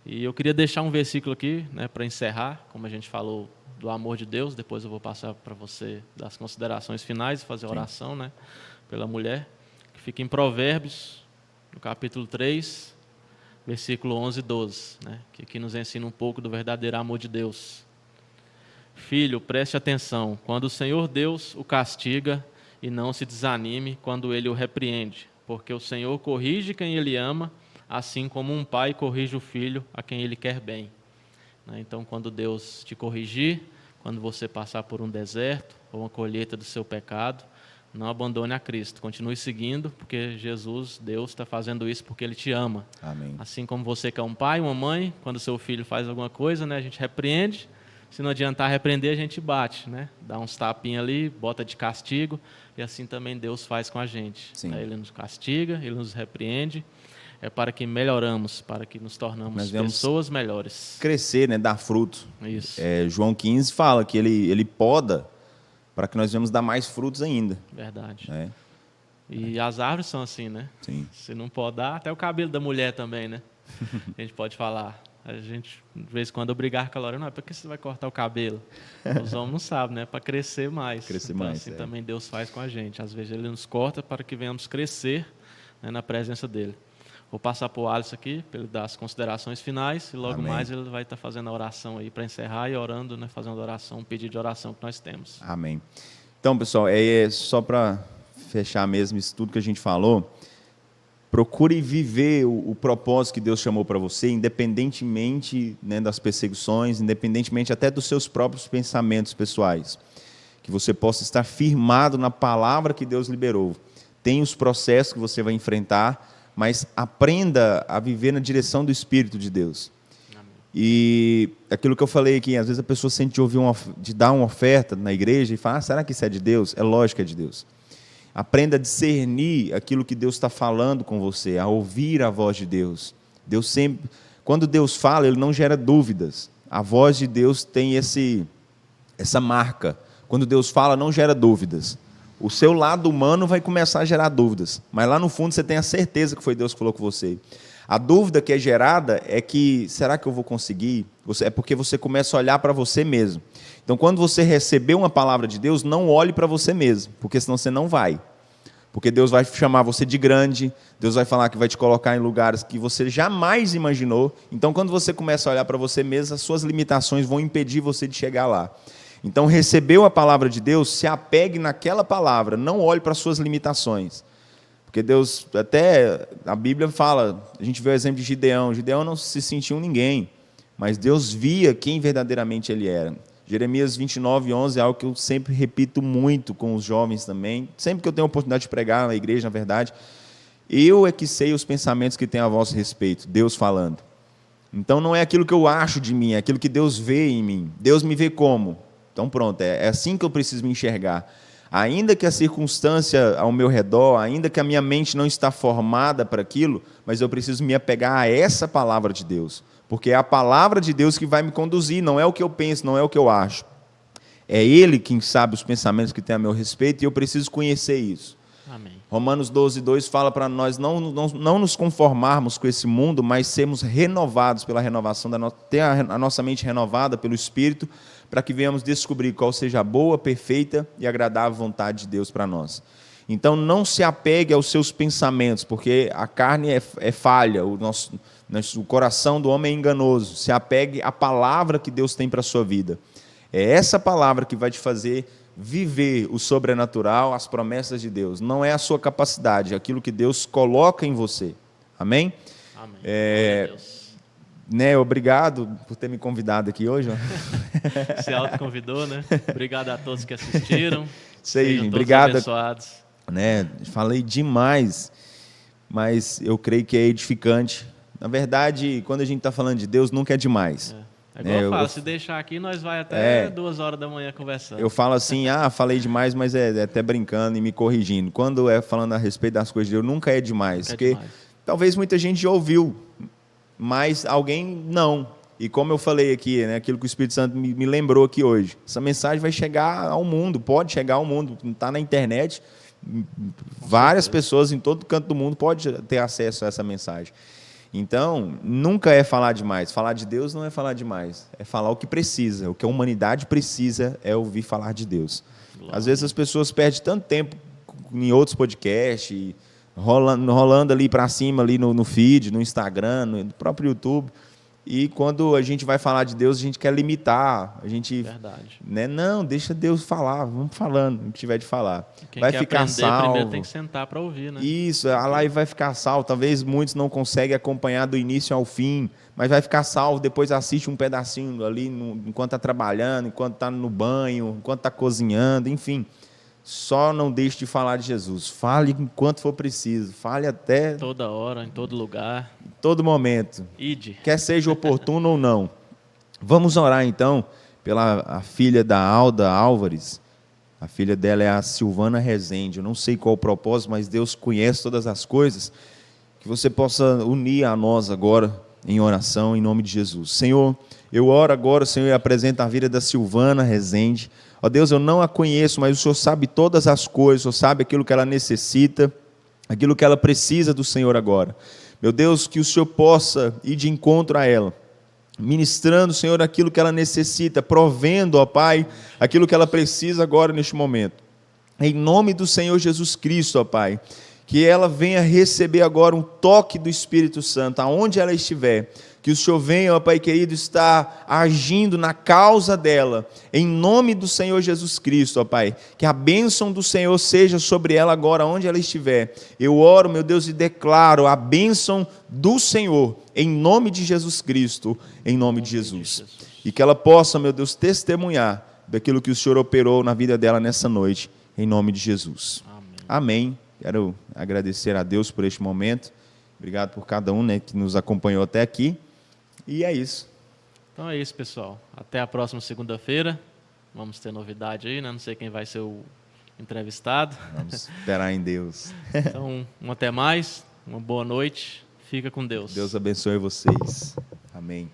E eu queria deixar um versículo aqui, né, para encerrar, como a gente falou do amor de Deus. Depois eu vou passar para você das considerações finais e fazer a oração, né, pela mulher, que fica em Provérbios, no capítulo 3, versículo 11 e 12, né, que aqui nos ensina um pouco do verdadeiro amor de Deus. Filho, preste atenção, quando o Senhor Deus o castiga, e não se desanime quando Ele o repreende, porque o Senhor corrige quem Ele ama, assim como um pai corrige o filho a quem Ele quer bem. Então, quando Deus te corrigir, quando você passar por um deserto ou uma colheita do seu pecado, não abandone a Cristo, continue seguindo, porque Jesus, Deus, está fazendo isso porque Ele te ama.
Amém.
Assim como você que é um pai, uma mãe, quando seu filho faz alguma coisa, né, a gente repreende. Se não adiantar repreender, a gente bate, né? Dá uns tapinhos ali, bota de castigo, e assim também Deus faz com a gente.
Sim.
Ele nos castiga, Ele nos repreende, é para que melhoramos, para que nos tornamos pessoas melhores.
Crescer, né? Dar fruto.
Isso.
João 15 fala que ele poda para que nós venhamos dar mais frutos ainda.
Verdade. E as árvores são assim, né?
Sim.
Se não podar, até o cabelo da mulher também, né? A gente pode falar. A gente, de vez em quando, eu brigar com a Lorena, por que você vai cortar o cabelo? Os homens não sabem, né? Para crescer mais.
Crescer
então,
mais,
assim também Deus faz com a gente. Às vezes Ele nos corta para que venhamos crescer, né, na presença dEle. Vou passar para o Alisson aqui, para ele dar as considerações finais, e logo
Amém.
mais ele vai estar fazendo a oração aí para encerrar e orando, né, fazendo a oração, um pedido de oração que nós temos.
Amém. Então, pessoal, só para fechar mesmo isso tudo que a gente falou, procure viver o propósito que Deus chamou para você, independentemente, né, das perseguições, independentemente até dos seus próprios pensamentos pessoais. Que você possa estar firmado na palavra que Deus liberou. Tem os processos que você vai enfrentar, mas aprenda a viver na direção do Espírito de Deus. Amém. E aquilo que eu falei aqui, às vezes a pessoa sente de dar uma oferta na igreja e fala, será que isso é de Deus? É lógico que é de Deus. Aprenda a discernir aquilo que Deus está falando com você, a ouvir a voz de Deus. Quando Deus fala, Ele não gera dúvidas. A voz de Deus tem essa marca. Quando Deus fala, não gera dúvidas. O seu lado humano vai começar a gerar dúvidas, mas lá no fundo você tem a certeza que foi Deus que falou com você. A dúvida que é gerada é que, será que eu vou conseguir? É porque você começa a olhar para você mesmo. Então, quando você receber uma palavra de Deus, não olhe para você mesmo, porque senão você não vai. Porque Deus vai chamar você de grande, Deus vai falar que vai te colocar em lugares que você jamais imaginou. Então, quando você começa a olhar para você mesmo, as suas limitações vão impedir você de chegar lá. Então, recebeu a palavra de Deus, se apegue naquela palavra, não olhe para as suas limitações. Porque Deus, até a Bíblia fala, a gente vê o exemplo de Gideão. Gideão não se sentiu ninguém, mas Deus via quem verdadeiramente ele era. Jeremias 29:11 é algo que eu sempre repito muito com os jovens também. Sempre que eu tenho a oportunidade de pregar na igreja, na verdade, eu é que sei os pensamentos que tem a vosso respeito, Deus falando. Então não é aquilo que eu acho de mim, é aquilo que Deus vê em mim. Deus me vê como? Então pronto, é assim que eu preciso me enxergar. Ainda que a circunstância ao meu redor, ainda que a minha mente não está formada para aquilo, mas eu preciso me apegar a essa palavra de Deus. Porque é a palavra de Deus que vai me conduzir, não é o que eu penso, não é o que eu acho. É Ele quem sabe os pensamentos que tem a meu respeito e eu preciso conhecer isso.
Amém.
Romanos 12:2 fala para nós não nos conformarmos com esse mundo, mas sermos renovados pela renovação, ter a nossa mente renovada pelo Espírito, para que venhamos descobrir qual seja a boa, perfeita e agradável vontade de Deus para nós. Então não se apegue aos seus pensamentos, porque a carne é falha, o coração do homem é enganoso. Se apegue à palavra que Deus tem para a sua vida. É essa palavra que vai te fazer viver o sobrenatural, as promessas de Deus. Não é a sua capacidade, é aquilo que Deus coloca em você. Amém?
Amém.
Né, obrigado por ter me convidado aqui hoje.
Se autoconvidou, né? Obrigado a todos que assistiram.
Isso aí,
Sejam
obrigado.
Abençoados.
Né, falei demais, mas eu creio que é edificante. Na verdade, quando a gente está falando de Deus, nunca é demais.
É igual eu falo, se deixar aqui, nós vai até 2 horas da manhã conversando.
Eu falo assim, falei demais, mas é até brincando e me corrigindo. Quando é falando a respeito das coisas de Deus, nunca é demais.
Nunca é
porque
demais.
Talvez muita gente já ouviu, mas alguém não. E como eu falei aqui, né, aquilo que o Espírito Santo me lembrou aqui hoje, essa mensagem vai chegar ao mundo, pode chegar ao mundo, está na internet, várias pessoas em todo canto do mundo podem ter acesso a essa mensagem. Então, nunca é falar demais. Falar de Deus não é falar demais. É falar o que precisa. O que a humanidade precisa é ouvir falar de Deus. Às vezes as pessoas perdem tanto tempo em outros podcasts, rolando ali para cima ali no feed, no Instagram, no próprio YouTube. E quando a gente vai falar de Deus, a gente quer limitar. A gente,
verdade.
Né? Não, deixa Deus falar. Vamos falando o que tiver de falar.
Quem
vai
quer
ficar salvo.
Primeiro tem que sentar para ouvir, né?
Isso, a live vai ficar salvo. Talvez muitos não conseguem acompanhar do início ao fim, mas vai ficar salvo. Depois assiste um pedacinho ali enquanto está trabalhando, enquanto está no banho, enquanto está cozinhando, enfim. Só não deixe de falar de Jesus. Fale enquanto for preciso. Fale até...
toda hora, em todo lugar.
Em todo momento.
Ide.
Quer seja oportuno ou não. Vamos orar, então, pela filha da Alda Álvares. A filha dela é a Silvana Rezende. Eu não sei qual o propósito, mas Deus conhece todas as coisas. que você possa unir a nós agora em oração, em nome de Jesus. Senhor, eu oro agora, Senhor, e apresento a vida da Silvana Rezende. Ó Deus, eu não a conheço, mas o Senhor sabe todas as coisas, o Senhor sabe aquilo que ela necessita, aquilo que ela precisa do Senhor agora. Meu Deus, que o Senhor possa ir de encontro a ela, ministrando, Senhor, aquilo que ela necessita, provendo, ó Pai, aquilo que ela precisa agora neste momento. Em nome do Senhor Jesus Cristo, ó Pai, que ela venha receber agora um toque do Espírito Santo, aonde ela estiver, que o Senhor venha, ó Pai querido, estar agindo na causa dela, em nome do Senhor Jesus Cristo, ó Pai, que a bênção do Senhor seja sobre ela agora, onde ela estiver. Eu oro, meu Deus, e declaro a bênção do Senhor, em nome de Jesus Cristo, em nome de Jesus. E que ela possa, meu Deus, testemunhar daquilo que o Senhor operou na vida dela nessa noite, em nome de Jesus. Amém. Quero agradecer a Deus por este momento. Obrigado por cada um, né, que nos acompanhou até aqui. E é isso.
Então é isso, pessoal. Até a próxima segunda-feira. Vamos ter novidade aí, né? Não sei quem vai ser o entrevistado.
Vamos esperar em Deus.
Então, até mais. Uma boa noite. Fica com Deus.
Deus abençoe vocês. Amém.